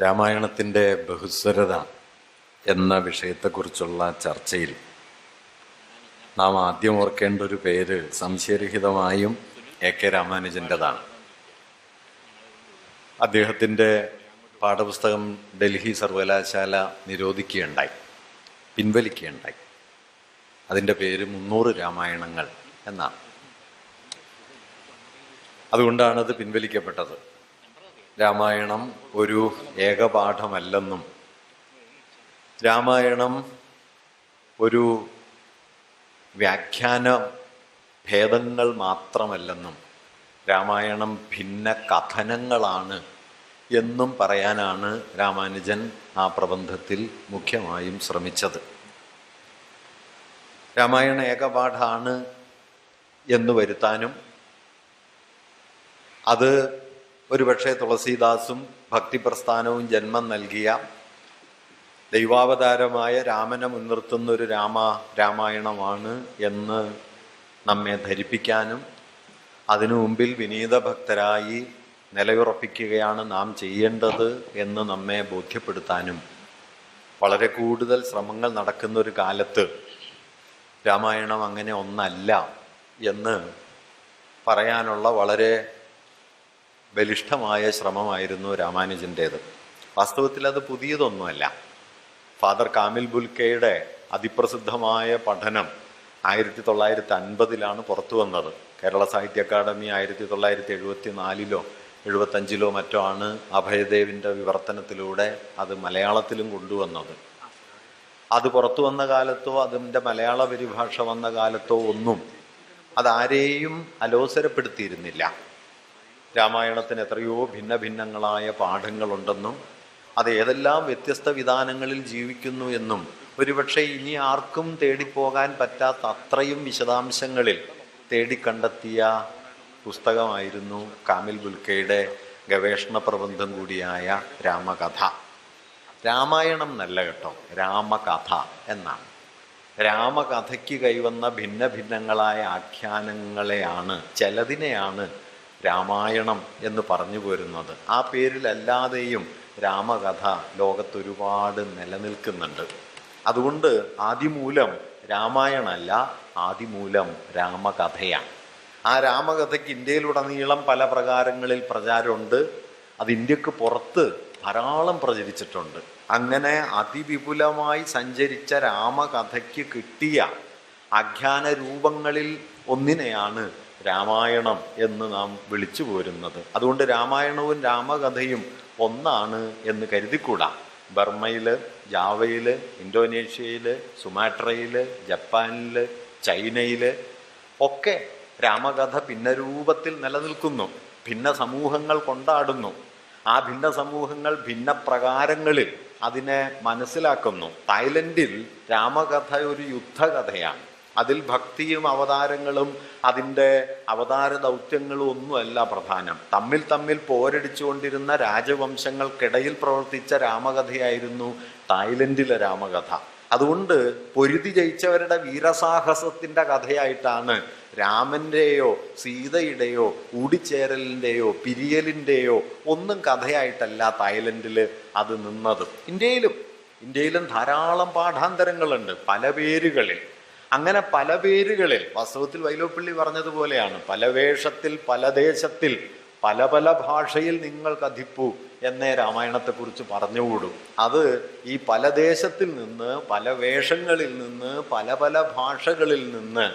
രാമായണത്തിൻ്റെ ബഹുസ്വരത എന്ന വിഷയത്തെക്കുറിച്ചുള്ള ചർച്ചയിൽ നാം ആദ്യം ഓർക്കേണ്ട ഒരു പേര് സംശയരഹിതമായും എ.കെ. രാമാനുജൻ്റെതാണ്. അദ്ദേഹത്തിൻ്റെ പാഠപുസ്തകം ഡൽഹി സർവകലാശാല നിരോധിക്കുകയുണ്ടായി, പിൻവലിക്കുകയുണ്ടായി. അതിൻ്റെ പേര് 300 രാമായണങ്ങൾ എന്നാണ്. അതുകൊണ്ടാണത് പിൻവലിക്കപ്പെട്ടത്. രാമായണം ഒരു ഏകപാഠമല്ലെന്നും രാമായണം ഒരു വ്യാഖ്യാന ഭേദങ്ങൾ മാത്രമല്ലെന്നും രാമായണം ഭിന്ന കഥനങ്ങളാണ് എന്നും പറയാനാണ് രാമാനുജൻ ആ പ്രബന്ധത്തിൽ മുഖ്യമായും ശ്രമിച്ചത്. രാമായണ ഏകപാഠാണ് എന്ന് വരുത്താനും അത് ഒരുപക്ഷെ തുളസീദാസും ഭക്തിപ്രസ്ഥാനവും ജന്മം നൽകിയ ദൈവാവതാരമായ രാമനെ മുൻനിർത്തുന്നൊരു രാമായണമാണ് എന്ന് നമ്മെ ധരിപ്പിക്കാനും അതിനു മുമ്പിൽ വിനീതഭക്തരായി നിലയുറപ്പിക്കുകയാണ് നാം ചെയ്യേണ്ടത് എന്ന് നമ്മെ ബോധ്യപ്പെടുത്താനും വളരെ കൂടുതൽ ശ്രമങ്ങൾ നടക്കുന്നൊരു കാലത്ത് രാമായണം അങ്ങനെ ഒന്നല്ല എന്ന് പറയാനുള്ള വളരെ ബലിഷ്ഠമായ ശ്രമമായിരുന്നു രാമാനുജൻ്റേത്. വാസ്തവത്തിൽ അത് പുതിയതൊന്നുമല്ല. ഫാദർ കാമിൽ ബുൽക്കയുടെ അതിപ്രസിദ്ധമായ പഠനം 1950 പുറത്തു വന്നത്. കേരള സാഹിത്യ അക്കാദമി 1974 75 മറ്റോ ആണ് അഭയദേവിൻ്റെ വിവർത്തനത്തിലൂടെ അത് മലയാളത്തിലും കൊണ്ടുവന്നത്. അത് പുറത്തു വന്ന കാലത്തോ അതിൻ്റെ മലയാള പരിഭാഷ വന്ന കാലത്തോ ഒന്നും അതാരെയും അലോസരപ്പെടുത്തിയിരുന്നില്ല. രാമായണത്തിന് എത്രയോ ഭിന്ന ഭിന്നങ്ങളായ പാഠങ്ങളുണ്ടെന്നും അത് ഏതെല്ലാം വ്യത്യസ്ത വിധാനങ്ങളിൽ ജീവിക്കുന്നു എന്നും ഒരുപക്ഷെ ഇനി ആർക്കും തേടിപ്പോകാൻ പറ്റാത്ത അത്രയും വിശദാംശങ്ങളിൽ തേടിക്കണ്ടെത്തിയ പുസ്തകമായിരുന്നു കാമിൽ ബുൽക്കയുടെ ഗവേഷണ പ്രബന്ധം കൂടിയായ രാമകഥ. രാമായണം എന്നല്ല കേട്ടോ, രാമകഥ എന്നാണ്. രാമകഥയ്ക്ക് കൈവന്ന ഭിന്ന ഭിന്നങ്ങളായ ആഖ്യാനങ്ങളെയാണ്, ചിലതിനെയാണ് രാമായണം എന്ന് പറഞ്ഞു പോരുന്നത്. ആ പേരിലല്ലാതെയും രാമകഥ ലോകത്തൊരുപാട് നിലനിൽക്കുന്നുണ്ട്. അതുകൊണ്ട് ആദിമൂലം രാമായണമല്ല, ആദിമൂലം രാമകഥയാണ്. ആ രാമകഥയ്ക്ക് ഇന്ത്യയിലുടനീളം പല പ്രകാരങ്ങളിൽ പ്രചാരമുണ്ട്. അത് ഇന്ത്യക്ക് പുറത്ത് ധാരാളം പ്രചരിച്ചിട്ടുണ്ട്. അങ്ങനെ അതിവിപുലമായി സഞ്ചരിച്ച രാമകഥയ്ക്ക് കിട്ടിയ ആഖ്യാന രൂപങ്ങളിൽ ഒന്നിനെയാണ് രാമായണം എന്ന് നാം വിളിച്ചു പോരുന്നത്. അതുകൊണ്ട് രാമായണവും രാമകഥയും ഒന്നാണ് എന്ന് കരുതിക്കൂടാ. ബർമ്മയിൽ, ജാവയിൽ, ഇന്തോനേഷ്യയിൽ, സുമാട്രയിൽ, ജപ്പാനിൽ, ചൈനയിൽ ഒക്കെ രാമകഥ ഭിന്ന രൂപത്തിൽ നിലനിൽക്കുന്നു. ഭിന്ന സമൂഹങ്ങൾ കൊണ്ടാടുന്നു. ആ ഭിന്ന സമൂഹങ്ങൾ ഭിന്ന പ്രകാരങ്ങളിൽ അതിനെ മനസ്സിലാക്കുന്നു. തായ്ലൻഡിൽ രാമകഥ ഒരു യുദ്ധകഥയാണ്. അതിൽ ഭക്തിയും അവതാരങ്ങളും അതിൻ്റെ അവതാര ദൗത്യങ്ങളും ഒന്നുമല്ല പ്രധാനം. തമ്മിൽ പോരടിച്ചുകൊണ്ടിരുന്ന രാജവംശങ്ങൾക്കിടയിൽ പ്രവർത്തിച്ച രാമകഥയായിരുന്നു തായ്ലൻഡിലെ രാമകഥ. അതുകൊണ്ട് പൊരുതി ജയിച്ചവരുടെ വീരസാഹസത്തിൻ്റെ കഥയായിട്ടാണ് രാമൻ്റെയോ സീതയുടെയോ കൂടിച്ചേരലിൻ്റെയോ പിരിയലിൻ്റെയോ ഒന്നും കഥയായിട്ടല്ല തായ്ലൻഡിൽ അത് നിന്നത്. ഇന്ത്യയിലും ധാരാളം പാഠാന്തരങ്ങളുണ്ട് പല പേരുകളിൽ. അങ്ങനെ പല പേരുകളിൽ വാസ്തവത്തിൽ വൈലോപ്പിള്ളി പറഞ്ഞതുപോലെയാണ്, പല വേഷത്തിൽ പല ദേശത്തിൽ പല പല ഭാഷയിൽ നിങ്ങൾ കഥിപ്പൂ എന്നേ രാമായണത്തെക്കുറിച്ച് പറഞ്ഞുകൂടും. അത് ഈ പല ദേശത്തിൽ നിന്ന്, പല വേഷങ്ങളിൽ നിന്ന്, പല പല ഭാഷകളിൽ നിന്ന്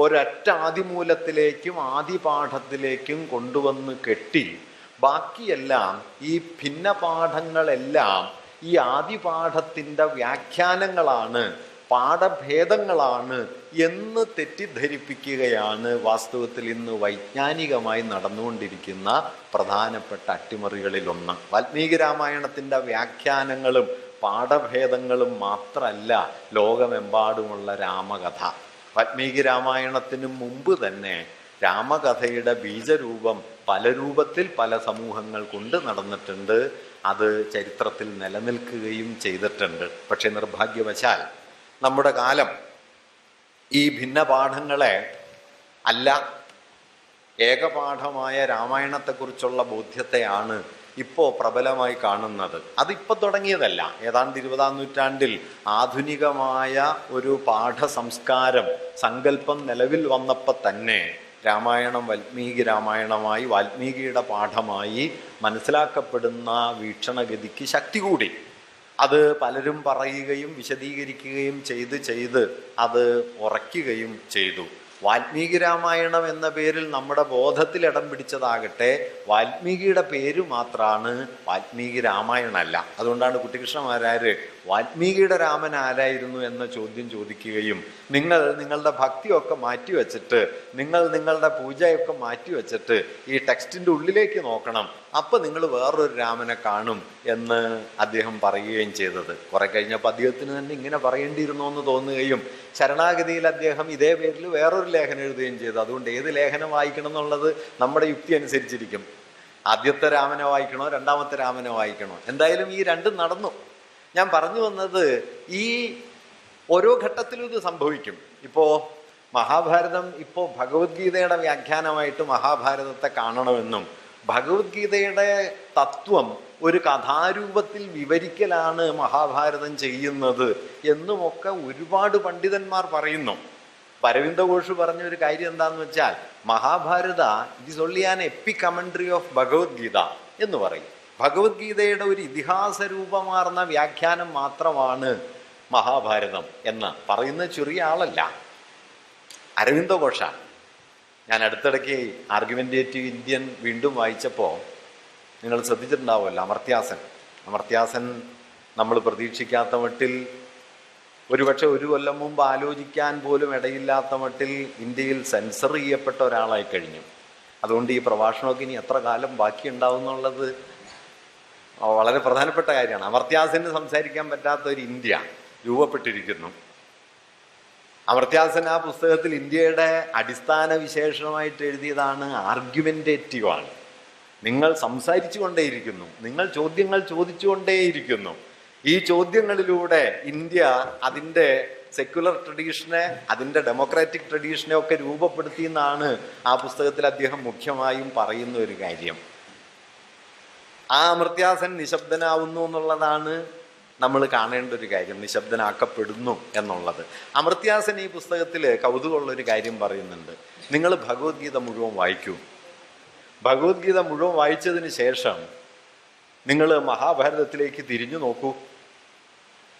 ഒരൊറ്റ ആദിമൂലത്തിലേക്കും ആദിപാഠത്തിലേക്കും കൊണ്ടുവന്ന് കെട്ടി ബാക്കിയെല്ലാം ഈ ഭിന്ന പാഠങ്ങളെല്ലാം ഈ ആദിപാഠത്തിൻ്റെ വ്യാഖ്യാനങ്ങളാണ്, പാഠഭേദങ്ങളാണ് എന്ന് തെറ്റിദ്ധരിപ്പിക്കുകയാണ് വാസ്തവത്തിൽ ഇന്ന് വൈജ്ഞാനികമായി നടന്നുകൊണ്ടിരിക്കുന്ന പ്രധാനപ്പെട്ട അട്ടിമറികളിലൊന്ന്. വാൽമീകി രാമായണത്തിൻ്റെ വ്യാഖ്യാനങ്ങളും പാഠഭേദങ്ങളും മാത്രമല്ല ലോകമെമ്പാടുമുള്ള രാമകഥ. വാൽമീകി രാമായണത്തിന് മുമ്പ് തന്നെ രാമകഥയുടെ ബീജരൂപം പല രൂപത്തിൽ പല സമൂഹങ്ങൾ കൊണ്ട് നടന്നിട്ടുണ്ട്. അത് ചരിത്രത്തിൽ നിലനിൽക്കുകയും ചെയ്തിട്ടുണ്ട്. പക്ഷെ നിർഭാഗ്യവശാൽ നമ്മുടെ കാലം ഈ ഭിന്ന പാഠങ്ങളെ അല്ല, ഏകപാഠമായ രാമായണത്തെക്കുറിച്ചുള്ള ബോധ്യത്തെയാണ് ഇപ്പോൾ പ്രബലമായി കാണുന്നത്. അതിപ്പോൾ തുടങ്ങിയതല്ല. ഏതാണ്ട് 20-ാം നൂറ്റാണ്ടിൽ ആധുനികമായ ഒരു പാഠസംസ്കാരം സങ്കല്പം നിലവിൽ വന്നപ്പോൾ തന്നെ രാമായണം വാൽമീകി രാമായണമായി, വാൽമീകിയുടെ പാഠമായി മനസ്സിലാക്കപ്പെടുന്ന വീക്ഷണഗതിക്ക് ശക്തി കൂടി. അത് പലരും പറയുകയും വിശദീകരിക്കുകയും ചെയ്ത് അത് ഉറയ്ക്കുകയും ചെയ്തു. വാൽമീകി രാമായണം എന്ന പേരിൽ നമ്മുടെ ബോധത്തിൽ ഇടം പിടിച്ചതാകട്ടെ വാൽമീകിയുടെ പേര് മാത്രമാണ്, വാൽമീകി രാമായണമല്ല. അതുകൊണ്ടാണ് കുട്ടിക്കൃഷ്ണമാരാര് വാൽമീകിയുടെ രാമൻ ആരായിരുന്നു എന്ന ചോദ്യം ചോദിക്കുകയും നിങ്ങളുടെ ഭക്തിയൊക്കെ മാറ്റിവെച്ചിട്ട്, നിങ്ങളുടെ പൂജയൊക്കെ മാറ്റിവെച്ചിട്ട് ഈ ടെക്സ്റ്റിൻ്റെ ഉള്ളിലേക്ക് നോക്കണം, അപ്പം നിങ്ങൾ വേറൊരു രാമനെ കാണും എന്ന് അദ്ദേഹം പറയുകയും ചെയ്തത്. കുറെ കഴിഞ്ഞപ്പോൾ അദ്ദേഹത്തിന് തന്നെ ഇങ്ങനെ പറയേണ്ടിയിരുന്നോ എന്ന് തോന്നുകയും ശരണാഗതിയിൽ അദ്ദേഹം ഇതേ പേരിൽ വേറൊരു ലേഖനം എഴുതുകയും ചെയ്തു. അതുകൊണ്ട് ഏത് ലേഖനം വായിക്കണം എന്നുള്ളത് നമ്മുടെ യുക്തി അനുസരിച്ചിരിക്കും. ആദ്യത്തെ രാമനെ വായിക്കണോ രണ്ടാമത്തെ രാമനെ വായിക്കണോ? എന്തായാലും ഈ രണ്ടും നടന്നു. ഞാൻ പറഞ്ഞു വന്നത്, ഈ ഓരോ ഘട്ടത്തിലും ഇത് സംഭവിക്കും. ഇപ്പോൾ മഹാഭാരതം, ഇപ്പോൾ ഭഗവത്ഗീതയുടെ വ്യാഖ്യാനമായിട്ട് മഹാഭാരതത്തെ കാണണമെന്നും ഭഗവത്ഗീതയുടെ തത്വം ഒരു കഥാരൂപത്തിൽ വിവരിക്കലാണ് മഹാഭാരതം ചെയ്യുന്നത് എന്നുമൊക്കെ ഒരുപാട് പണ്ഡിതന്മാർ പറയുന്നു. അരവിന്ദ ഘോഷ് പറഞ്ഞൊരു കാര്യം എന്താണെന്ന് വെച്ചാൽ, Mahabharata it is only an EPIC commentary of Bhagavad Gita എന്ന് പറയും. ഭഗവത്ഗീതയുടെ ഒരു ഇതിഹാസ രൂപമാർന്ന വ്യാഖ്യാനം മാത്രമാണ് മഹാഭാരതം എന്ന് പറയുന്ന ചെറിയ ആളല്ല, അരവിന്ദ ഘോഷാണ്. ഞാൻ അടുത്തിടയ്ക്ക് ആർഗ്യുമെൻറ്റേറ്റീവ് ഇന്ത്യൻ വീണ്ടും വായിച്ചപ്പോൾ നിങ്ങൾ ശ്രദ്ധിച്ചിട്ടുണ്ടാവുമല്ലോ, അമർത്യാസൻ നമ്മൾ പ്രതീക്ഷിക്കാത്ത മട്ടിൽ, ഒരുപക്ഷെ ഒരു കൊല്ലം മുമ്പ് ആലോചിക്കാൻ പോലും ഇടയില്ലാത്ത മട്ടിൽ ഇന്ത്യയിൽ സെൻസർ ചെയ്യപ്പെട്ട ഒരാളായി കഴിഞ്ഞു. അതുകൊണ്ട് ഈ പ്രഭാഷണമൊക്കെ ഇനി എത്ര കാലം ബാക്കിയുണ്ടാവും എന്നുള്ളത് വളരെ പ്രധാനപ്പെട്ട കാര്യമാണ്. അമർത്യാസന് സംസാരിക്കാൻ പറ്റാത്ത ഒരു ഇന്ത്യ രൂപപ്പെട്ടിരിക്കുന്നു. അമർത്യാസൻ ആ പുസ്തകത്തിൽ ഇന്ത്യയുടെ അടിസ്ഥാന വിശേഷണമായിട്ട് എഴുതിയതാണ് ആർഗ്യുമെൻറ്റേറ്റീവാണ്. നിങ്ങൾ സംസാരിച്ചു കൊണ്ടേയിരിക്കുന്നു, നിങ്ങൾ ചോദ്യങ്ങൾ ചോദിച്ചുകൊണ്ടേയിരിക്കുന്നു. ഈ ചോദ്യങ്ങളിലൂടെ ഇന്ത്യ അതിൻ്റെ സെക്യുലർ ട്രഡീഷനെ, അതിൻ്റെ ഡെമോക്രാറ്റിക് ട്രഡീഷനെ ഒക്കെ രൂപപ്പെടുത്തിയെന്നാണ് ആ പുസ്തകത്തിൽ അദ്ദേഹം മുഖ്യമായും പറയുന്ന ഒരു കാര്യം. ആ അമർത്യാസൻ നിശബ്ദനാവുന്നു എന്നുള്ളതാണ് നമ്മൾ കാണേണ്ട ഒരു കാര്യം, നിശബ്ദനാക്കപ്പെടുന്നു എന്നുള്ളത്. അമർത്യാസൻ ഈ പുസ്തകത്തിൽ കൗതുകമുള്ളൊരു കാര്യം പറയുന്നുണ്ട്. നിങ്ങൾ ഭഗവത്ഗീത മുഴുവൻ വായിക്കൂ. ഭഗവത്ഗീത മുഴുവൻ വായിച്ചതിന് ശേഷം നിങ്ങൾ മഹാഭാരതത്തിലേക്ക് തിരിഞ്ഞു നോക്കൂ.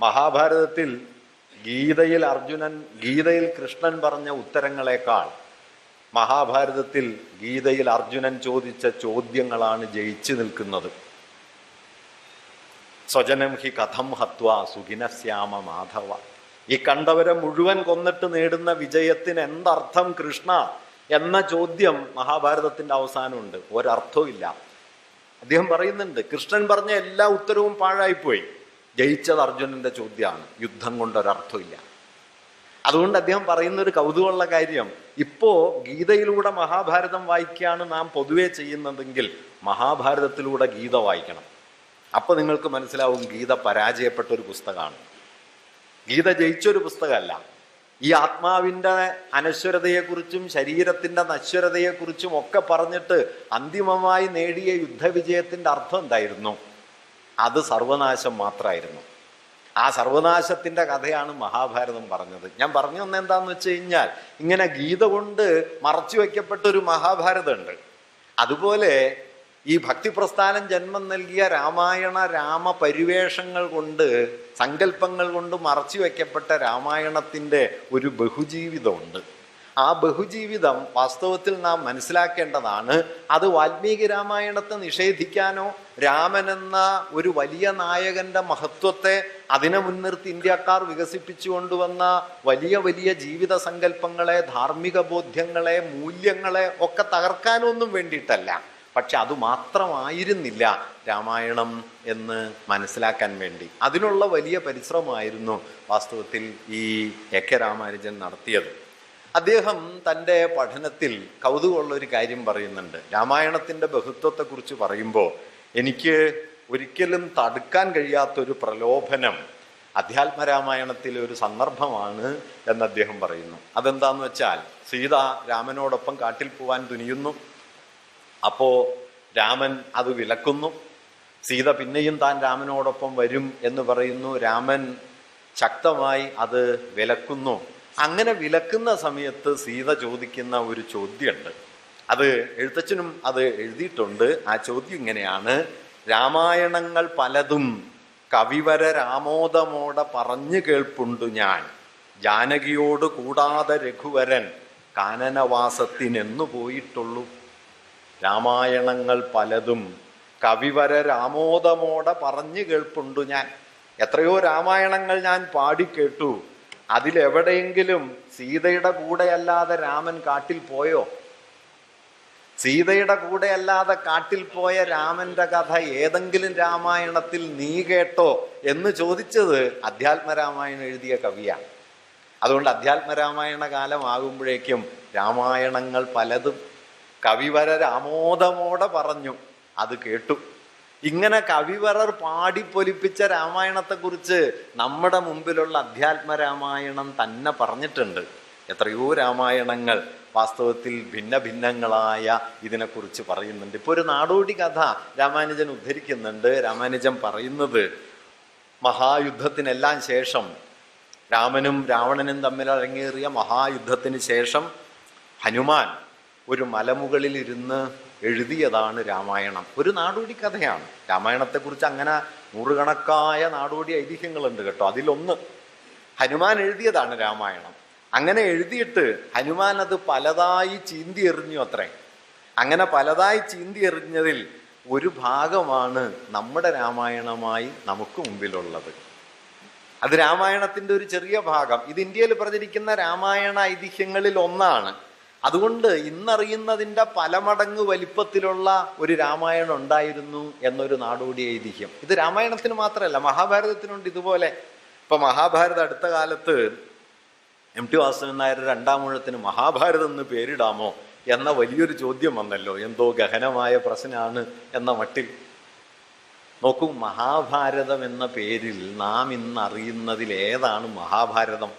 മഹാഭാരതത്തിൽ ഗീതയിൽ കൃഷ്ണൻ പറഞ്ഞ ഉത്തരങ്ങളെക്കാൾ മഹാഭാരതത്തിൽ ഗീതയിൽ അർജുനൻ ചോദിച്ച ചോദ്യങ്ങളാണ് ജയിച്ചു നിൽക്കുന്നത്. സ്വജനം ഹി കഥം ഹത്വാ സുഖിനശ്യാമ മാധവ. ഈ കണ്ടവരെ മുഴുവൻ കൊന്നിട്ട് നേടുന്ന വിജയത്തിന് എന്തർത്ഥം കൃഷ്ണ എന്ന ചോദ്യം മഹാഭാരതത്തിന്റെ അവസാനമുണ്ട്. ഒരർത്ഥവും ഇല്ല. അദ്ദേഹം പറയുന്നുണ്ട്, കൃഷ്ണൻ പറഞ്ഞ എല്ലാ ഉത്തരവും പാഴായിപ്പോയി. ജയിച്ചത് അർജുനന്റെ ചോദ്യമാണ്. യുദ്ധം കൊണ്ടൊരർത്ഥമില്ല. അതുകൊണ്ട് അദ്ദേഹം പറയുന്നൊരു കൗതുകമുള്ള കാര്യം, ഇപ്പോ ഗീതയിലൂടെ മഹാഭാരതം വായിക്കുകയാണ് നാം പൊതുവെ ചെയ്യുന്നതെങ്കിൽ മഹാഭാരതത്തിലൂടെ ഗീത വായിക്കണം. അപ്പൊ നിങ്ങൾക്ക് മനസ്സിലാവും ഗീത പരാജയപ്പെട്ട ഒരു പുസ്തകമാണ്, ഗീത ജയിച്ചൊരു പുസ്തകമല്ല. ഈ ആത്മാവിൻ്റെ അനശ്വരതയെക്കുറിച്ചും ശരീരത്തിൻ്റെ നശ്വരതയെക്കുറിച്ചും ഒക്കെ പറഞ്ഞിട്ട് അന്തിമമായി നേടിയ യുദ്ധവിജയത്തിൻ്റെ അർത്ഥം എന്തായിരുന്നു? അത് സർവനാശം മാത്രമായിരുന്നു. ആ സർവനാശത്തിൻ്റെ കഥയാണ് മഹാഭാരതം പറഞ്ഞത്. ഞാൻ പറഞ്ഞു വന്ന എന്താന്ന് വെച്ച് കഴിഞ്ഞാൽ, ഇങ്ങനെ ഗീത കൊണ്ട് മറച്ചു വയ്ക്കപ്പെട്ട ഒരു മഹാഭാരതമുണ്ട്. അതുപോലെ ഈ ഭക്തിപ്രസ്ഥാനം ജന്മം നൽകിയ രാമായണ രാമപരിവേഷങ്ങൾ കൊണ്ട്, സങ്കല്പങ്ങൾ കൊണ്ട് മറച്ചു വയ്ക്കപ്പെട്ട രാമായണത്തിൻ്റെ ഒരു ബഹുജീവിതമുണ്ട്. ആ ബഹുജീവിതം വാസ്തവത്തിൽ നാം മനസ്സിലാക്കേണ്ടതാണ്. അത് വാൽമീകി രാമായണത്തെ നിഷേധിക്കാനോ രാമനെന്ന ഒരു വലിയ നായകന്റെ മഹത്വത്തെ അതിനെ മുൻനിർത്തി ഇന്ത്യക്കാർ വികസിപ്പിച്ചു കൊണ്ടുവന്ന വലിയ വലിയ ജീവിത സങ്കല്പങ്ങളെ, ധാർമ്മിക ബോധ്യങ്ങളെ, മൂല്യങ്ങളെ ഒക്കെ തകർക്കാനൊന്നും വേണ്ടിയിട്ടല്ല. പക്ഷെ അതുമാത്രമായിരുന്നില്ല രാമായണം എന്ന് മനസ്സിലാക്കാൻ വേണ്ടി. അതിനുള്ള വലിയ പരിശ്രമമായിരുന്നു വാസ്തവത്തിൽ ഈ എ കെ രാമാനുജൻ നടത്തിയത്. അദ്ദേഹം തൻ്റെ പഠനത്തിൽ കൗതുകമുള്ളൊരു കാര്യം പറയുന്നുണ്ട്. രാമായണത്തിൻ്റെ ബഹുത്വത്തെക്കുറിച്ച് പറയുമ്പോൾ എനിക്ക് ഒരിക്കലും തടുക്കാൻ കഴിയാത്തൊരു പ്രലോഭനം അധ്യാത്മരാമായണത്തിലെ ഒരു സന്ദർഭമാണ് എന്ന് അദ്ദേഹം പറയുന്നു. അതെന്താന്ന് വെച്ചാൽ, സീത രാമനോടൊപ്പം കാട്ടിൽ പോവാൻ തുനിയുന്നു. അപ്പോൾ രാമൻ അത് വിലക്കുന്നു. സീത പിന്നെയും താൻ രാമനോടൊപ്പം വരും എന്ന് പറയുന്നു. രാമൻ ശക്തമായി അത് വിലക്കുന്നു. അങ്ങനെ വിലക്കുന്ന സമയത്ത് സീത ചോദിക്കുന്ന ഒരു ചോദ്യമുണ്ട്. അത് എഴുത്തച്ഛനും അത് എഴുതിയിട്ടുണ്ട്. ആ ചോദ്യം ഇങ്ങനെയാണ്: രാമായണങ്ങൾ പലതും കവിവര രാമോദമോടെ പറഞ്ഞു കേൾപ്പുണ്ടു ഞാൻ, ജാനകിയോട് കൂടാതെ രഘുവരൻ കാനനവാസത്തിനെന്നു പോയിട്ടുള്ളൂ. രാമായണങ്ങൾ പലതും കവിവര രാമോദമോടെ പറഞ്ഞു കേൾപ്പുണ്ടു ഞാൻ. എത്രയോ രാമായണങ്ങൾ ഞാൻ പാടിക്കേട്ടു. അതിലെവിടെയെങ്കിലും സീതയുടെ കൂടെയല്ലാതെ രാമൻ കാട്ടിൽ പോയോ? സീതയുടെ കൂടെയല്ലാതെ കാട്ടിൽ പോയ രാമന്റെ കഥ ഏതെങ്കിലും രാമായണത്തിൽ നീ കേട്ടോ എന്ന് ചോദിച്ചത് അധ്യാത്മരാമായണം എഴുതിയ കവിയാണ്. അതുകൊണ്ട് അധ്യാത്മരാമായണ കാലമാകുമ്പോഴേക്കും രാമായണങ്ങൾ പലതും കവിവര രാമോദമോടെ പറഞ്ഞു, അത് കേട്ടു. ഇങ്ങനെ കവിവരർ പാടിപ്പൊലിപ്പിച്ച രാമായണത്തെക്കുറിച്ച് നമ്മുടെ മുമ്പിലുള്ള അധ്യാത്മരാമായണം തന്നെ പറഞ്ഞിട്ടുണ്ട്. എത്രയോ രാമായണങ്ങൾ വാസ്തവത്തിൽ ഭിന്ന ഭിന്നങ്ങളായ ഇതിനെക്കുറിച്ച് പറയുന്നുണ്ട്. ഇപ്പോൾ ഒരു നാടോടി കഥ രാമാനുജൻ ഉദ്ധരിക്കുന്നുണ്ട്. രാമാനുജൻ പറയുന്നത്, മഹായുദ്ധത്തിനെല്ലാം ശേഷം, രാമനും രാവണനും തമ്മിൽ അരങ്ങേറിയ മഹായുദ്ധത്തിന് ശേഷം ഹനുമാൻ ഒരു മലമുകളിലിരുന്ന് എഴുതിയതാണ് രാമായണം. ഒരു നാടോടി കഥയാണ്. രാമായണത്തെക്കുറിച്ച് അങ്ങനെ നൂറുകണക്കായ നാടോടി ഐതിഹ്യങ്ങളുണ്ട് കേട്ടോ. അതിലൊന്ന് ഹനുമാൻ എഴുതിയതാണ് രാമായണം. അങ്ങനെ എഴുതിയിട്ട് ഹനുമാൻ അത് പലതായി ചീന്തി എറിഞ്ഞു അത്രേ. അങ്ങനെ പലതായി ചീന്തി എറിഞ്ഞതിൽ ഒരു ഭാഗമാണ് നമ്മുടെ രാമായണമായി നമുക്ക് മുമ്പിലുള്ളത്. അത് രാമായണത്തിൻ്റെ ഒരു ചെറിയ ഭാഗം. ഇത് ഇന്ത്യയിൽ പ്രചരിക്കുന്ന രാമായണ ഐതിഹ്യങ്ങളിൽ ഒന്നാണ്. അതുകൊണ്ട് ഇന്നറിയുന്നതിൻ്റെ പല മടങ്ങ് വലിപ്പത്തിലുള്ള ഒരു രാമായണം ഉണ്ടായിരുന്നു എന്നൊരു നാടോടി ഐതിഹ്യം. ഇത് രാമായണത്തിന് മാത്രമല്ല, മഹാഭാരതത്തിനുണ്ട് ഇതുപോലെ. ഇപ്പം മഹാഭാരതം അടുത്ത കാലത്ത് MT വാസുദേവൻ നായർ രണ്ടാം ഊഴത്തിന് മഹാഭാരതം എന്ന് പേരിടാമോ എന്ന വലിയൊരു ചോദ്യം വന്നല്ലോ. എന്തോ ഗഹനമായ പ്രശ്നമാണ് എന്ന മട്ടിൽ. നോക്കൂ, മഹാഭാരതം എന്ന പേരിൽ നാം ഇന്ന് അറിയുന്നതിൽ ഏതാണ് മഹാഭാരതം?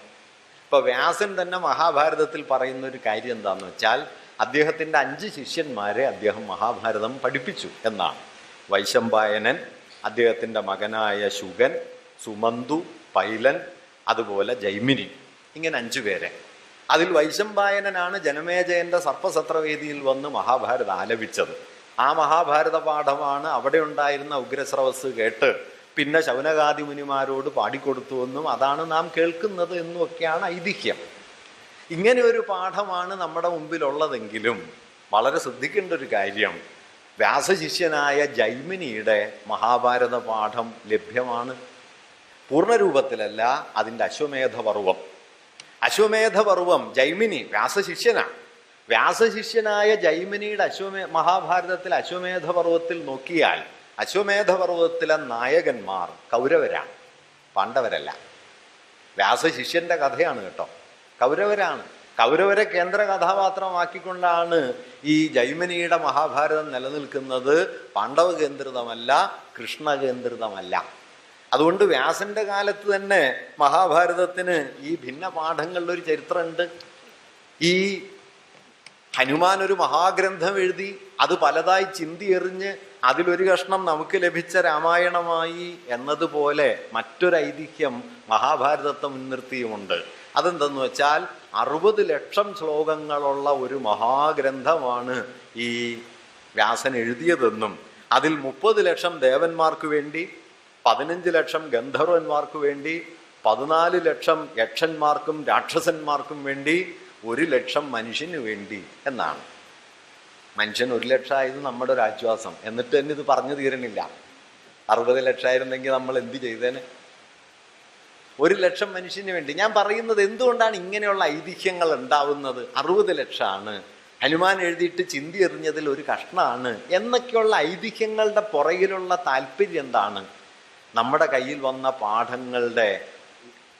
ഇപ്പൊ വ്യാസൻ തന്നെ മഹാഭാരതത്തിൽ പറയുന്ന ഒരു കാര്യം എന്താണെന്ന് വെച്ചാൽ, അദ്ദേഹത്തിൻ്റെ 5 ശിഷ്യന്മാരെ അദ്ദേഹം മഹാഭാരതം പഠിപ്പിച്ചു എന്നാണ്. വൈശമ്പായനൻ, അദ്ദേഹത്തിൻ്റെ മകനായ ശുഗൻ, സുമന്തു, പൈലൻ, അതുപോലെ ജൈമിനി, ഇങ്ങനെ 5 പേരെ. അതിൽ വൈശമ്പായനനാണ് ജനമേജയന്റെ സർപ്പസത്രവേദിയിൽ വന്ന് മഹാഭാരതം ആലപിച്ചത്. ആ മഹാഭാരത പാഠമാണ് അവിടെ ഉണ്ടായിരുന്ന ഉഗ്രസ്രവസ് കേട്ട് പിന്നെ ശൗനകാദി മുനിമാരോട് പാടിക്കൊടുത്തുവെന്നും അതാണ് നാം കേൾക്കുന്നത് എന്നുമൊക്കെയാണ് ഐതിഹ്യം. ഇങ്ങനെ ഒരു പാഠമാണ് നമ്മുടെ മുമ്പിലുള്ളതെങ്കിലും വളരെ ശ്രദ്ധിക്കേണ്ട ഒരു കാര്യം, വ്യാസശിഷ്യനായ ജൈമിനിയുടെ മഹാഭാരത പാഠം ലഭ്യമാണ്. പൂർണ്ണരൂപത്തിലല്ല, അതിൻ്റെ അശ്വമേധപർവം. അശ്വമേധപർവം ജൈമിനി വ്യാസശിഷ്യനാണ്. വ്യാസശിഷ്യനായ ജൈമിനിയുടെ മഹാഭാരതത്തിൽ അശ്വമേധപർവത്തിൽ നോക്കിയാൽ അശ്വമേധപർവത്തിലെ നായകന്മാർ കൗരവരാണ്, പാണ്ഡവരല്ല. വ്യാസശിഷ്യന്റെ കഥയാണ് കേട്ടോ, കൗരവരാണ്. കൗരവരെ കേന്ദ്ര കഥാപാത്രമാക്കിക്കൊണ്ടാണ് ഈ ജൈമിനിയുടെ മഹാഭാരതം നിലനിൽക്കുന്നത്. പാണ്ഡവ കേന്ദ്രിതമല്ല, കൃഷ്ണ കേന്ദ്രിതമല്ല. അതുകൊണ്ട് വ്യാസന്റെ കാലത്ത് തന്നെ മഹാഭാരതത്തിന് ഈ ഭിന്ന പാഠങ്ങളിലൊരു ചരിത്രമുണ്ട്. ഈ ഹനുമാൻ ഒരു മഹാഗ്രന്ഥം എഴുതി, അത് പലതായി ചിന്തി എറിഞ്ഞ് അതിലൊരു കഷ്ണം നമുക്ക് ലഭിച്ച രാമായണമായി എന്നതുപോലെ മറ്റൊരു ഐതിഹ്യം മഹാഭാരതത്തെ മുൻനിർത്തിയുമുണ്ട്. അതെന്തെന്ന് വെച്ചാൽ 60 ലക്ഷം ശ്ലോകങ്ങളുള്ള ഒരു മഹാഗ്രന്ഥമാണ് ഈ വ്യാസൻ എഴുതിയതെന്നും അതിൽ 30 ലക്ഷം ദേവന്മാർക്ക് വേണ്ടി, 15 ലക്ഷം ഗന്ധർവന്മാർക്ക് വേണ്ടി, 14 ലക്ഷം യക്ഷന്മാർക്കും രാക്ഷസന്മാർക്കും വേണ്ടി, 1 ലക്ഷം മനുഷ്യന് വേണ്ടി എന്നാണ്. മനുഷ്യൻ 1 ലക്ഷമായത് നമ്മുടെ ഒരു ആശ്വാസം. എന്നിട്ട് തന്നെ ഇത് പറഞ്ഞു തീരണില്ല. 60 ലക്ഷമായിരുന്നെങ്കിൽ നമ്മൾ എന്ത് ചെയ്തേനെ? 1 ലക്ഷം മനുഷ്യന് വേണ്ടി. ഞാൻ പറയുന്നത് എന്തുകൊണ്ടാണ് ഇങ്ങനെയുള്ള ഐതിഹ്യങ്ങൾ ഉണ്ടാവുന്നത്? 60 ലക്ഷമാണ്, ഹനുമാൻ എഴുതിയിട്ട് ചിന്തി എറിഞ്ഞതിൽ ഒരു കഷ്ണമാണ് എന്നൊക്കെയുള്ള ഐതിഹ്യങ്ങളുടെ പുറകിലുള്ള താല്പര്യം എന്താണ്? നമ്മുടെ കയ്യിൽ വന്ന പാഠങ്ങളുടെ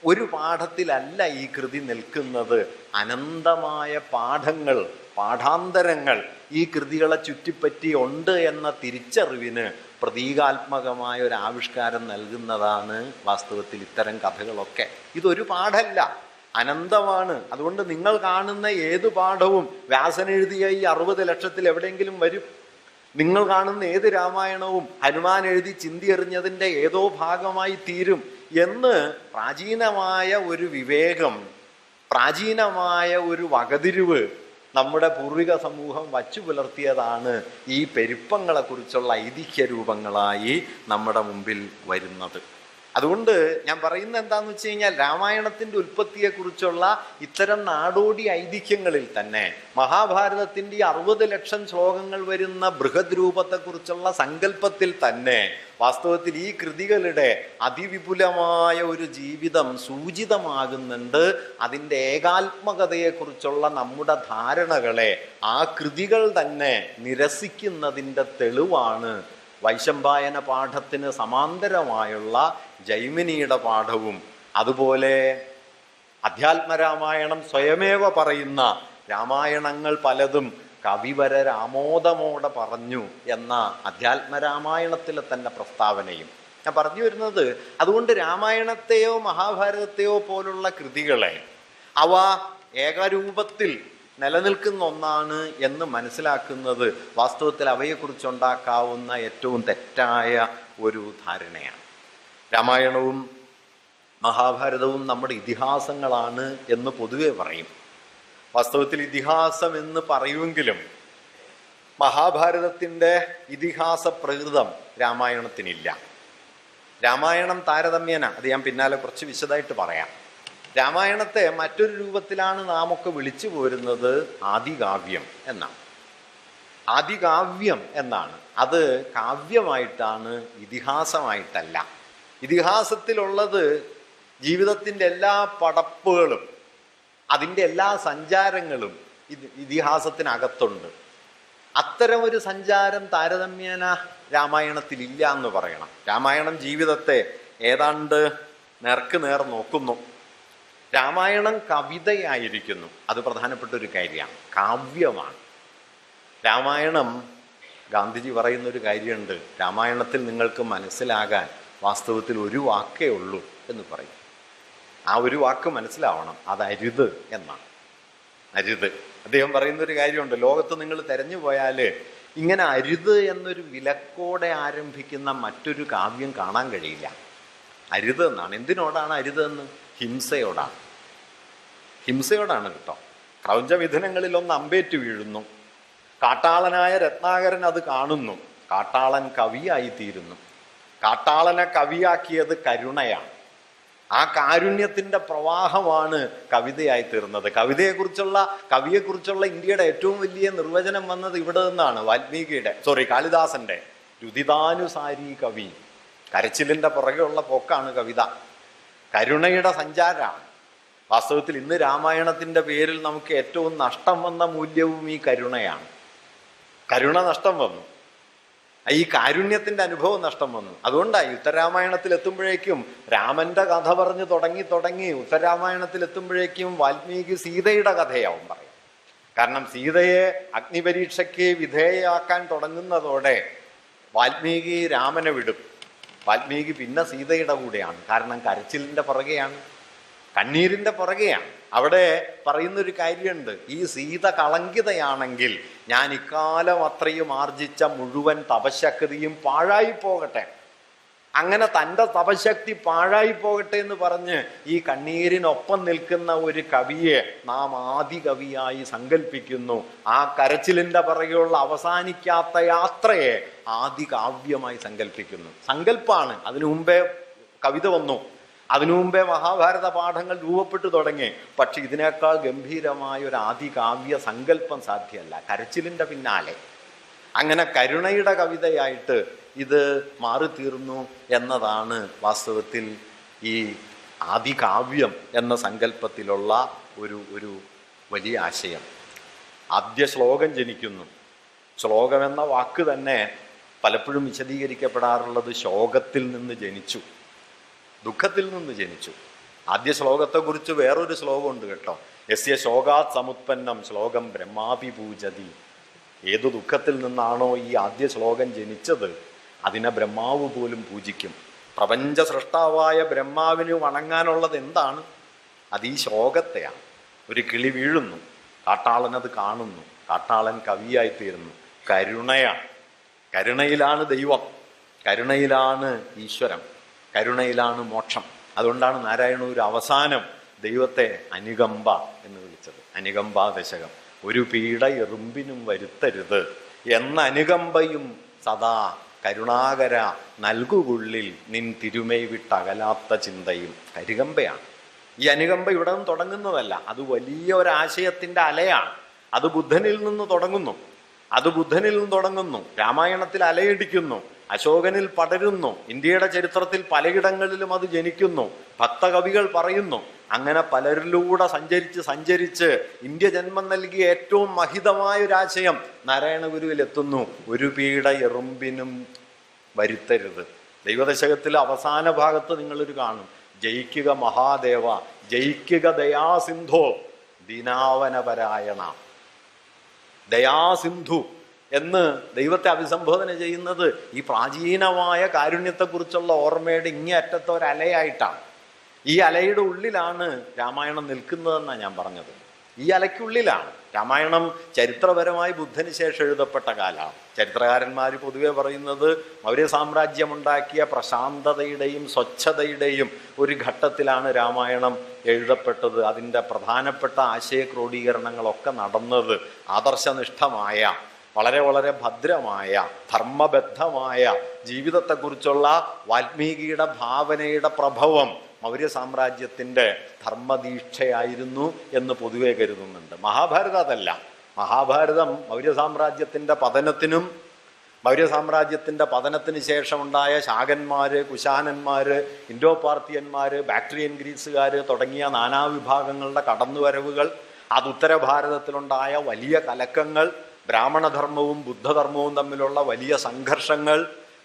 ഒരു പാഠത്തിലല്ല ഈ കൃതി നിൽക്കുന്നത്. അനന്തമായ പാഠങ്ങൾ, പാഠാന്തരങ്ങൾ ഈ കൃതികളെ ചുറ്റിപ്പറ്റി ഉണ്ട് എന്ന തിരിച്ചറിവിന് പ്രതീകാത്മകമായ ഒരു ആവിഷ്കാരം നൽകുന്നതാണ് വാസ്തവത്തിൽ ഇത്തരം കഥകളൊക്കെ. ഇതൊരു പാഠമല്ല, അനന്തമാണ്. അതുകൊണ്ട് നിങ്ങൾ കാണുന്ന ഏതു പാഠവും വ്യാസൻ എഴുതിയ ഈ 60 ലക്ഷത്തിൽ എവിടെയെങ്കിലും വരും. നിങ്ങൾ കാണുന്ന ഏത് രാമായണവും ഹനുമാൻ എഴുതി ചിന്തി എറിഞ്ഞതിൻ്റെ ഏതോ ഭാഗമായി തീരും എന്ന് പ്രാചീനമായ ഒരു വിവേകം, പ്രാചീനമായ ഒരു വകതിരിവ് നമ്മുടെ പൂർവിക സമൂഹം വച്ചു പുലർത്തിയതാണ് ഈ പെരുപ്പങ്ങളെക്കുറിച്ചുള്ള ഐതിഹ്യ രൂപങ്ങളായി നമ്മുടെ മുമ്പിൽ വരുന്നത്. അതുകൊണ്ട് ഞാൻ പറയുന്നത് എന്താണെന്ന് വെച്ച് കഴിഞ്ഞാൽ, രാമായണത്തിൻ്റെ ഉൽപ്പത്തിയെക്കുറിച്ചുള്ള ഇത്തരം നാടോടി ഐതിഹ്യങ്ങളിൽ തന്നെ മഹാഭാരതത്തിൻ്റെ 60 ലക്ഷം ശ്ലോകങ്ങൾ വരുന്ന ബൃഹദ് രൂപത്തെക്കുറിച്ചുള്ള സങ്കല്പത്തിൽ തന്നെ വാസ്തവത്തിൽ ഈ കൃതികളുടെ അതിവിപുലമായ ഒരു ജീവിതം സൂചിതമാകുന്നുണ്ട്. അതിൻ്റെ ഏകാത്മകതയെക്കുറിച്ചുള്ള നമ്മുടെ ധാരണകളെ ആ കൃതികൾ തന്നെ നിരസിക്കുന്നതിൻ്റെ തെളിവാണ് വൈശമ്പായന പാഠത്തിന് സമാന്തരമായുള്ള ജൈമിനിയുടെ പാഠവും, അതുപോലെ അധ്യാത്മരാമായണം സ്വയമേവ പറയുന്ന രാമായണങ്ങൾ പലതും കവിവര രാമോദമോടെ പറഞ്ഞു എന്ന അധ്യാത്മരാമായണത്തിലെ തന്നെ പ്രസ്താവനയും ഞാൻ പറഞ്ഞു വരുന്നത്. അതുകൊണ്ട് രാമായണത്തെയോ മഹാഭാരതത്തെയോ പോലുള്ള കൃതികളെ അവ ഏകരൂപത്തിൽ നിലനിൽക്കുന്ന ഒന്നാണ് എന്ന് മനസ്സിലാക്കുന്നത് വാസ്തവത്തിൽ അവയെക്കുറിച്ചുണ്ടാക്കാവുന്ന ഏറ്റവും തെറ്റായ ഒരു ധാരണയാണ്. രാമായണവും മഹാഭാരതവും നമ്മുടെ ഇതിഹാസങ്ങളാണ് എന്ന് പൊതുവെ പറയും. വാസ്തവത്തിൽ ഇതിഹാസം എന്ന് പറയുമെങ്കിലും മഹാഭാരതത്തിൻ്റെ ഇതിഹാസ പ്രകൃതം രാമായണത്തിനില്ല. രാമായണം താരതമ്യേന, അത് ഞാൻ പിന്നാലെ കുറച്ച് വിശദമായിട്ട് പറയാം. രാമായണത്തെ മറ്റൊരു രൂപത്തിലാണ് നാമൊക്കെ വിളിച്ചു പോരുന്നത് ആദികാവ്യം എന്നാണ്. ആദികാവ്യം എന്നാണ്. അത് കാവ്യമായിട്ടാണ്, ഇതിഹാസമായിട്ടല്ല. ഇതിഹാസത്തിലുള്ളത് ജീവിതത്തിൻ്റെ എല്ലാ പടപ്പുകളും അതിൻ്റെ എല്ലാ സഞ്ചാരങ്ങളും ഇതിഹാസത്തിനകത്തുണ്ട്. അത്തരമൊരു സഞ്ചാരം താരതമ്യേന രാമായണത്തിലില്ല എന്ന് പറയണം. രാമായണം ജീവിതത്തെ ഏതാണ്ട് നേർക്ക് നേർ നോക്കുന്നു. രാമായണം കവിതയായിരിക്കുന്നു. അത് പ്രധാനപ്പെട്ട ഒരു കാര്യമാണ്. കാവ്യമാണ് രാമായണം. ഗാന്ധിജി പറയുന്നൊരു കാര്യമുണ്ട്, രാമായണത്തിൽ നിങ്ങൾക്ക് മനസ്സിലാകാൻ വാസ്തവത്തിൽ ഒരു വാക്കേ ഉള്ളൂ എന്ന് പറയും. ആ ഒരു വാക്ക് മനസ്സിലാവണം, അത് അരുത് എന്നാണ്. അരുത്. അദ്ദേഹം പറയുന്നൊരു കാര്യമുണ്ട്, ലോകത്ത് നിങ്ങൾ തെരഞ്ഞു പോയാൽ ഇങ്ങനെ അരുത് എന്നൊരു വിലക്കോടെ ആരംഭിക്കുന്ന മറ്റൊരു കാവ്യം കാണാൻ കഴിയില്ല. അരുത് എന്നാണ്. എന്തിനോടാണ് അരുതെന്ന്? ഹിംസയോടാണ്. ഹിംസയോടാണ് കേട്ടോ. ക്രൗഞ്ചമിഥുനങ്ങളിലൊന്ന് അമ്പേറ്റ് വീഴുന്നു. കാട്ടാളനായ രത്നാകരൻ അത് കാണുന്നു. കാട്ടാളൻ കവിയായിത്തീരുന്നു. കാട്ടാളനെ കവിയാക്കിയത് കരുണയാണ്. ആ കാരുണ്യത്തിൻ്റെ പ്രവാഹമാണ് കവിതയായി തീർന്നത്. കവിയെക്കുറിച്ചുള്ള ഇന്ത്യയുടെ ഏറ്റവും വലിയ നിർവചനം വന്നത് ഇവിടെ നിന്നാണ്. കാളിദാസന്റെ രുദിതാനുസാരി കവി. കരച്ചിലിൻ്റെ പുറകെയുള്ള പോക്കാണ് കവിത. കരുണയുടെ സഞ്ചാരമാണ്. വാസ്തവത്തിൽ ഇന്ന് രാമായണത്തിൻ്റെ പേരിൽ നമുക്ക് ഏറ്റവും നഷ്ടം വന്ന മൂല്യവും ഈ കരുണയാണ്. കരുണ നഷ്ടം വന്നു. ഈ കാരുണ്യത്തിൻ്റെ അനുഭവം നഷ്ടം വന്നു. അതുകൊണ്ടായി ഉത്തരരാമായണത്തിൽ എത്തുമ്പോഴേക്കും രാമന്റെ കഥ പറഞ്ഞ് തുടങ്ങി ഉത്തരരാമായണത്തിൽ എത്തുമ്പോഴേക്കും വാൽമീകി സീതയുടെ കഥയാവും പറയും. കാരണം സീതയെ അഗ്നിപരീക്ഷയ്ക്ക് വിധേയയാക്കാൻ തുടങ്ങുന്നതോടെ വാൽമീകി രാമനെ വിടും. വാൽമീകി പിന്നെ സീതയുടെ കൂടെയാണ്. കാരണം കരച്ചിലിൻ്റെ പുറകെയാണ്, കണ്ണീരിൻ്റെ പുറകെയാണ്. അവിടെ പറയുന്നൊരു കാര്യമുണ്ട്, ഈ സീത കളങ്കിതയാണെങ്കിൽ ഞാൻ ഇക്കാലം അത്രയും ആർജിച്ച മുഴുവൻ തപശക്തിയും പാഴായി പോകട്ടെ. അങ്ങനെ തൻ്റെ തപശക്തി പാഴായി പോകട്ടെ എന്ന് പറഞ്ഞ് ഈ കണ്ണീരിനൊപ്പം നിൽക്കുന്ന ഒരു കവിയെ നാം ആദി കവിയായി സങ്കല്പിക്കുന്നു. ആ കരച്ചിലിൻ്റെ പിറകെയുള്ള അവസാനിക്കാത്ത യാത്രയെ ആദി കാവ്യമായി സങ്കല്പിക്കുന്നു. സങ്കല്പമാണ്. അതിനു മുമ്പേ കവിത വന്നു, അതിനു മുമ്പേ മഹാഭാരത പാഠങ്ങൾ രൂപപ്പെട്ടു തുടങ്ങി. പക്ഷെ ഇതിനേക്കാൾ ഗംഭീരമായ ഒരു ആദികാവ്യ സങ്കല്പം സാധ്യമല്ല. കരച്ചിലിൻ്റെ പിന്നാലെ അങ്ങനെ കരുണയുടെ കവിതയായിട്ട് ഇത് മാറിത്തീർന്നു എന്നതാണ് വാസ്തവത്തിൽ ഈ ആദികാവ്യം എന്ന സങ്കല്പത്തിലുള്ള ഒരു വലിയ ആശയം. ആദ്യ ശ്ലോകം ജനിക്കുന്നു. ശ്ലോകമെന്ന വാക്ക് തന്നെ പലപ്പോഴും വിശദീകരിക്കപ്പെടാറുള്ളത് ശോകത്തിൽ നിന്ന് ജനിച്ചു, ദുഃഖത്തിൽ നിന്ന് ജനിച്ചു. ആദ്യ ശ്ലോകത്തെക്കുറിച്ച് വേറൊരു ശ്ലോകമുണ്ട് കേട്ടോ. യസ്യ ശോകാത് സമുത്പന്നം ശ്ലോകം ബ്രഹ്മാഭിപൂജതി. ഏതു ദുഃഖത്തിൽ നിന്നാണോ ഈ ആദ്യ ശ്ലോകം ജനിച്ചത് അതിനെ ബ്രഹ്മാവ് പോലും പൂജിക്കും. പ്രപഞ്ച സൃഷ്ടാവായ ബ്രഹ്മാവിന് വണങ്ങാനുള്ളത് എന്താണ്? അത് ഈ ശോകത്തെയാണ്. ഒരു കിളി വീഴുന്നു, കാട്ടാളനത് കാണുന്നു, കാട്ടാളൻ കവിയായിത്തീരുന്നു. കരുണയാണ്. കരുണയിലാണ് ദൈവം, കരുണയിലാണ് ഈശ്വരം, കരുണയിലാണ് മോക്ഷം. അതുകൊണ്ടാണ് നാരായണൂർ അവസാനം ദൈവത്തെ അനുകമ്പ എന്ന് വിളിച്ചത്. അനുകമ്പാ ദശകം. ഒരു പീഡ എറുമ്പിനും വരുത്തരുത് എന്ന അനുകമ്പയും സദാ കരുണാകര നൽകുകുള്ളിൽ നിൻ തിരുമൈ വിട്ടകലാത്ത ചിന്തയും. കരികമ്പയാണ്. ഈ അനുകമ്പ ഇവിടെ നിന്ന് തുടങ്ങുന്നതല്ല, അത് വലിയ ഒരാശയത്തിൻ്റെ അലയാണ്. അത് ബുദ്ധനിൽ നിന്ന് തുടങ്ങുന്നു. രാമായണത്തിൽ അലയടിക്കുന്നു, അശോകനിൽ പടരുന്നു, ഇന്ത്യയുടെ ചരിത്രത്തിൽ പലയിടങ്ങളിലും അത് ജനിക്കുന്നു, ഭക്തകവികൾ പറയുന്നു. അങ്ങനെ പലരിലൂടെ സഞ്ചരിച്ച് ഇന്ത്യ ജന്മം നൽകിയ ഏറ്റവും മഹിതമായ ഒരാശയം നാരായണ ഗുരുവിൽ എത്തുന്നു. ഒരു പീഡ എറുമ്പിനും വരുത്തരുത്. ദൈവദശകത്തിലെ അവസാന ഭാഗത്ത് നിങ്ങളൊരു കാണും, ജയിക്കുക മഹാദേവ, ജയിക്കുക ദയാസിന്ധോ ദീനാവനപരായണ. ദയാസിന്ധു എന്ന് ദൈവത്തെ അഭിസംബോധന ചെയ്യുന്നത് ഈ പ്രാചീനമായ കാരുണ്യത്തെക്കുറിച്ചുള്ള ഓർമ്മയുടെ ഇങ്ങേ അറ്റത്തെ ഒരു അലയായിട്ടാണ്. ഈ അലയുടെ ഉള്ളിലാണ് രാമായണം നിൽക്കുന്നതെന്നാണ് ഞാൻ പറഞ്ഞത്. ഈ അലയ്ക്കുള്ളിലാണ്. രാമായണം ചരിത്രപരമായി ബുദ്ധന് ശേഷം എഴുതപ്പെട്ട കാലമാണ്. ചരിത്രകാരന്മാർ പൊതുവെ പറയുന്നത് മൗര്യ സാമ്രാജ്യമുണ്ടാക്കിയ പ്രശാന്തതയുടെയും സ്വച്ഛതയുടെയും ഒരു ഘട്ടത്തിലാണ് രാമായണം എഴുതപ്പെട്ടത്. അതിൻ്റെ പ്രധാനപ്പെട്ട ആശയ ക്രോഡീകരണങ്ങളൊക്കെ നടന്നത് ആദർശനിഷ്ഠമായ, വളരെ വളരെ ഭദ്രമായ, ധർമ്മബദ്ധമായ ജീവിതത്തെക്കുറിച്ചുള്ള വാൽമീകിയുടെ ഭാവനയുടെ പ്രഭവം മൗര്യ സാമ്രാജ്യത്തിൻ്റെ ധർമ്മദീക്ഷയായിരുന്നു എന്ന് പൊതുവെ കരുതുന്നുണ്ട്. മഹാഭാരതം അതല്ല. മഹാഭാരതം മൗര്യ സാമ്രാജ്യത്തിൻ്റെ പതനത്തിന് ശേഷമുണ്ടായ ശാകന്മാര്, കുശാനന്മാര്, ഇൻഡോ പാർത്തിയന്മാര്, ബാക്ട്രിയൻ ഗ്രീസുകാർ തുടങ്ങിയ നാനാവിഭാഗങ്ങളുടെ കടന്നുവരവുകൾ, അത് ഉത്തരഭാരതത്തിലുണ്ടായ വലിയ കലക്കങ്ങൾ, ബ്രാഹ്മണധർമ്മവും ബുദ്ധധർമ്മവും തമ്മിലുള്ള വലിയ സംഘർഷങ്ങൾ,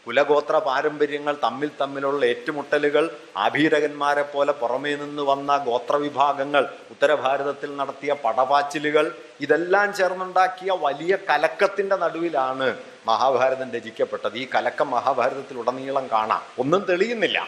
കുലഗോത്ര പാരമ്പര്യങ്ങൾ തമ്മിലുള്ള ഏറ്റുമുട്ടലുകൾ, ആഭീരകന്മാരെ പോലെ പുറമേ നിന്ന് വന്ന ഗോത്രവിഭാഗങ്ങൾ, ഉത്തരഭാരതത്തിൽ നടത്തിയ പടപാച്ചിലുകൾ, ഇതെല്ലാം ചേർന്നുണ്ടാക്കിയ വലിയ കലക്കത്തിൻ്റെ നടുവിലാണ് മഹാഭാരതം രചിക്കപ്പെട്ടത്. ഈ കലക്കം മഹാഭാരതത്തിൽ ഉടനീളം കാണാം. ഒന്നും തെളിയുന്നില്ല,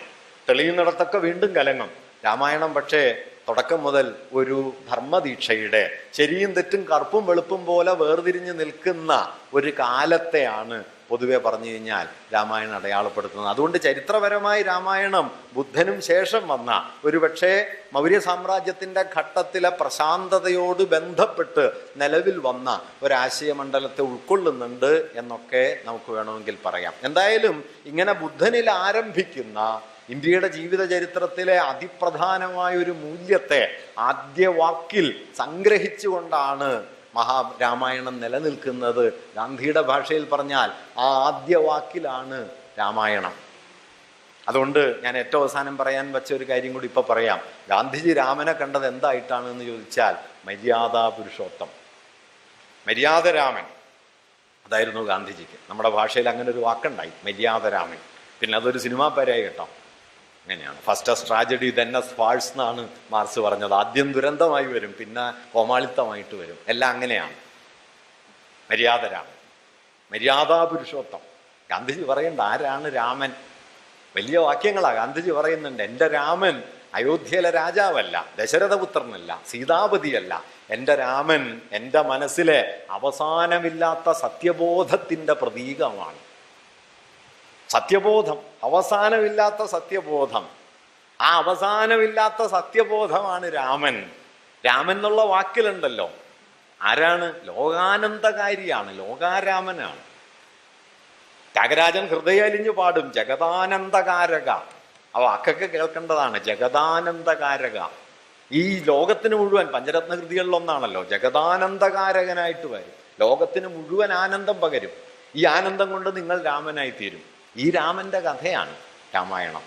തെളിയുന്നിടത്തൊക്കെ വീണ്ടും കലങ്ങും. രാമായണം പക്ഷേ തുടക്കം മുതൽ ഒരു ധർമ്മദീക്ഷയുടെ ശരിയും തെറ്റും കറുപ്പും വെളുപ്പും പോലെ വേർതിരിഞ്ഞ് നിൽക്കുന്ന ഒരു കാലത്തെയാണ് പൊതുവെ പറഞ്ഞു കഴിഞ്ഞാൽ രാമായണം അടയാളപ്പെടുത്തുന്നത്. അതുകൊണ്ട് ചരിത്രപരമായി രാമായണം ബുദ്ധനും ശേഷം വന്ന, ഒരുപക്ഷെ മൗര്യ സാമ്രാജ്യത്തിൻ്റെ ഘട്ടത്തിലെ പ്രശാന്തതയോട് ബന്ധപ്പെട്ട് നിലവിൽ വന്ന ഒരാശയമണ്ഡലത്തെ ഉൾക്കൊള്ളുന്നുണ്ട് എന്നൊക്കെ നമുക്ക് വേണമെങ്കിൽ പറയാം. എന്തായാലും ഇങ്ങനെ ബുദ്ധനിൽ ആരംഭിക്കുന്ന ഇന്ത്യയുടെ ജീവിത ചരിത്രത്തിലെ അതിപ്രധാനമായ ഒരു മൂല്യത്തെ ആദ്യ വാക്കിൽ സംഗ്രഹിച്ചുകൊണ്ടാണ് രാമായണം നിലനിൽക്കുന്നത്. ഗാന്ധിയുടെ ഭാഷയിൽ പറഞ്ഞാൽ ആ ആദ്യ വാക്കിലാണ് രാമായണം. അതുകൊണ്ട് ഞാൻ ഏറ്റവും അവസാനം പറയാൻ വെച്ച ഒരു കാര്യം കൂടി ഇപ്പൊ പറയാം. ഗാന്ധിജി രാമനെ കണ്ടത് എന്തായിട്ടാണ് എന്ന് ചോദിച്ചാൽ മര്യാദാ പുരുഷോത്തം, മര്യാദരാമൻ. അതായിരുന്നു ഗാന്ധിജിക്ക്. നമ്മുടെ ഭാഷയിൽ അങ്ങനെ ഒരു വാക്കുണ്ടായി, മര്യാദരാമൻ. പിന്നെ അതൊരു സിനിമാ പേരായി കേട്ടോ. അങ്ങനെയാണ്. ഫസ്റ്റസ് ട്രാജഡി ദെന്നസ് ഫാൾസ് എന്നാണ് മാർക്സ് പറഞ്ഞത്. ആദ്യം ദുരന്തമായി വരും, പിന്നെ കോമാളിത്തമായിട്ട് വരും. എല്ലാം അങ്ങനെയാണ്. മര്യാദരാമൻ, മര്യാദാ പുരുഷോത്തം. ഗാന്ധിജി പറയണ്ട ആരാണ് രാമൻ. വലിയ വാക്യങ്ങളാണ് ഗാന്ധിജി പറയുന്നുണ്ട്. എൻ്റെ രാമൻ അയോധ്യയിലെ രാജാവല്ല, ദശരഥപുത്രനല്ല, സീതാപതിയല്ല. എൻ്റെ രാമൻ എൻ്റെ മനസ്സിലെ അവസാനമില്ലാത്ത സത്യബോധത്തിൻ്റെ പ്രതീകമാണ്. സത്യബോധം, അവസാനമില്ലാത്ത സത്യബോധം. ആ അവസാനമില്ലാത്ത സത്യബോധമാണ് രാമൻ. രാമൻ എന്നുള്ള വാക്കിലുണ്ടല്ലോ, ആരാണ്? ലോകാനന്ദകാരിയാണ്, ലോകാരാമനാണ്. ത്യാഗരാജൻ ഹൃദയലിഞ്ഞു പാടും ജഗദാനന്ദകാരക. ആ വാക്കൊക്കെ കേൾക്കേണ്ടതാണ്. ജഗദാനന്ദകാരക. ഈ ലോകത്തിന് മുഴുവൻ, പഞ്ചരത്ന കൃതികളിലൊന്നാണല്ലോ, ജഗദാനന്ദകാരകനായിട്ട് വരും. ലോകത്തിന് മുഴുവൻ ആനന്ദം പകരും. ഈ ആനന്ദം കൊണ്ട് നിങ്ങൾ രാമനായി തീരും. ഈ രാമന്റെ കഥയാണ് രാമായണം.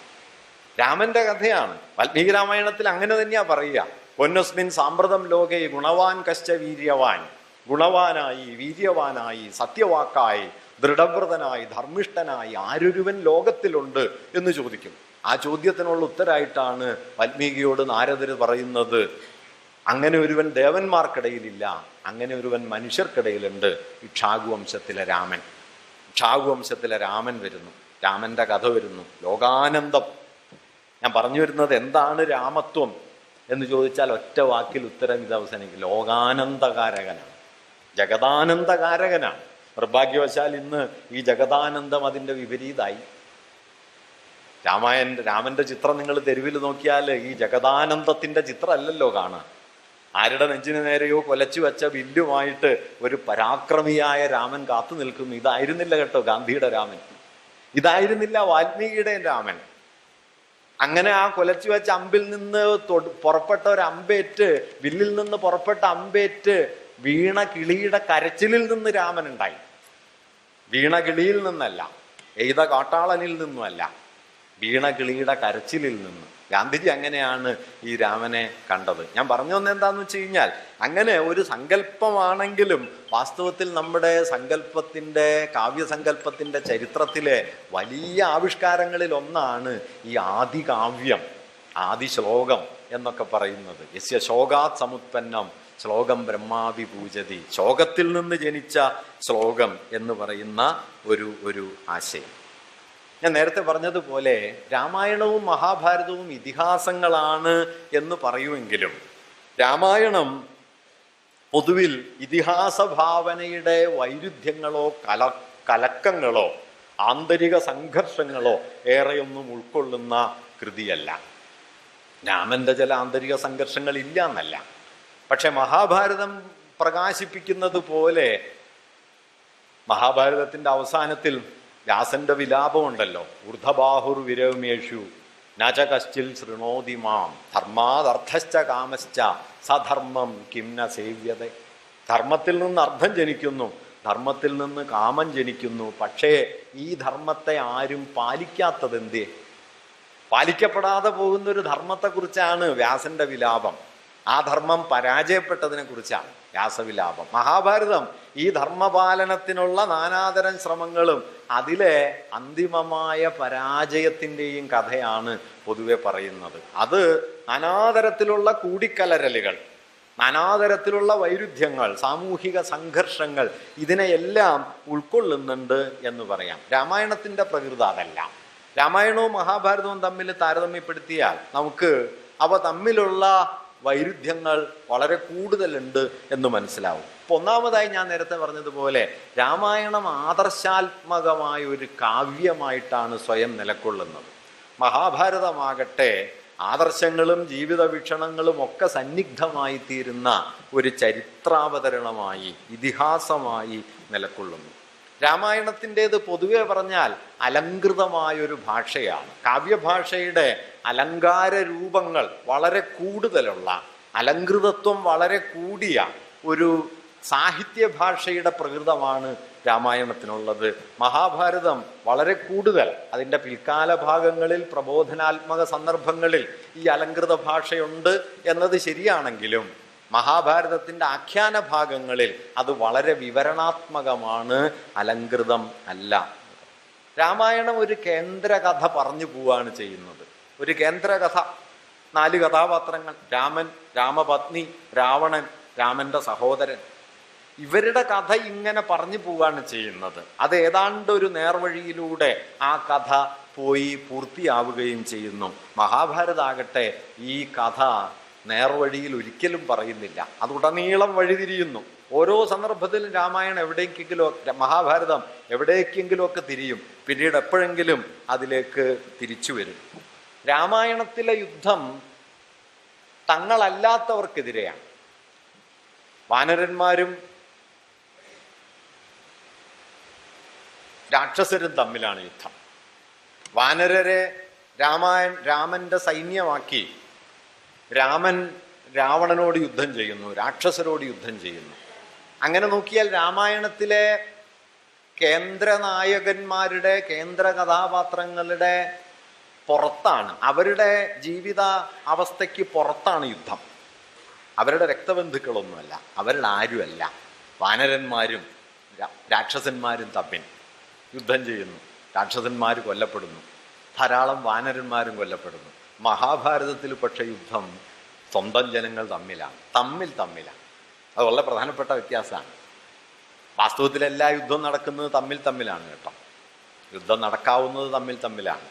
രാമന്റെ കഥയാണ്. വാൽമീകി രാമായണത്തിൽ അങ്ങനെ തന്നെയാ പറയുക. പൊന്നസ്മിൻ സാമ്പ്രതം ലോകേ ഗുണവാൻ കശ്ച വീര്യവാൻ. ഗുണവാനായി, വീര്യവാനായി, സത്യവാക്കായി, ദൃഢവ്രതനായി, ധർമ്മിഷ്ഠനായി ആരൊരുവൻ ലോകത്തിലുണ്ട് എന്ന് ചോദിക്കും. ആ ചോദ്യത്തിനുള്ള ഉത്തരമായിട്ടാണ് വാൽമീകിയോട് നാരദര് പറയുന്നത്, അങ്ങനെ ഒരുവൻ ദേവന്മാർക്കിടയിലില്ല, അങ്ങനെ ഒരുവൻ മനുഷ്യർക്കിടയിലുണ്ട്. ഇക്ഷാകുവംശത്തിലെ രാമൻ. ഇക്ഷാകുവംശത്തിലെ രാമൻ വരുന്നു, രാമന്റെ കഥ വരുന്നു. ലോകാനന്ദം. ഞാൻ പറഞ്ഞു വരുന്നത് എന്താണ് രാമത്വം എന്ന് ചോദിച്ചാൽ ഒറ്റ വാക്കിൽ ഉത്തരം ഇത് അവസാനിക്കും. ലോകാനന്ദകാരകനാണ്, ജഗദാനന്ദകാരകനാണ്. നിർഭാഗ്യവശാൽ ഇന്ന് ഈ ജഗദാനന്ദം അതിൻ്റെ വിപരീതമായി. രാമന്റെ ചിത്രം നിങ്ങൾ തെരുവിൽ നോക്കിയാൽ ഈ ജഗദാനന്ദത്തിന്റെ ചിത്രമല്ലല്ലോ കാണാൻ. ആരുടെ നെഞ്ചിന് നേരെയോ കൊലച്ചു വെച്ച വില്ലുമായിട്ട് ഒരു പരാക്രമിയായ രാമൻ കാത്തു നിൽക്കുന്നു. ഇതായിരുന്നില്ല കേട്ടോ ഗാന്ധിയുടെ രാമൻ, ഇതായിരുന്നില്ല വാൽമീകിയുടെ രാമൻ. അങ്ങനെ ആ കൊലച്ചു വെച്ച അമ്പിൽ നിന്ന് പുറപ്പെട്ട ഒരു അമ്പേറ്റ്, വില്ലിൽ നിന്ന് പുറപ്പെട്ട അമ്പേറ്റ് വീണ കിളിയുടെ കരച്ചിലിൽ നിന്ന് രാമൻ ഉണ്ടായി. വീണ കിളിയിൽ നിന്നല്ല, എയ്ത കാട്ടാളനിൽ നിന്നുമല്ല, വീണ കിളിയുടെ കരച്ചിലിൽ നിന്ന്. ഗാന്ധിജി അങ്ങനെയാണ് ഈ രാമനെ കണ്ടത്. ഞാൻ പറഞ്ഞു വന്നത് എന്താന്ന് വെച്ച് കഴിഞ്ഞാൽ, അങ്ങനെ ഒരു സങ്കല്പമാണെങ്കിലും വാസ്തവത്തിൽ നമ്മുടെ സങ്കല്പത്തിൻ്റെ, കാവ്യസങ്കല്പത്തിൻ്റെ ചരിത്രത്തിലെ വലിയ ആവിഷ്കാരങ്ങളിൽ ഒന്നാണ് ഈ ആദികാവ്യം, ആദി ശ്ലോകം എന്നൊക്കെ പറയുന്നത്. യസ്യ ശോകാത് സമുത്പന്നം ശ്ലോകം ബ്രഹ്മാവി പൂജതി. ശോകത്തിൽ നിന്ന് ജനിച്ച ശ്ലോകം എന്ന് പറയുന്ന ഒരു ആശയം. ഞാൻ നേരത്തെ പറഞ്ഞതുപോലെ രാമായണവും മഹാഭാരതവും ഇതിഹാസങ്ങളാണ് എന്ന് പറയുമെങ്കിലും രാമായണം പൊതുവിൽ ഇതിഹാസ ഭാവനയുടെ വൈരുദ്ധ്യങ്ങളോ കലക്കങ്ങളോ ആന്തരിക സംഘർഷങ്ങളോ ഏറെയൊന്നും ഉൾക്കൊള്ളുന്ന കൃതിയല്ല. രാമന്റെ ചില ആന്തരിക സംഘർഷങ്ങൾ ഇല്ല എന്നല്ല, പക്ഷെ മഹാഭാരതം പ്രകാശിപ്പിക്കുന്നത് പോലെ മഹാഭാരതത്തിന്റെ അവസാനത്തിൽ വ്യാസന്റെ വിലാപമുണ്ടല്ലോ, ഊർധബാഹുർ വിരമേഷു നച കശ്ചിൽ ശൃണോതി മാം ധർമാദർത്ഥശ്ച കാമശ്ച സധർമ്മം കിംന സേവ്യത. ധർമ്മത്തിൽ നിന്ന് അർത്ഥം ജനിക്കുന്നു, ധർമ്മത്തിൽ നിന്ന് കാമം ജനിക്കുന്നു. പക്ഷേ ഈ ധർമ്മത്തെ ആരും പാലിക്കാത്തതെന്തേ? പാലിക്കപ്പെടാതെ പോകുന്നൊരു ധർമ്മത്തെക്കുറിച്ചാണ് വ്യാസന്റെ വിലാപം. ആ ധർമ്മം പരാജയപ്പെട്ടതിനെ കുറിച്ചാണ് വ്യാസവിലാപം. മഹാഭാരതം ഈ ധർമ്മപാലനത്തിനുള്ള നാനാതരം ശ്രമങ്ങളും അതിലെ അന്തിമമായ പരാജയത്തിൻ്റെയും കഥയാണ് പൊതുവെ പറയുന്നത്. അത് നാനാതരത്തിലുള്ള കൂടിക്കലരലുകൾ, നാനാതരത്തിലുള്ള വൈരുദ്ധ്യങ്ങൾ, സാമൂഹിക സംഘർഷങ്ങൾ, ഇതിനെയെല്ലാം ഉൾക്കൊള്ളുന്നുണ്ട് എന്ന് പറയാം. രാമായണത്തിൻ്റെ പ്രകൃതി അതല്ല. രാമായണവും മഹാഭാരതവും തമ്മിൽ താരതമ്യപ്പെടുത്തിയാൽ നമുക്ക് അവ തമ്മിലുള്ള വൈരുദ്ധ്യങ്ങൾ വളരെ കൂടുതലുണ്ട് എന്ന് മനസ്സിലാവും. ഇപ്പൊ ഒന്നാമതായി ഞാൻ നേരത്തെ പറഞ്ഞതുപോലെ രാമായണം ആദർശാത്മകമായ ഒരു കാവ്യമായിട്ടാണ് സ്വയം നിലകൊള്ളുന്നത്. മഹാഭാരതമാകട്ടെ ആദർശങ്ങളും ജീവിത വീക്ഷണങ്ങളും ഒക്കെ സന്നിഗ്ധമായി തീരുന്ന ഒരു ചരിത്രാവതരണമായി, ഇതിഹാസമായി നിലകൊള്ളുന്നു. രാമായണത്തിൻ്റേത് പൊതുവെ പറഞ്ഞാൽ അലങ്കൃതമായൊരു ഭാഷയാണ്. കാവ്യഭാഷയുടെ അലങ്കാര രൂപങ്ങൾ വളരെ കൂടുതലുള്ള, അലങ്കൃതത്വം വളരെ കൂടിയ ഒരു സാഹിത്യ ഭാഷയുടെ പ്രകൃതമാണ് രാമായണത്തിനുള്ളത്. മഹാഭാരതം വളരെ കൂടുതൽ അതിൻ്റെ പിൽക്കാല ഭാഗങ്ങളിൽ പ്രബോധനാത്മക സന്ദർഭങ്ങളിൽ ഈ അലങ്കൃത ഭാഷയുണ്ട് എന്നത് ശരിയാണെങ്കിലും മഹാഭാരതത്തിൻ്റെ ആഖ്യാന ഭാഗങ്ങളിൽ അത് വളരെ വിവരണാത്മകമാണ്, അലങ്കൃതം അല്ല. രാമായണം ഒരു കേന്ദ്ര കഥ പറഞ്ഞു പോവാണ് ചെയ്യുന്നത്. ഒരു കേന്ദ്ര കഥ, 4 കഥാപാത്രങ്ങൾ, രാമൻ, രാമപത്നി, രാവണൻ, രാമന്റെ സഹോദരൻ. ഇവരുടെ കഥ ഇങ്ങനെ പറഞ്ഞു പോവാണ് ചെയ്യുന്നത്. അത് ഏതാണ്ട് ഒരു നേർവഴിയിലൂടെ ആ കഥ പോയി പൂർത്തിയാവുകയും ചെയ്യുന്നു. മഹാഭാരതാകട്ടെ ഈ കഥ നേർവഴിയിൽ ഒരിക്കലും പറയുന്നില്ല, അത് ഉടനീളം വഴിതിരിയുന്നു. ഓരോ സന്ദർഭത്തിലും രാമായണം എവിടേക്കെങ്കിലും, മഹാഭാരതം എവിടേക്കെങ്കിലും ഒക്കെ തിരിയും, പിന്നീട് എപ്പോഴെങ്കിലും അതിലേക്ക് തിരിച്ചു വരും. രാമായണത്തിലെ യുദ്ധം തങ്ങളല്ലാത്തവർക്കെതിരെയാണ്. വാനരന്മാരും രാക്ഷസരും തമ്മിലാണ് യുദ്ധം. വാനരരെ രാമന്റെ സൈന്യമാക്കി രാമൻ രാവണനോട് യുദ്ധം ചെയ്യുന്നു, രാക്ഷസരോട് യുദ്ധം ചെയ്യുന്നു. അങ്ങനെ നോക്കിയാൽ രാമായണത്തിലെ കേന്ദ്ര നായകന്മാരുടെ, കേന്ദ്ര കഥാപാത്രങ്ങളുടെ പുറത്താണ്, അവരുടെ ജീവിത അവസ്ഥയ്ക്ക് പുറത്താണ് യുദ്ധം. അവരുടെ രക്തബന്ധുക്കളൊന്നുമല്ല, അവരുടെ ആരുമല്ല. വാനരന്മാരും രാക്ഷസന്മാരും തമ്മിൽ യുദ്ധം ചെയ്യുന്നു, രാക്ഷസന്മാർ കൊല്ലപ്പെടുന്നു, ധാരാളം വാനരന്മാരും കൊല്ലപ്പെടുന്നു. മഹാഭാരതത്തിൽ പക്ഷേ യുദ്ധം സ്വന്തം ജനങ്ങൾ തമ്മിലാണ്, തമ്മിലാണ്. അത് വളരെ പ്രധാനപ്പെട്ട വ്യത്യാസമാണ്. വാസ്തവത്തിൽ എല്ലാ യുദ്ധവും നടക്കുന്നത് തമ്മിലാണ് കേട്ടോ. യുദ്ധം നടക്കാവുന്നത് തമ്മിലാണ്.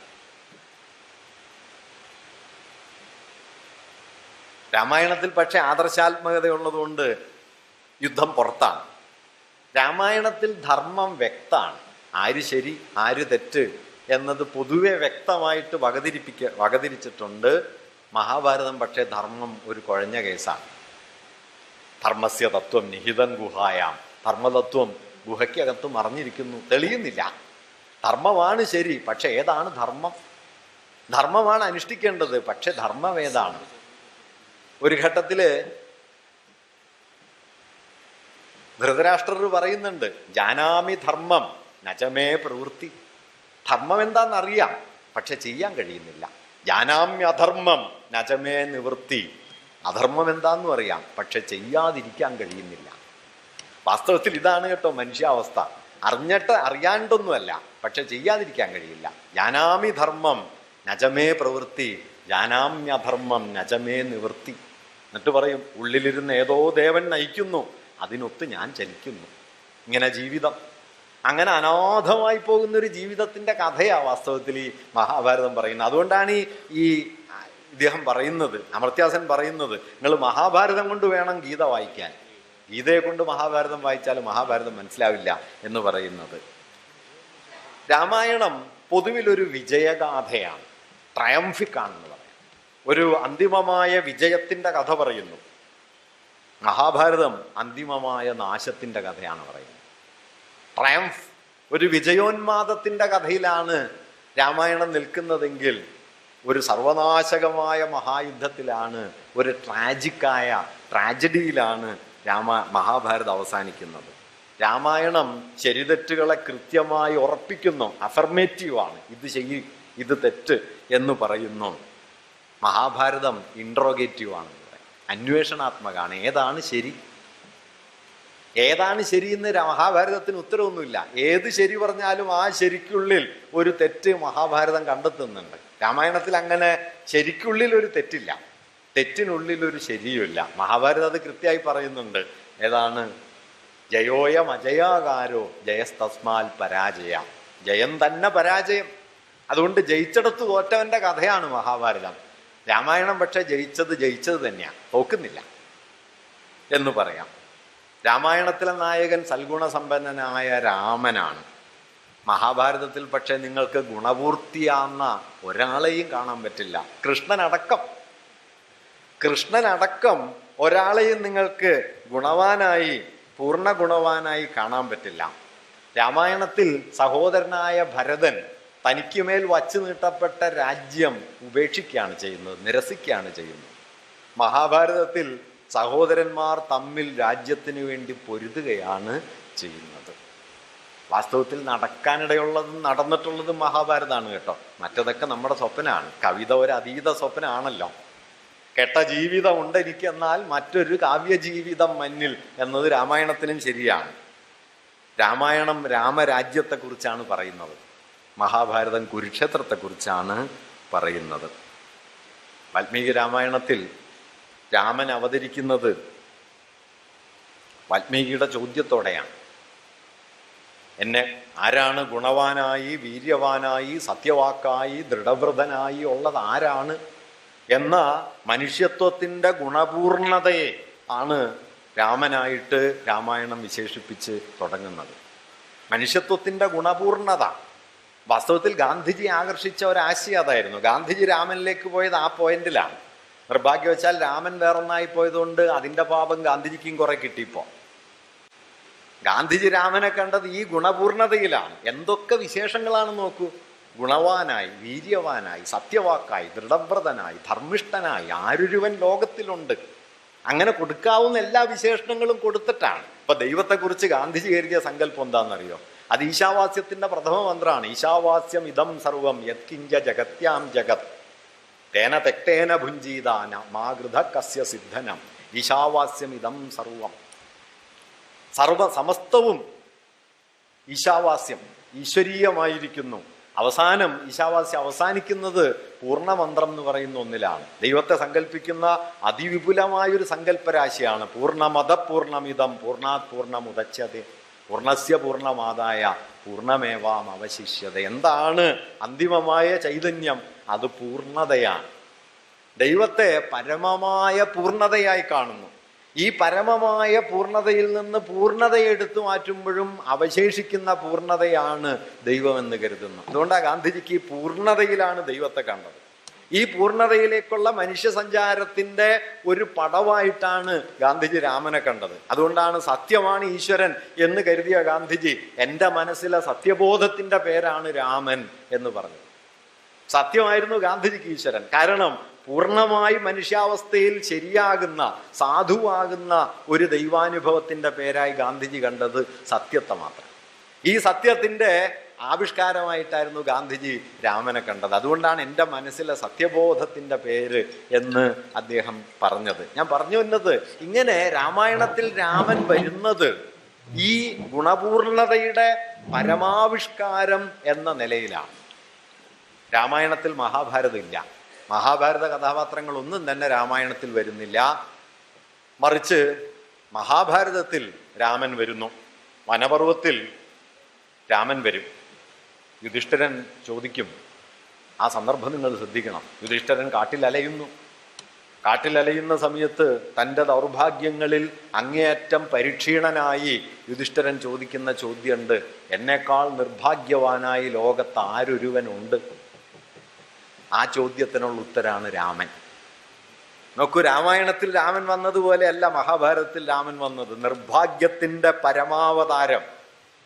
രാമായണത്തിൽ പക്ഷേ ആദർശാത്മകതയുള്ളതുകൊണ്ട് യുദ്ധം പുറത്താണ്. രാമായണത്തിൽ ധർമ്മം വ്യക്തമാണ്. ആര് ശരി ആര് തെറ്റ് എന്നത് പൊതുവെ വ്യക്തമായിട്ട് വകതിരിച്ചിട്ടുണ്ട്. മഹാഭാരതം പക്ഷേ ധർമ്മം ഒരു കുഴഞ്ഞ കേസാണ്. ധർമ്മസ്യ തത്വം നിഹിതം ഗുഹായാം. ധർമ്മതത്വം ഗുഹയ്ക്കകത്ത് മറിഞ്ഞിരിക്കുന്നു, തെളിയുന്നില്ല. ധർമ്മമാണ് ശരി, പക്ഷെ ഏതാണ് ധർമ്മം? ധർമ്മമാണ് അനുഷ്ഠിക്കേണ്ടത്, പക്ഷെ ധർമ്മം ഏതാണ്? ഒരു ഘട്ടത്തില് ധൃതരാഷ്ട്രർ പറയുന്നുണ്ട്, ജാനാമി ധർമ്മം നചമേ പ്രവൃത്തി. ധർമ്മം എന്താണെന്നറിയാം, പക്ഷെ ചെയ്യാൻ കഴിയുന്നില്ല. ജാനാമ്യധർമ്മം നചമേ നിവൃത്തി. അധർമ്മം എന്താണെന്നും അറിയാം, പക്ഷെ ചെയ്യാതിരിക്കാൻ കഴിയുന്നില്ല. വാസ്തവത്തിൽ ഇതാണ് കേട്ടോ മനുഷ്യാവസ്ഥ. അറിയാണ്ടൊന്നുമല്ല, പക്ഷെ ചെയ്യാതിരിക്കാൻ കഴിയില്ല. ജാനാമി ധർമ്മം നചമേ പ്രവൃത്തി, ജാനാമ്യധർമ്മം നചമേ നിവൃത്തി. എന്നിട്ട് പറയും, ഉള്ളിലിരുന്ന് ഏതോ ദേവൻ നയിക്കുന്നു, അതിനൊത്ത് ഞാൻ ചലിക്കുന്നു. ഇങ്ങനെ ജീവിതം, അങ്ങനെ അനാഥമായി പോകുന്നൊരു ജീവിതത്തിൻ്റെ കഥയാണ് വാസ്തവത്തിൽ ഈ മഹാഭാരതം പറയുന്നത്. അതുകൊണ്ടാണ് ഈ ഇദ്ദേഹം പറയുന്നത്, അമർത്യാസൻ പറയുന്നത്, നിങ്ങൾ മഹാഭാരതം കൊണ്ട് വേണം ഗീത വായിക്കാൻ, ഗീതയെ കൊണ്ട് മഹാഭാരതം വായിച്ചാൽ മഹാഭാരതം മനസ്സിലാവില്ല എന്ന് പറയുന്നത്. രാമായണം പൊതുവിലൊരു വിജയഗാഥയാണ്, ട്രയംഫിക്കാണെന്ന് പറയാം. ഒരു അന്തിമമായ വിജയത്തിൻ്റെ കഥ പറയുന്നു. മഹാഭാരതം അന്തിമമായ നാശത്തിൻ്റെ കഥയാണ് പറയുന്നത്. ട്രയംഫ്, ഒരു വിജയോന്മാദത്തിൻ്റെ കഥയിലാണ് രാമായണം നിൽക്കുന്നതെങ്കിൽ ഒരു സർവനാശകമായ മഹായുദ്ധത്തിലാണ്, ഒരു ട്രാജഡിയിലാണ് മഹാഭാരതം അവസാനിക്കുന്നത്. രാമായണം ശരിതെറ്റുകളെ കൃത്യമായി ഉറപ്പിക്കുന്നു, അഫർമേറ്റീവാണ്. ഇത് ശരി ഇത് തെറ്റ് എന്ന് പറയുന്നു. മഹാഭാരതം ഇൻട്രോഗേറ്റീവാണ്, അന്വേഷണാത്മകമാണ്. ഏതാണ് ശരി, ഏതാണ് ശരിയെന്ന് മഹാഭാരതത്തിന് ഉത്തരവൊന്നുമില്ല. ഏത് ശരി പറഞ്ഞാലും ആ ശരിക്കുള്ളിൽ ഒരു തെറ്റ് മഹാഭാരതം കണ്ടെത്തുന്നുണ്ട്. രാമായണത്തിൽ അങ്ങനെ ശരിക്കുള്ളിൽ ഒരു തെറ്റില്ല, തെറ്റിനുള്ളിൽ ഒരു ശരിയുമില്ല. മഹാഭാരതം അത് കൃത്യമായി പറയുന്നുണ്ട്. ഏതാണ്? ജയോയം അജയാകാരോ ജയസ്തസ്മാൽ പരാജയ. ജയം തന്നെ പരാജയം. അതുകൊണ്ട് ജയിച്ചെടുത്ത് തോറ്റവന്റെ കഥയാണ് മഹാഭാരതം. രാമായണം പക്ഷെ ജയിച്ചത് തന്നെയാണ്, തോക്കുന്നില്ല എന്ന് പറയാം. രാമായണത്തിലെ നായകൻ സൽഗുണസമ്പന്നനായ രാമനാണ്. മഹാഭാരതത്തിൽ പക്ഷെ നിങ്ങൾക്ക് ഗുണപൂർത്തിയാന്ന ഒരാളെയും കാണാൻ പറ്റില്ല. കൃഷ്ണനടക്കം ഒരാളെയും നിങ്ങൾക്ക് ഗുണവാനായി, പൂർണ്ണ ഗുണവാനായി കാണാൻ പറ്റില്ല. രാമായണത്തിൽ സഹോദരനായ ഭരതൻ തനിക്കുമേൽ വച്ചു നീട്ടപ്പെട്ട രാജ്യം ഉപേക്ഷിക്കുകയാണ് ചെയ്യുന്നത്, നിരസിക്കുകയാണ് ചെയ്യുന്നത്. മഹാഭാരതത്തിൽ സഹോദരന്മാർ തമ്മിൽ രാജ്യത്തിന് വേണ്ടി പൊരുതുകയാണ് ചെയ്യുന്നത്. വാസ്തവത്തിൽ നടക്കാനിടയുള്ളതും നടന്നിട്ടുള്ളതും മഹാഭാരതമാണ് കേട്ടോ. മറ്റതൊക്കെ നമ്മുടെ സ്വപ്നമാണ്. കവിത ഒരു അതീത സ്വപ്നമാണല്ലോ. കെട്ട ജീവിതം ഉണ്ട് എനിക്കെന്നാൽ മറ്റൊരു കാവ്യജീവിതം മഞ്ഞിൽ എന്നത് രാമായണത്തിനും ശരിയാണ്. രാമായണം രാമരാജ്യത്തെക്കുറിച്ചാണ് പറയുന്നത്, മഹാഭാരതം കുരുക്ഷേത്രത്തെക്കുറിച്ചാണ് പറയുന്നത്. വാൽമീകി രാമായണത്തിൽ രാമൻ അവതരിക്കുന്നത് വാൽമീകിയുടെ ചോദ്യത്തോടെയാണ്. എന്നെ ആരാണ് ഗുണവാനായി, വീര്യവാനായി, സത്യവാക്കായി, ദൃഢവ്രതനായി ഉള്ളത് ആരാണ് എന്ന മനുഷ്യത്വത്തിൻ്റെ ഗുണപൂർണതയെ ആണ് രാമനായിട്ട് രാമായണം വിശേഷിപ്പിച്ച് തുടങ്ങുന്നത്. മനുഷ്യത്വത്തിൻ്റെ ഗുണപൂർണത. വാസ്തവത്തിൽ ഗാന്ധിജി ആകർഷിച്ച ഒരാശയം അതായിരുന്നു. ഗാന്ധിജി രാമനിലേക്ക് പോയത് ആ പോയിന്റിലാണ്. നിർഭാഗ്യവശാൽ രാമൻ വേറൊന്നായി പോയതുകൊണ്ട് അതിൻ്റെ പാപം ഗാന്ധിജിക്കും കുറെ കിട്ടിയപ്പോൾ. ഗാന്ധിജി രാമനെ കണ്ടത് ഈ ഗുണപൂർണതയിലാണ്. എന്തൊക്കെ വിശേഷങ്ങളാണ് നോക്കൂ. ഗുണവാനായി, വീര്യവാനായി, സത്യവാക്കായി, ദൃഢവ്രതനായി, ധർമ്മിഷ്ഠനായി ആരൊരുവൻ ലോകത്തിലുണ്ട്. അങ്ങനെ കൊടുക്കാവുന്ന എല്ലാ വിശേഷണങ്ങളും കൊടുത്തിട്ടാണ്. ഇപ്പൊ ദൈവത്തെക്കുറിച്ച് ഗാന്ധിജി കരുതിയ സങ്കല്പം എന്താണെന്നറിയോ? അത് ഈശാവാസ്യത്തിന്റെ പ്രഥമ മന്ത്രമാണ്. ഈശാവാസ്യം ഇതം സർവം യത്കിഞ്ച ജഗത്യാം ജഗത് തേന തെക്തേന ഭുഞ്ചീതാന മാഗൃധ കസ്യ സിദ്ധനം. ഈശാവാസ്യം ഇതം സർവം, സമസ്തവും ഈശാവാസ്യം, ഈശ്വരീയമായിരിക്കുന്നു. അവസാനം ഈശാവാസ്യം അവസാനിക്കുന്നത് പൂർണ്ണമന്ത്രം എന്ന് പറയുന്ന ഒന്നിലാണ്. ദൈവത്തെ സങ്കല്പിക്കുന്ന അതിവിപുലമായൊരു സങ്കല്പരാശിയാണ്. പൂർണ്ണമത പൂർണ്ണമിതം പൂർണ്ണാത് പൂർണ്ണമുദച്യതേ പൂർണ്ണസ്യ പൂർണ്ണമാദായ പൂർണ്ണമേവാം അവശിഷ്യത. എന്താണ് അന്തിമമായ ചൈതന്യം? അത് പൂർണ്ണതയാണ്. ദൈവത്തെ പരമമായ പൂർണ്ണതയായി കാണുന്നു. ഈ പരമമായ പൂർണ്ണതയിൽ നിന്ന് പൂർണ്ണതയെ എടുത്തു മാറ്റുമ്പോഴും അവശേഷിക്കുന്ന പൂർണ്ണതയാണ് ദൈവമെന്ന് കരുതുന്നു. അതുകൊണ്ടാണ് ഗാന്ധിജിക്ക് ഈ പൂർണ്ണതയിലാണ് ദൈവത്തെ കണ്ടത്. ഈ പൂർണ്ണതയിലേക്കുള്ള മനുഷ്യ സഞ്ചാരത്തിന്റെ ഒരു പടവായിട്ടാണ് ഗാന്ധിജി രാമനെ കണ്ടത്. അതുകൊണ്ടാണ് സത്യമാണ് ഈശ്വരൻ എന്ന് കരുതിയ ഗാന്ധിജി എൻ്റെ മനസ്സിലെ സത്യബോധത്തിന്റെ പേരാണ് രാമൻ എന്ന് പറഞ്ഞത്. സത്യമായിരുന്നു ഗാന്ധിജിക്ക് ഈശ്വരൻ. കാരണം പൂർണ്ണമായി മനുഷ്യാവസ്ഥയിൽ ശരിയാകുന്ന സാധുവാകുന്ന ഒരു ദൈവാനുഭവത്തിന്റെ പേരായി ഗാന്ധിജി കണ്ടത് സത്യത്തെ മാത്രം. ഈ സത്യത്തിന്റെ ആവിഷ്കാരമായിട്ടായിരുന്നു ഗാന്ധിജി രാമനെ കണ്ടത്. അതുകൊണ്ടാണ് എൻ്റെ മനസ്സിലെ സത്യബോധത്തിന്റെ പേര് എന്ന് അദ്ദേഹം പറഞ്ഞത്. ഞാൻ പറഞ്ഞു വന്നത് ഇങ്ങനെ രാമായണത്തിൽ രാമൻ വരുന്നത് ഈ ഗുണപൂർണതയുടെ പരമാവിഷ്കാരം എന്ന നിലയിലാണ്. രാമായണത്തിൽ മഹാഭാരതം ഇല്ല. മഹാഭാരത കഥാപാത്രങ്ങളൊന്നും തന്നെ രാമായണത്തിൽ വരുന്നില്ല. മറിച്ച് മഹാഭാരതത്തിൽ രാമൻ വരുന്നു. വനപർവ്വത്തിൽ രാമൻ വരും. യുധിഷ്ഠിരൻ ചോദിക്കും, ആ സന്ദർഭം നിങ്ങൾ ശ്രദ്ധിക്കണം. യുധിഷ്ഠിരൻ കാട്ടിലലയുന്നു. കാട്ടിലലയുന്ന സമയത്ത് തൻ്റെ ദൗർഭാഗ്യങ്ങളിൽ അങ്ങേയറ്റം പരിക്ഷീണനായി യുധിഷ്ഠിരൻ ചോദിക്കുന്ന ചോദ്യമുണ്ട്, എന്നേക്കാൾ നിർഭാഗ്യവാനായി ലോകത്ത് ആരൊരുവനുണ്ട്? ആ ചോദ്യത്തിനുള്ള ഉത്തരാണ് രാമൻ. നോക്കൂ, രാമായണത്തിൽ രാമൻ വന്നതുപോലെയല്ല മഹാഭാരതത്തിൽ രാമൻ വന്നത്. നിർഭാഗ്യത്തിന്റെ പരമാവതാരം.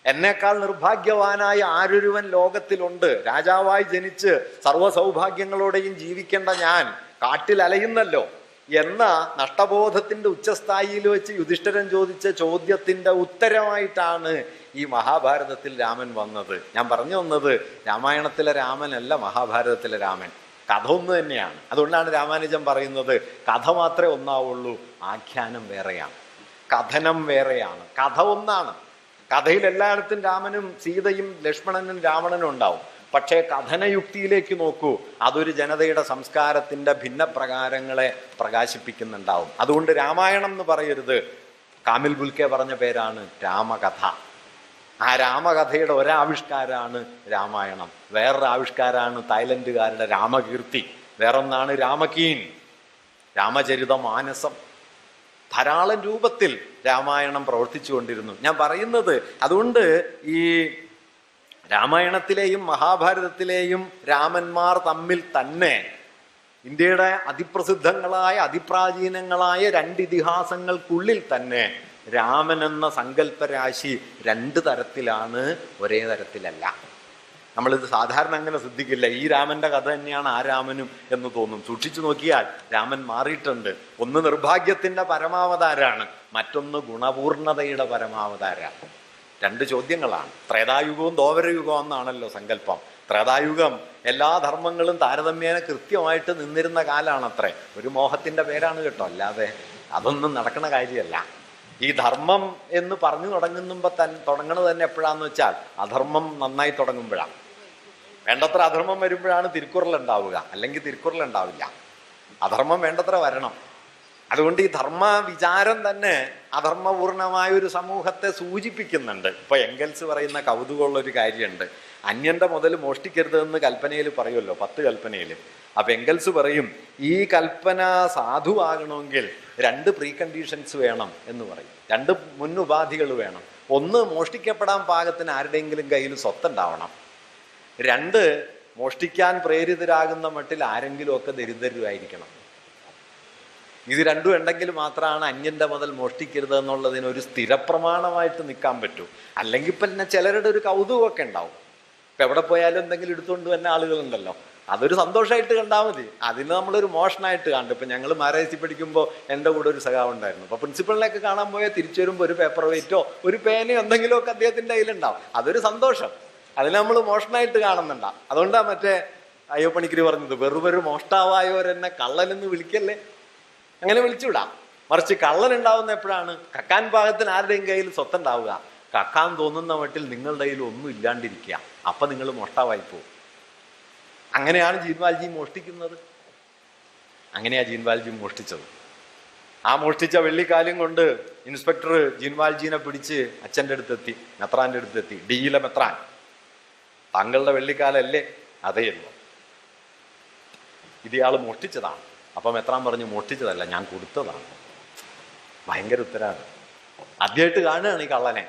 എന്നേക്കാൾ നിർഭാഗ്യവാനായ ആരൊരുവൻ ലോകത്തിലുണ്ട്? രാജാവായി ജനിച്ച് സർവ്വസൗഭാഗ്യങ്ങളോടെയും ജീവിക്കേണ്ട ഞാൻ കാട്ടിൽ അലയുന്നല്ലോ എന്ന നഷ്ടബോധത്തിന്റെ ഉച്ചസ്ഥായിയിൽ വെച്ച് യുധിഷ്ഠിരൻ ചോദിച്ച ചോദ്യത്തിന്റെ ഉത്തരമായിട്ടാണ് ഈ മഹാഭാരതത്തിൽ രാമൻ വന്നത്. ഞാൻ പറഞ്ഞു വന്നത് രാമായണത്തിലെ രാമനല്ല മഹാഭാരതത്തിലെ രാമൻ. കഥ ഒന്ന് തന്നെയാണ്. അതുകൊണ്ടാണ് രാമാനുജൻ പറയുന്നത് കഥ മാത്രമേ ഒന്നാവുള്ളൂ, ആഖ്യാനം വേറെയാണ്, കഥനം വേറെയാണ്. കഥ ഒന്നാണ്. കഥയിൽ എല്ലായിടത്തും രാമനും സീതയും ലക്ഷ്മണനും രാവണനും ഉണ്ടാവും. പക്ഷേ കഥനയുക്തിയിലേക്ക് നോക്കൂ, അതൊരു ജനതയുടെ സംസ്കാരത്തിന്റെ ഭിന്ന പ്രകാരങ്ങളെ പ്രകാശിപ്പിക്കുന്നുണ്ടാവും. അതുകൊണ്ട് രാമായണം എന്ന് പറയരുത്. കാമിൽ ബുൽക്കെ പറഞ്ഞ പേരാണ് രാമകഥ. ആ രാമകഥയുടെ ഒരാവിഷ്കാരാണ് രാമായണം. വേറൊരു ആവിഷ്കാരാണ് തായ്ലൻഡുകാരുടെ രാമകീർത്തി. വേറൊന്നാണ് രാമകീൻ, രാമചരിതമാനസം. ധാരാളം രൂപത്തിൽ രാമായണം പ്രവർത്തിച്ചു കൊണ്ടിരുന്നു. ഞാൻ പറയുന്നത് അതുകൊണ്ട് ഈ രാമായണത്തിലെയും മഹാഭാരതത്തിലെയും രാമന്മാർ തമ്മിൽ തന്നെ ഇന്ത്യയുടെ അതിപ്രസിദ്ധങ്ങളായ അതിപ്രാചീനങ്ങളായ രണ്ട് ഇതിഹാസങ്ങൾക്കുള്ളിൽ തന്നെ രാമൻ എന്ന സങ്കല്പരാശി രണ്ട് തരത്തിലാണ്, ഒരേ തരത്തിലല്ല. നമ്മളിത് സാധാരണ അങ്ങനെ ശ്രദ്ധിക്കില്ല. ഈ രാമന്റെ കഥ തന്നെയാണ് ആ രാമനും എന്ന് തോന്നും. സൂക്ഷിച്ചു നോക്കിയാൽ രാമൻ മാറിയിട്ടുണ്ട്. ഒന്ന് നിർഭാഗ്യത്തിന്റെ പരമാവതാരാണ്, മറ്റൊന്ന് ഗുണപൂർണതയുടെ പരമാവതാരാണ്. രണ്ട് ചോദ്യങ്ങളാണ്. ത്രേതായുഗവും ദ്വാപരയുഗവും എന്നാണല്ലോ സങ്കല്പം. ത്രേതായുഗം എല്ലാ ധർമ്മങ്ങളും താരതമ്യേന കൃത്യമായിട്ട് നിന്നിരുന്ന കാലാണത്രേ. ഒരു മോഹത്തിന്റെ പേരാണ് കേട്ടോ, അല്ലാതെ അതൊന്നും നടക്കണ കാര്യമല്ല. ഈ ധർമ്മം എന്ന് പറഞ്ഞു തുടങ്ങുന്നത് തന്നെ എപ്പോഴാന്ന് വെച്ചാൽ അധർമ്മം നന്നായി തുടങ്ങുമ്പോഴാണ്. വേണ്ടത്ര അധർമ്മം വരുമ്പോഴാണ് തിരുക്കുറൽ ഉണ്ടാവുക, അല്ലെങ്കിൽ തിരുക്കുറൽ ഉണ്ടാവില്ല. അധർമ്മം വേണ്ടത്ര വരണം. അതുകൊണ്ട് ഈ ധർമ്മ വിചാരം തന്നെ അധർമ്മപൂർണമായ ഒരു സമൂഹത്തെ സൂചിപ്പിക്കുന്നുണ്ട്. ഇപ്പൊ എംഗൽസ് പറയുന്ന കൗതുകമുള്ളൊരു കാര്യമുണ്ട്. അന്യന്റെ മുതൽ മോഷ്ടിക്കരുതെന്ന് കൽപ്പനയിൽ പറയുമല്ലോ, 10 കൽപ്പനയിൽ. അപ്പൊ എംഗൽസ് പറയും ഈ കൽപ്പന സാധുവാകണമെങ്കിൽ 2 പ്രീ കണ്ടീഷൻസ് വേണം എന്ന് പറയും. 2 മുന്നുപാധികൾ വേണം. ഒന്ന്, മോഷ്ടിക്കപ്പെടാൻ പാകത്തിന് ആരുടെയെങ്കിലും കയ്യിൽ സ്വത്തുണ്ടാവണം. 2, മോഷ്ടിക്കാൻ പ്രേരിതരാകുന്ന മട്ടിൽ ആരെങ്കിലുമൊക്കെ ദരിദ്രരായിരിക്കണം. ഇത് രണ്ടും ഉണ്ടെങ്കിൽ മാത്രമാണ് അന്യന്റെ മുതൽ മോഷ്ടിക്കരുത് എന്നുള്ളതിന് ഒരു സ്ഥിരപ്രമാണമായിട്ട് നിൽക്കാൻ പറ്റൂ. അല്ലെങ്കിൽ പിന്നെ ചിലരുടെ ഒരു കൗതുകമൊക്കെ ഉണ്ടാവും. ഇപ്പം എവിടെ പോയാലും എന്തെങ്കിലും എടുത്തുകൊണ്ട് തന്നെ ആളുകളുണ്ടല്ലോ, അതൊരു സന്തോഷമായിട്ട് കണ്ടാൽ മതി. അതിന് നമ്മളൊരു മോഷണമായിട്ട് കണ്ടു. ഇപ്പം ഞങ്ങൾ മാരേജ് പഠിക്കുമ്പോൾ എൻ്റെ കൂടെ ഒരു സഖാവ് ഉണ്ടായിരുന്നു. അപ്പോൾ പ്രിൻസിപ്പളിനെയൊക്കെ കാണാൻ പോയാൽ തിരിച്ചു വരുമ്പോൾ ഒരു പേപ്പർ വെയിറ്റോ ഒരു പേനയോ എന്തെങ്കിലുമൊക്കെ അദ്ദേഹത്തിൻ്റെ കയ്യിലുണ്ടാവും. അതൊരു സന്തോഷം. അതിന് നമ്മൾ മോഷണമായിട്ട് കാണുന്നുണ്ടാവും. അതുകൊണ്ടാണ് മറ്റേ അയ്യപ്പണിക്കര് പറഞ്ഞത്, വെറുതെ മോഷ്ടാവായവരെന്നെ കള്ളനെന്ന് വിളിക്കല്ലേ. അങ്ങനെ വിളിച്ചുവിടാം. മറിച്ച് കള്ളൻ ഉണ്ടാവുന്ന എപ്പോഴാണ്? കക്കാൻ പാകത്തിന് ആരുടെയും കയ്യിൽ സ്വത്തുണ്ടാവുക. കക്കാൻ തോന്നുന്ന മട്ടിൽ നിങ്ങളുടെ കയ്യിൽ ഒന്നും ഇല്ലാണ്ടിരിക്കുക. അപ്പം നിങ്ങൾ മോഷ്ടാവായി പോകും. അങ്ങനെയാണ് ജീൻവാൽജി മോഷ്ടിക്കുന്നത്. അങ്ങനെയാ ജീൻവാൽജി മോഷ്ടിച്ചത്. ആ മോഷ്ടിച്ച വെള്ളിക്കാലും കൊണ്ട് ഇൻസ്പെക്ടർ ജീൻവാൽജീനെ പിടിച്ച് അച്ഛൻ്റെ അടുത്തെത്തി, മെത്രാൻ്റെ അടുത്തെത്തി. ഡിയിലെ മെത്രാൻ, താങ്കളുടെ വെള്ളിക്കാലല്ലേ? അതേയല്ലോ, ഇത് ഇയാൾ മോഷ്ടിച്ചതാണ്. അപ്പം മെത്രാൻ പറഞ്ഞു, മോഷ്ടിച്ചതല്ല, ഞാൻ കൊടുത്തതാണ്. ഭയങ്കര ഉത്തരാണ്. ആദ്യമായിട്ട് കാണുകയാണ് ഈ കള്ളനെ.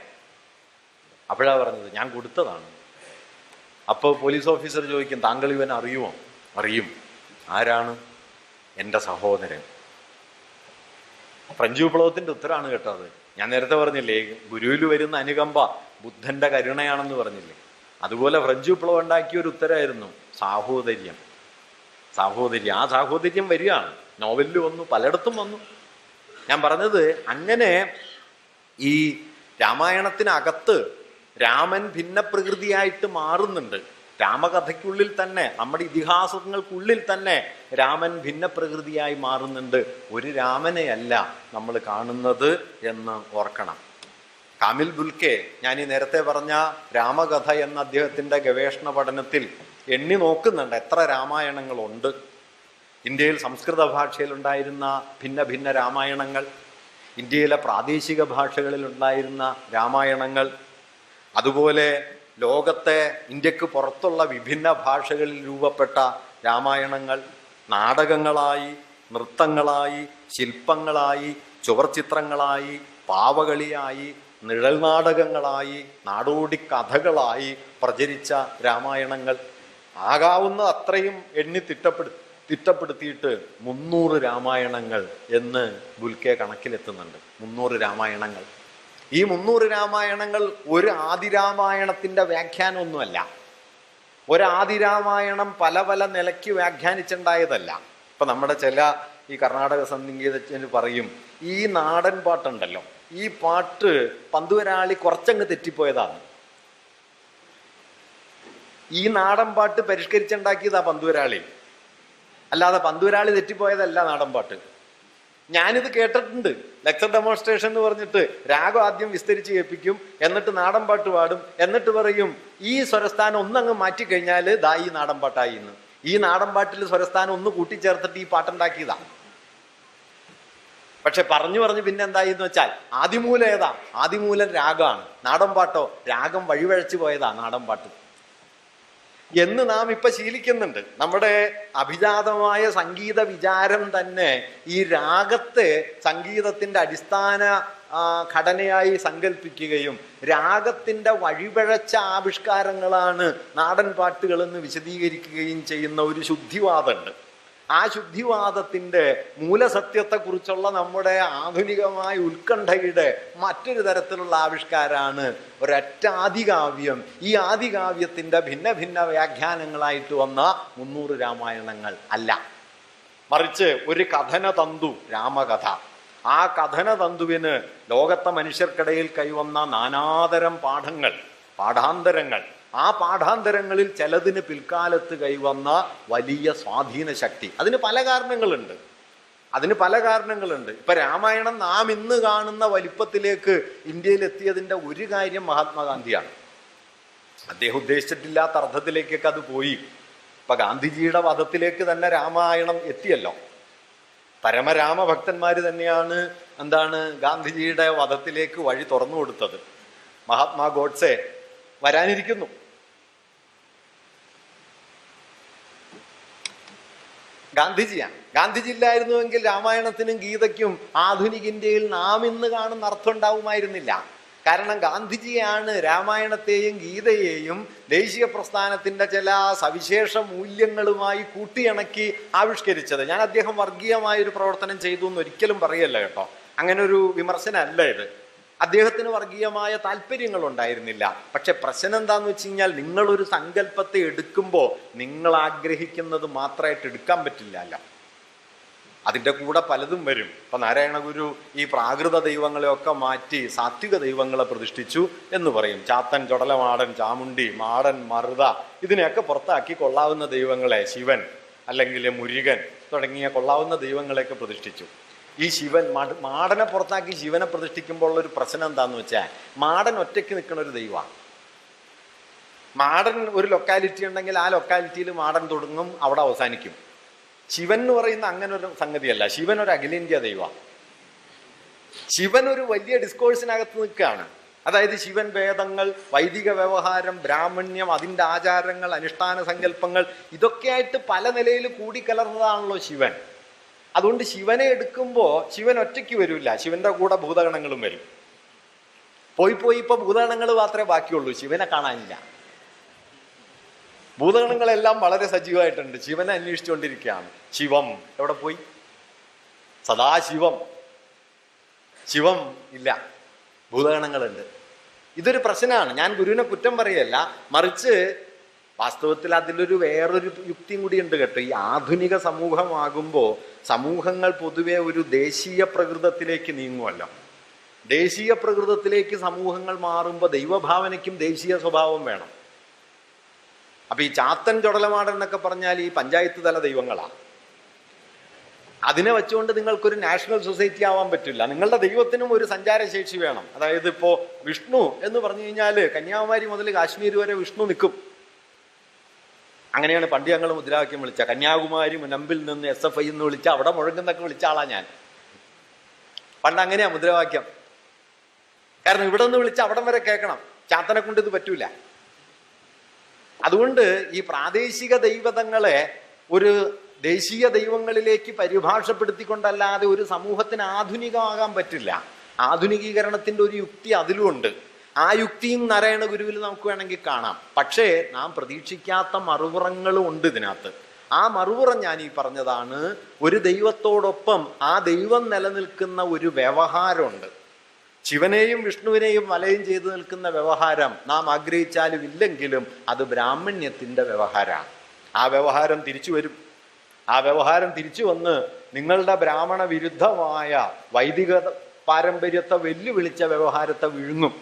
അപ്പോഴാ പറഞ്ഞത് ഞാൻ കൊടുത്തതാണ്. അപ്പോൾ പോലീസ് ഓഫീസർ ചോദിക്കും, താങ്കൾ ഇവൻ അറിയുമോ? അറിയും. ആരാണ്? എൻ്റെ സഹോദരൻ. ഫ്രഞ്ച് വിപ്ലവത്തിൻ്റെ ഉത്തരാണ് കേട്ടത്. ഞാൻ നേരത്തെ പറഞ്ഞില്ലേ, ഗുരുവിൽ വരുന്ന അനുകമ്പ ബുദ്ധന്റെ കരുണയാണെന്ന് പറഞ്ഞില്ലേ, അതുപോലെ ഫ്രഞ്ച് വിപ്ലവം ഉണ്ടാക്കിയ ഒരു ഉത്തരമായിരുന്നു സാഹോദര്യം. സാഹോദര്യം, ആ സാഹോദര്യം വരികയാണ്. നോവലിൽ വന്നു, പലയിടത്തും വന്നു. ഞാൻ പറഞ്ഞത്, അങ്ങനെ ഈ രാമായണത്തിനകത്ത് രാമൻ ഭിന്ന പ്രകൃതിയായിട്ട് മാറുന്നുണ്ട്. രാമകഥയ്ക്കുള്ളിൽ തന്നെ, നമ്മുടെ ഇതിഹാസങ്ങൾക്കുള്ളിൽ തന്നെ രാമൻ ഭിന്ന പ്രകൃതിയായി മാറുന്നുണ്ട്. ഒരു രാമനെയല്ല നമ്മൾ കാണുന്നത് എന്ന് ഓർക്കണം. കാമിൽ ബുൽക്കെ, ഞാൻ ഈ നേരത്തെ പറഞ്ഞ രാമകഥ എന്ന അദ്ദേഹത്തിൻ്റെ ഗവേഷണ പഠനത്തിൽ എണ്ണി നോക്കുന്നുണ്ട് എത്ര രാമായണങ്ങളുണ്ട്. ഇന്ത്യയിൽ സംസ്കൃത ഭാഷയിലുണ്ടായിരുന്ന ഭിന്ന ഭിന്ന രാമായണങ്ങൾ, ഇന്ത്യയിലെ പ്രാദേശിക ഭാഷകളിലുണ്ടായിരുന്ന രാമായണങ്ങൾ, അതുപോലെ ലോകത്തെ ഇന്ത്യക്ക് പുറത്തുള്ള വിഭിന്ന ഭാഷകളിൽ രൂപപ്പെട്ട രാമായണങ്ങൾ, നാടകങ്ങളായി, നൃത്തങ്ങളായി, ശില്പങ്ങളായി, ചുവർച്ചിത്രങ്ങളായി, പാവകളിയായി, നിഴൽ നാടകങ്ങളായി, നാടോടി കഥകളായി പ്രചരിച്ച രാമായണങ്ങൾ ആകാവുന്ന അത്രയും എണ്ണി തിട്ടപ്പെടുത്തിയിട്ട് 300 രാമായണങ്ങൾ എന്ന് ബുൽക്കെ കണക്കിലെത്തുന്നുണ്ട്. 300 രാമായണങ്ങൾ. ഈ 300 രാമായണങ്ങൾ ഒരു ആദിരാമായണത്തിൻ്റെ വ്യാഖ്യാനമൊന്നുമല്ല. ഒരാദിരാമായണം പല പല നിലയ്ക്ക് വ്യാഖ്യാനിച്ചുണ്ടായതല്ല. ഇപ്പം നമ്മുടെ ചില ഈ കർണാടക സംഗീതജ്ഞന് പറയും, ഈ നാടൻ പാട്ടുണ്ടല്ലോ, ഈ പാട്ട് പന്തുവരാളി കുറച്ചങ്ങ് തെറ്റിപ്പോയതാണ്. ഈ നാടൻ പാട്ട് പരിഷ്കരിച്ചുണ്ടാക്കിയതാ പന്തുവരാളി, അല്ലാതെ പന്തുവരാളി തെറ്റിപ്പോയതല്ല നാടൻ പാട്ട്. ഞാനിത് കേട്ടിട്ടുണ്ട്. ലെക്ചർ ഡെമോൺസ്ട്രേഷൻ എന്ന് പറഞ്ഞിട്ട് രാഗം ആദ്യം വിസ്തരിച്ച് കേൾപ്പിക്കും, എന്നിട്ട് നാടൻ പാട്ട് പാടും, എന്നിട്ട് പറയും ഈ സ്വരസ്ഥാനം ഒന്നങ്ങ് മാറ്റിക്കഴിഞ്ഞാൽ ദാ ഈ നാടൻ പാട്ടായി എന്ന്. ഈ നാടൻ പാട്ടിൽ സ്വരസ്ഥാനം ഒന്ന് കൂട്ടിച്ചേർത്തിട്ട് ഈ പാട്ടുണ്ടാക്കിയതാ. പക്ഷെ പറഞ്ഞു പിന്നെ എന്തായി എന്ന് വെച്ചാൽ ആദിമൂലം ഏതാ? ആദിമൂലം രാഗമാണ്. നാടൻ പാട്ടോ രാഗം വഴിവഴച്ചു പോയതാ നാടൻ പാട്ട് എന്ന് നാം ഇപ്പൊ ശീലിക്കുന്നുണ്ട്. നമ്മുടെ അഭിജാതമായ സംഗീത വിചാരം തന്നെ ഈ രാഗത്തെ സംഗീതത്തിന്റെ അടിസ്ഥാന ഘടനയായി സങ്കല്പിക്കുകയും രാഗത്തിന്റെ വഴിപഴച്ച ആവിഷ്കാരങ്ങളാണ് നാടൻ പാട്ടുകളെന്ന് വിശദീകരിക്കുകയും ചെയ്യുന്ന ഒരു ശുദ്ധിവാദമുണ്ട്. ആ ശുദ്ധിവാദത്തിന്റെ മൂലസത്യത്തെക്കുറിച്ചുള്ള നമ്മുടെ ആധുനികമായ ഉത്കണ്ഠയുടെ മറ്റൊരു തരത്തിലുള്ള ആവിഷ്കാരമാണ് ഒരൊറ്റ ആദികാവ്യം. ഈ ആദികാവ്യത്തിന്റെ ഭിന്ന ഭിന്ന വ്യാഖ്യാനങ്ങളായിട്ട് വന്ന 300 രാമായണങ്ങൾ അല്ല, മറിച്ച് ഒരു കഥനതന്തു, രാമകഥ. ആ കഥനതന്തുവിന് ലോകത്തെ മനുഷ്യർക്കിടയിൽ കൈവന്ന നാനാതരം പാഠാന്തരങ്ങൾ, ആ പാഠാന്തരങ്ങളിൽ ചിലതിന് പിൽക്കാലത്ത് കൈവന്ന വലിയ സ്വാധീന ശക്തി. അതിന് പല കാരണങ്ങളുണ്ട്. ഇപ്പൊ രാമായണം നാം ഇന്ന് കാണുന്ന വലിപ്പത്തിലേക്ക് ഇന്ത്യയിൽ എത്തിയതിൻ്റെ ഒരു കാര്യം മഹാത്മാഗാന്ധിയാണ്. അദ്ദേഹം ഉദ്ദേശിച്ചിട്ടില്ലാത്ത അർത്ഥത്തിലേക്കൊക്കെ അത് പോയി. ഇപ്പൊ ഗാന്ധിജിയുടെ വധത്തിലേക്ക് തന്നെ രാമായണം എത്തിയല്ലോ. പരമരാമഭക്തന്മാർ തന്നെയാണ് ഗാന്ധിജിയുടെ വധത്തിലേക്ക് വഴി തുറന്നു കൊടുത്തത്. മഹാത്മാ ഗോഡ്സെ വരാനിരിക്കുന്നു. ഗാന്ധിജി ഇല്ലായിരുന്നുവെങ്കിൽ രാമായണത്തിനും ഗീതയ്ക്കും ആധുനിക ഇന്ത്യയിൽ നാം ഇന്ന് കാണുന്ന അർത്ഥം ഉണ്ടാവുമായിരുന്നില്ല. കാരണം ഗാന്ധിജിയാണ് രാമായണത്തെയും ഗീതയെയും ദേശീയ പ്രസ്ഥാനത്തിന്റെ ചില സവിശേഷ മൂല്യങ്ങളുമായി കൂട്ടിയിണക്കി ആവിഷ്കരിച്ചത്. ഞാൻ അദ്ദേഹം വർഗീയമായൊരു പ്രവർത്തനം ചെയ്തു എന്ന് ഒരിക്കലും പറയല്ല കേട്ടോ, അങ്ങനെ ഒരു വിമർശനമല്ല ഇത്. അദ്ദേഹത്തിന് വർഗീയമായ താല്പര്യങ്ങൾ ഉണ്ടായിരുന്നില്ല. പക്ഷെ പ്രശ്നം എന്താന്ന് വെച്ച് കഴിഞ്ഞാൽ, നിങ്ങളൊരു സങ്കല്പത്തെ എടുക്കുമ്പോൾ നിങ്ങൾ ആഗ്രഹിക്കുന്നത് മാത്രമായിട്ട് എടുക്കാൻ പറ്റില്ലല്ലോ, അതിൻ്റെ കൂടെ പലതും വരും. ഇപ്പം നാരായണ ഗുരു ഈ പ്രാകൃത ദൈവങ്ങളെയൊക്കെ മാറ്റി സാത്വിക ദൈവങ്ങളെ പ്രതിഷ്ഠിച്ചു എന്ന് പറയും. ചാത്തൻ, ചൊടലമാടൻ, ചാമുണ്ടി, മാടൻ, മറുത, ഇതിനെയൊക്കെ പുറത്താക്കി കൊള്ളാവുന്ന ദൈവങ്ങളെ ശിവൻ അല്ലെങ്കിൽ മുരുകൻ തുടങ്ങിയ കൊള്ളാവുന്ന ദൈവങ്ങളെയൊക്കെ പ്രതിഷ്ഠിച്ചു. ഈ ശിവൻ മാടനെ പുറത്താക്കി ശിവനെ പ്രതിഷ്ഠിക്കുമ്പോൾ ഉള്ളൊരു പ്രശ്നം എന്താന്ന് വെച്ചാൽ, മാടൻ ഒറ്റയ്ക്ക് നിൽക്കുന്ന ഒരു ദൈവമാണ്. മാടൻ ഒരു ലൊക്കാലിറ്റി ഉണ്ടെങ്കിൽ ആ ലൊക്കാലിറ്റിയിൽ മാടൻ തുടങ്ങും, അവിടെ അവസാനിക്കും. ശിവൻ എന്ന് പറയുന്ന അങ്ങനെ ഒരു സംഗതിയല്ല. ശിവൻ ഒരു അഖിലേന്ത്യാ ദൈവമാണ്. ശിവൻ ഒരു വലിയ ഡിസ്കോഴ്സിനകത്ത് നിൽക്കുകയാണ്. അതായത് ശിവൻ വേദങ്ങൾ, വൈദിക വ്യവഹാരം, ബ്രാഹ്മണ്യം, അതിൻ്റെ ആചാരങ്ങൾ, അനുഷ്ഠാന സങ്കല്പങ്ങൾ, ഇതൊക്കെയായിട്ട് പല നിലയിൽ കൂടിക്കലർന്നതാണല്ലോ ശിവൻ. അതുകൊണ്ട് ശിവനെ എടുക്കുമ്പോൾ ശിവൻ ഒറ്റയ്ക്ക് വരില്ല, ശിവന്റെ കൂടെ ഭൂതഗണങ്ങളും വരും. പോയി ഇപ്പൊ ഭൂതഗണങ്ങൾ മാത്രമേ ബാക്കിയുള്ളൂ, ശിവനെ കാണാനില്ല. ഭൂതഗണങ്ങളെല്ലാം വളരെ സജീവമായിട്ടുണ്ട്, ശിവനെ അന്വേഷിച്ചുകൊണ്ടിരിക്കുകയാണ്. ശിവം എവിടെ പോയി? സദാശിവം. ശിവം ഇല്ല, ഭൂതഗണങ്ങളുണ്ട്. ഇതൊരു പ്രശ്നമാണ്. ഞാൻ ഗുരുവിനെ കുറ്റം പറയല്ല, മറിച്ച് വാസ്തവത്തിൽ അതിലൊരു വേറൊരു യുക്തിയും കൂടി ഉണ്ട് കേട്ടോ. ഈ ആധുനിക സമൂഹമാകുമ്പോൾ സമൂഹങ്ങൾ പൊതുവെ ഒരു ദേശീയ പ്രകൃതത്തിലേക്ക് നീങ്ങുമല്ലോ. ദേശീയ പ്രകൃതത്തിലേക്ക് സമൂഹങ്ങൾ മാറുമ്പോൾ ദൈവഭാവനയ്ക്കും ദേശീയ സ്വഭാവം വേണം. അപ്പൊ ഈ ചാത്തൻ ചൊടലമാടൻ എന്നൊക്കെ പറഞ്ഞാൽ ഈ പഞ്ചായത്ത് തല ദൈവങ്ങളാണ്. അതിനെ വെച്ചുകൊണ്ട് നിങ്ങൾക്കൊരു നാഷണൽ സൊസൈറ്റി ആവാൻ പറ്റില്ല. നിങ്ങളുടെ ദൈവത്തിനും ഒരു സഞ്ചാരശേഷി വേണം. അതായത് ഇപ്പോ വിഷ്ണു എന്ന് പറഞ്ഞു കഴിഞ്ഞാൽ കന്യാകുമാരി മുതൽ കാശ്മീർ വരെ വിഷ്ണു നിൽക്കും. അങ്ങനെയാണ് പണ്ട് ഞങ്ങൾ മുദ്രാവാക്യം വിളിച്ച. കന്യാകുമാരി മുനമ്പിൽ നിന്ന് SFI എന്ന് വിളിച്ച അവിടെ മുഴങ്ങുന്നൊക്കെ വിളിച്ച ആളാ ഞാൻ. പണ്ട് അങ്ങനെയാ മുദ്രാവാക്യം. കാരണം ഇവിടെ നിന്ന് വിളിച്ച അവിടം വരെ കേൾക്കണം. ചാത്തനെ കൊണ്ട് ഇത് പറ്റൂല. അതുകൊണ്ട് ഈ പ്രാദേശിക ദൈവതങ്ങളെ ഒരു ദേശീയ ദൈവങ്ങളിലേക്ക് പരിഭാഷപ്പെടുത്തിക്കൊണ്ടല്ലാതെ ഒരു സമൂഹത്തിന് ആധുനികമാകാൻ പറ്റില്ല. ആധുനികീകരണത്തിന്റെ ഒരു യുക്തി അതിലുമുണ്ട്. ആ യുക്തിയും നാരായണ ഗുരുവിൽ നമുക്ക് വേണമെങ്കിൽ കാണാം. പക്ഷേ നാം പ്രതീക്ഷിക്കാത്ത മറുപുറങ്ങളും ഉണ്ട് ഇതിനകത്ത്. ആ മറുപുറം ഞാൻ ഈ പറഞ്ഞതാണ്. ഒരു ദൈവത്തോടൊപ്പം ആ ദൈവം നിലനിൽക്കുന്ന ഒരു വ്യവഹാരമുണ്ട്. ശിവനെയും വിഷ്ണുവിനെയും വലയം ചെയ്തു നിൽക്കുന്ന വ്യവഹാരം നാം ആഗ്രഹിച്ചാലും ഇല്ലെങ്കിലും അത് ബ്രാഹ്മണ്യത്തിന്റെ വ്യവഹാരമാണ്. ആ വ്യവഹാരം തിരിച്ചു വരും. ആ വ്യവഹാരം തിരിച്ചു വന്ന് നിങ്ങളുടെ ബ്രാഹ്മണ വിരുദ്ധമായ വൈദിക പാരമ്പര്യത്തെ വെല്ലുവിളിച്ച വ്യവഹാരത്തെ വിഴുങ്ങും.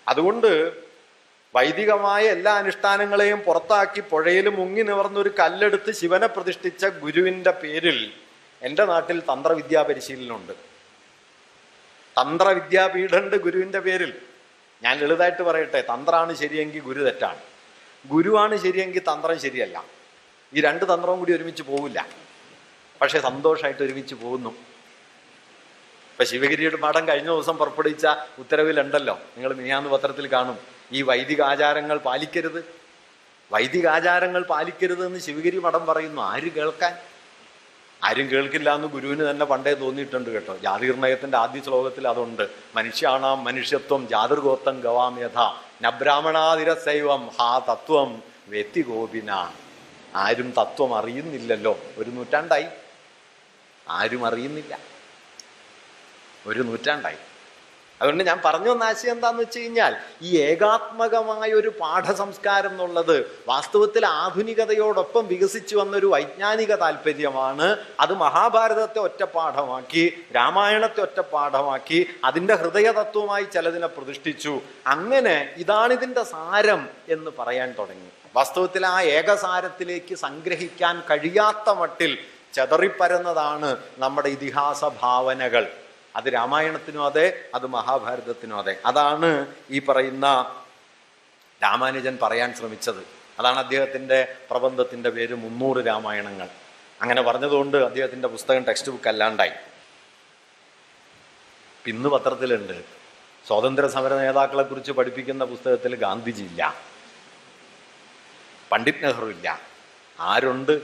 അതുകൊണ്ട് വൈദികമായ എല്ലാ അനുഷ്ഠാനങ്ങളെയും പുറത്താക്കി പുഴയിൽ മുങ്ങി നിവർന്നൊരു കല്ലെടുത്ത് ശിവനെ പ്രതിഷ്ഠിച്ച ഗുരുവിന്റെ പേരിൽ എൻ്റെ നാട്ടിൽ തന്ത്രവിദ്യാ പരിശീലനമുണ്ട്. തന്ത്രവിദ്യാപീഠമുണ്ട് ഗുരുവിന്റെ പേരിൽ. ഞാൻ ലളിതമായിട്ട് പറയട്ടെ, തന്ത്രമാണ് ശരിയെങ്കിൽ ഗുരു തെറ്റാണ്, ഗുരുവാണ് ശരിയെങ്കിൽ തന്ത്രം ശരിയല്ല. ഈ രണ്ട് തന്ത്രവും കൂടി ഒരുമിച്ച് പോവില്ല. പക്ഷെ സന്തോഷമായിട്ട് ഒരുമിച്ച് പോകുന്നു. ഇപ്പൊ ശിവഗിരിയുടെ മഠം കഴിഞ്ഞ ദിവസം പുറപ്പെടുവിച്ച ഉത്തരവിലുണ്ടല്ലോ, നിങ്ങൾ മിനിയാന്ന് പത്രത്തിൽ കാണും, ഈ വൈദികാചാരങ്ങൾ പാലിക്കരുത്, വൈദികാചാരങ്ങൾ പാലിക്കരുത് എന്ന് ശിവഗിരി മഠം പറയുന്നു. ആര് കേൾക്കാൻ? ആരും കേൾക്കില്ല എന്ന് ഗുരുവിന് തന്നെ പണ്ടേ തോന്നിയിട്ടുണ്ട് കേട്ടോ. ജാതിർണയത്തിന്റെ ആദ്യ ശ്ലോകത്തിൽ അതുണ്ട്. മനുഷ്യാണാം മനുഷ്യത്വം ജാതിർഗോത്തം ഗവാമ്യഥ നബ്രാഹ്മണാതിരസൈവം ഹാ തത്വം വ്യക്തിഗോപിന. ആരും തത്വം അറിയുന്നില്ലല്ലോ. ഒരു നൂറ്റാണ്ടായി ആരും അറിയുന്നില്ല. ഒരു നൂറ്റാണ്ടായി. അതുകൊണ്ട് ഞാൻ പറഞ്ഞു വന്ന ആശയം എന്താന്ന് വെച്ച് കഴിഞ്ഞാൽ, ഈ ഏകാത്മകമായ ഒരു പാഠസംസ്കാരം എന്നുള്ളത് വാസ്തവത്തിൽ ആധുനികതയോടൊപ്പം വികസിച്ചു വന്നൊരു വൈജ്ഞാനിക താല്പര്യമാണ്. അത് മഹാഭാരതത്തെ ഒറ്റപ്പാഠമാക്കി, രാമായണത്തെ ഒറ്റപ്പാഠമാക്കി, അതിൻ്റെ ഹൃദയതത്വമായി ചിലതിനെ പ്രതിഷ്ഠിച്ചു. അങ്ങനെ ഇതാണിതിൻ്റെ സാരം എന്ന് പറയാൻ തുടങ്ങി. വാസ്തവത്തിൽ ആ ഏകസാരത്തിലേക്ക് സംഗ്രഹിക്കാൻ കഴിയാത്ത മട്ടിൽ ചെതറിപ്പരന്നതാണ് നമ്മുടെ ഇതിഹാസ ഭാവനകൾ. അത് രാമായണത്തിനും അതെ, അത് മഹാഭാരതത്തിനും അതെ. അതാണ് ഈ പറയുന്ന രാമാനുജൻ പറയാൻ ശ്രമിച്ചത്. അതാണ് അദ്ദേഹത്തിൻ്റെ പ്രബന്ധത്തിൻ്റെ പേര് 300 രാമായണങ്ങൾ. അങ്ങനെ പറഞ്ഞതുകൊണ്ട് അദ്ദേഹത്തിൻ്റെ പുസ്തകം ടെക്സ്റ്റ് ബുക്ക് അല്ലാണ്ടായി. ഇന്ന് പത്രത്തിലുണ്ട്, സ്വാതന്ത്ര്യ സമര നേതാക്കളെ കുറിച്ച് പഠിപ്പിക്കുന്ന പുസ്തകത്തിൽ ഗാന്ധിജി ഇല്ല, പണ്ഡിറ്റ് നെഹ്റു ഇല്ല. ആരുണ്ട്?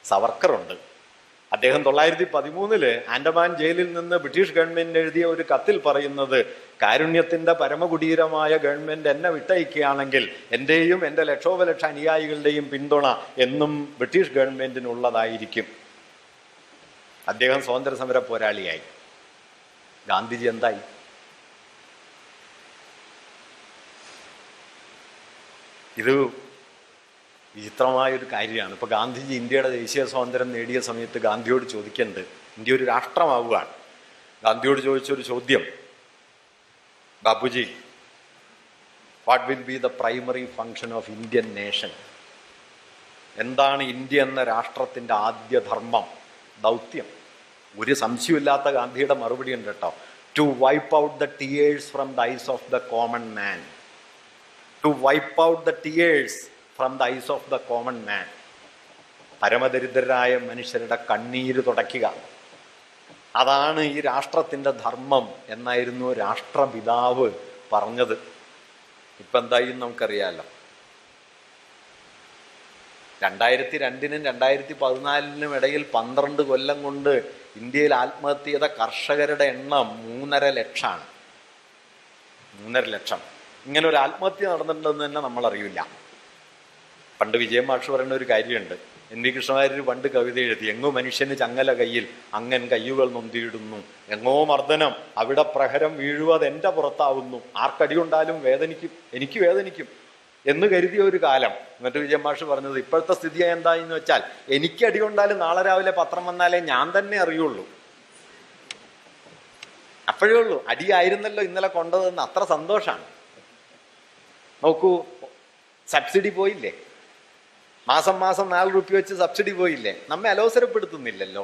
സവർക്കറുണ്ട്. അദ്ദേഹം 1913 ആൻഡമാൻ ജയിലിൽ നിന്ന് ബ്രിട്ടീഷ് ഗവൺമെന്റിന് എഴുതിയ ഒരു കത്തിൽ പറയുന്നത്, കാരുണ്യത്തിന്റെ പരമകുടീരമായ ഗവൺമെന്റ് എന്നെ വിട്ടയക്കുകയാണെങ്കിൽ എന്റെയും എൻ്റെ ലക്ഷോപലക്ഷ അനുയായികളുടെയും പിന്തുണ എന്നും ബ്രിട്ടീഷ് ഗവൺമെന്റിനുള്ളതായിരിക്കും. അദ്ദേഹം സ്വാതന്ത്ര്യ സമര പോരാളിയായി. ഗാന്ധിജി എന്തായി? ഇത് വിചിത്രമായൊരു കാര്യമാണ്. ഇപ്പോൾ ഗാന്ധിജി ഇന്ത്യയുടെ ദേശീയ സ്വാതന്ത്ര്യം നേടിയ സമയത്ത് ഗാന്ധിയോട് ചോദിക്കുന്നുണ്ട്, ഇന്ത്യ ഒരു രാഷ്ട്രമാവുകയാണ്. ഗാന്ധിയോട് ചോദിച്ചൊരു ചോദ്യം, Bapuji, what will be the primary function of Indian nation? എന്താണ് ഇന്ത്യ എന്ന രാഷ്ട്രത്തിൻ്റെ ആദ്യ ധർമ്മം, ദൗത്യം? ഒരു സംശയമില്ലാത്ത ഗാന്ധിയുടെ മറുപടി ഉണ്ട് കേട്ടോ. To wipe out the tears from the eyes of the common man. To wipe out the tears from the eyes of the common man. പരമദരിദ്രരായ മനുഷ്യരുടെ കണ്ണീര് തുടയ്ക്കുക, അതാണ് ഈ രാഷ്ട്രത്തിൻ്റെ ധർമ്മം എന്നായിരുന്നു രാഷ്ട്രപിതാവ് പറഞ്ഞത്. ഇപ്പം എന്തായി നമുക്കറിയാലോ. 2002-നും 2014-നും ഇടയിൽ 12 കൊല്ലം കൊണ്ട് ഇന്ത്യയിൽ ആത്മഹത്യ ചെയ്ത കർഷകരുടെ എണ്ണം 3.5 ലക്ഷമാണ്. 3.5 ലക്ഷം. ഇങ്ങനെ ഒരു ആത്മഹത്യ നടന്നിട്ടുണ്ടെന്ന് തന്നെ നമ്മൾ അറിയില്ല. പണ്ട് വിജയൻ മാഷ് പറയുന്ന ഒരു കാര്യമുണ്ട്. എൻ വി കൃഷ്ണവാര്യർ പണ്ട് കവിത എഴുതി, എങ്ങോ മനുഷ്യന് ചങ്ങല കയ്യിൽ അങ്ങൻ കയ്യുകൾ നൊന്തിയിടുന്നു, എങ്ങോ മർദ്ദനം അവിടെ പ്രഹരം വീഴുവത് എൻ്റെ പുറത്താവുന്നു, ആർക്കടിയുണ്ടാലും വേദനിക്കും, എനിക്ക് വേദനിക്കും എന്ന് കരുതിയ ഒരു കാലം. എന്നിട്ട് വിജയൻ മാഷ് പറഞ്ഞത്, ഇപ്പോഴത്തെ സ്ഥിതി എന്താന്ന് വെച്ചാൽ എനിക്ക് അടിയുണ്ടാലും നാളെ രാവിലെ പത്രം വന്നാലേ ഞാൻ തന്നെ അറിയുള്ളൂ. അപ്പോഴേ ഉള്ളൂ അടിയായിരുന്നല്ലോ ഇന്നലെ കൊണ്ടതെന്ന് അത്ര സന്തോഷമാണ്. നോക്കൂ, സബ്സിഡി പോയില്ലേ, മാസം 4 രൂപ വെച്ച് സബ്സിഡി പോയില്ലേ, നമ്മെ അലോസരപ്പെടുത്തുന്നില്ലല്ലോ.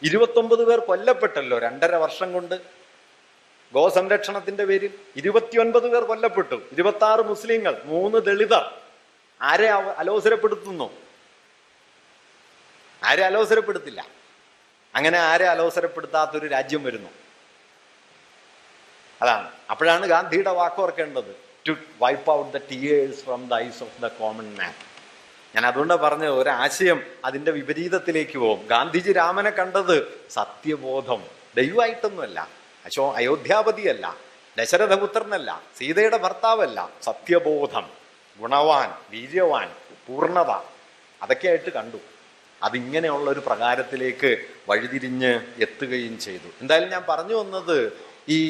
29 പേർ കൊല്ലപ്പെട്ടല്ലോ 2.5 വർഷം കൊണ്ട് ഗോസംരക്ഷണത്തിന്റെ പേരിൽ. 29 പേർ കൊല്ലപ്പെട്ടു, 26 മുസ്ലിങ്ങൾ, 3 ദളിതർ. ആരെ അലോസരപ്പെടുത്തുന്നു? ആരെ അലോസരപ്പെടുത്തില്ല. അങ്ങനെ ആരെ അലോസരപ്പെടുത്താത്തൊരു രാജ്യം വരുന്നു. അതാണ്. അപ്പോഴാണ് ഗാന്ധിയുടെ വാക്കോർക്കേണ്ടത്, to wipe out the tears from the eyes of the common man. ഞാൻ അതുകൊണ്ടാണ് പറഞ്ഞത്, ഒരാശയം അതിന്റെ വിപരീതത്തിലേക്ക് പോകും. ഗാന്ധിജി രാമനെ കണ്ടത് സത്യബോധം, ദൈവമായിട്ടൊന്നുമല്ല, അയോധ്യാപതിയല്ല, ദശരഥപുത്രനല്ല, സീതയുടെ ഭർത്താവല്ല, സത്യബോധം, ഗുണവാൻ, വീര്യവാൻ, പൂർണ്ണത, അതൊക്കെയായിട്ട് കണ്ടു. അതിങ്ങനെയുള്ള ഒരു പ്രകാരത്തിലേക്ക് വഴിതിരിഞ്ഞ് എത്തുകയും ചെയ്തു. എന്തായാലും ഞാൻ പറഞ്ഞു വന്നത്, ഈ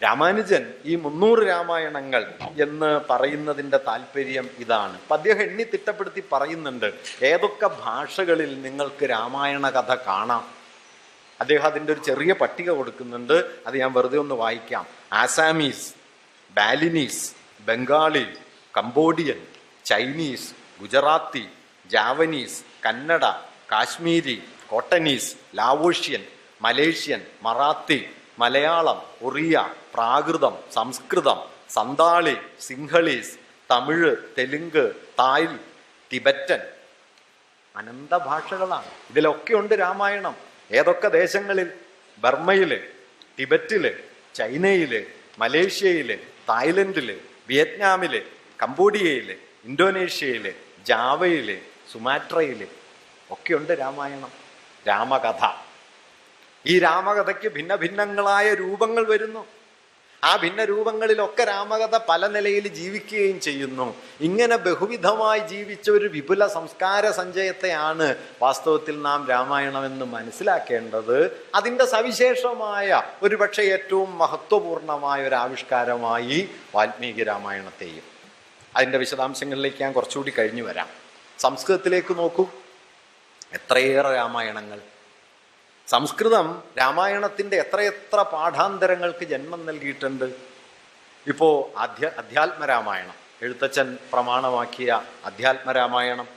രാമാനുജൻ ഈ 300 രാമായണങ്ങൾ എന്ന് പറയുന്നതിൻ്റെ താല്പര്യം ഇതാണ്. അപ്പം അദ്ദേഹം എണ്ണി തിട്ടപ്പെടുത്തി പറയുന്നുണ്ട് ഏതൊക്കെ ഭാഷകളിൽ നിങ്ങൾക്ക് രാമായണ കഥ കാണാം. അദ്ദേഹം അതിൻ്റെ ഒരു ചെറിയ പട്ടിക കൊടുക്കുന്നുണ്ട്. അത് ഞാൻ വെറുതെ ഒന്ന് വായിക്കാം. Assamese, Balinese, Bengali, Cambodian, Chinese, Gujarati, Javanese, Kannada, Kashmiri, Khotanese, Laotian, Malaysian, Marathi, Malayalam, Oriya, Prakrit, Sanskrit, Santali, Sinhalese, Tamil, Telugu, Thai, Tibetan. അനന്ത ഭാഷകളാണ്. ഇതിലൊക്കെ ഉണ്ട് രാമായണം. ഏതൊക്കെ ദേശങ്ങളിൽ? ബർമ്മയില്, ടിബറ്റില്, ചൈനയില്, മലേഷ്യയില്, തായ്ലൻഡില്, വിയറ്റ്നാമില്, കംബോഡിയയില്, ഇന്തോനേഷ്യയില്, ജാവയില്, സുമാട്രയില് ഒക്കെയുണ്ട് രാമായണം, രാമകഥ. ഈ രാമകഥയ്ക്ക് ഭിന്ന ഭിന്നങ്ങളായ രൂപങ്ങൾ വരുന്നു. ആ ഭിന്ന രൂപങ്ങളിലൊക്കെ രാമകഥ പല നിലയിൽ ജീവിക്കുകയും ചെയ്യുന്നു. ഇങ്ങനെ ബഹുവിധമായി ജീവിച്ച ഒരു വിപുല സംസ്കാര സഞ്ചയത്തെയാണ് വാസ്തവത്തിൽ നാം രാമായണമെന്ന് മനസ്സിലാക്കേണ്ടത്. അതിൻ്റെ സവിശേഷമായ ഒരുപക്ഷെ ഏറ്റവും മഹത്വപൂർണമായ ഒരു ആവിഷ്കാരമായി വാൽമീകി രാമായണത്തെയും. അതിൻ്റെ വിശദാംശങ്ങളിലേക്ക് ഞാൻ കുറച്ചുകൂടി കഴിഞ്ഞു വരാം. സംസ്കൃതത്തിലേക്ക് നോക്കൂ, എത്രയേറെ രാമായണങ്ങൾ. സംസ്കൃതം രാമായണത്തിൻ്റെ എത്രയെത്ര പാഠാന്തരങ്ങൾക്ക് ജന്മം നൽകിയിട്ടുണ്ട്. ഇപ്പോൾ അധ്യാത്മരാമായണം, എഴുത്തച്ഛൻ പ്രമാണമാക്കിയ അധ്യാത്മരാമായണം,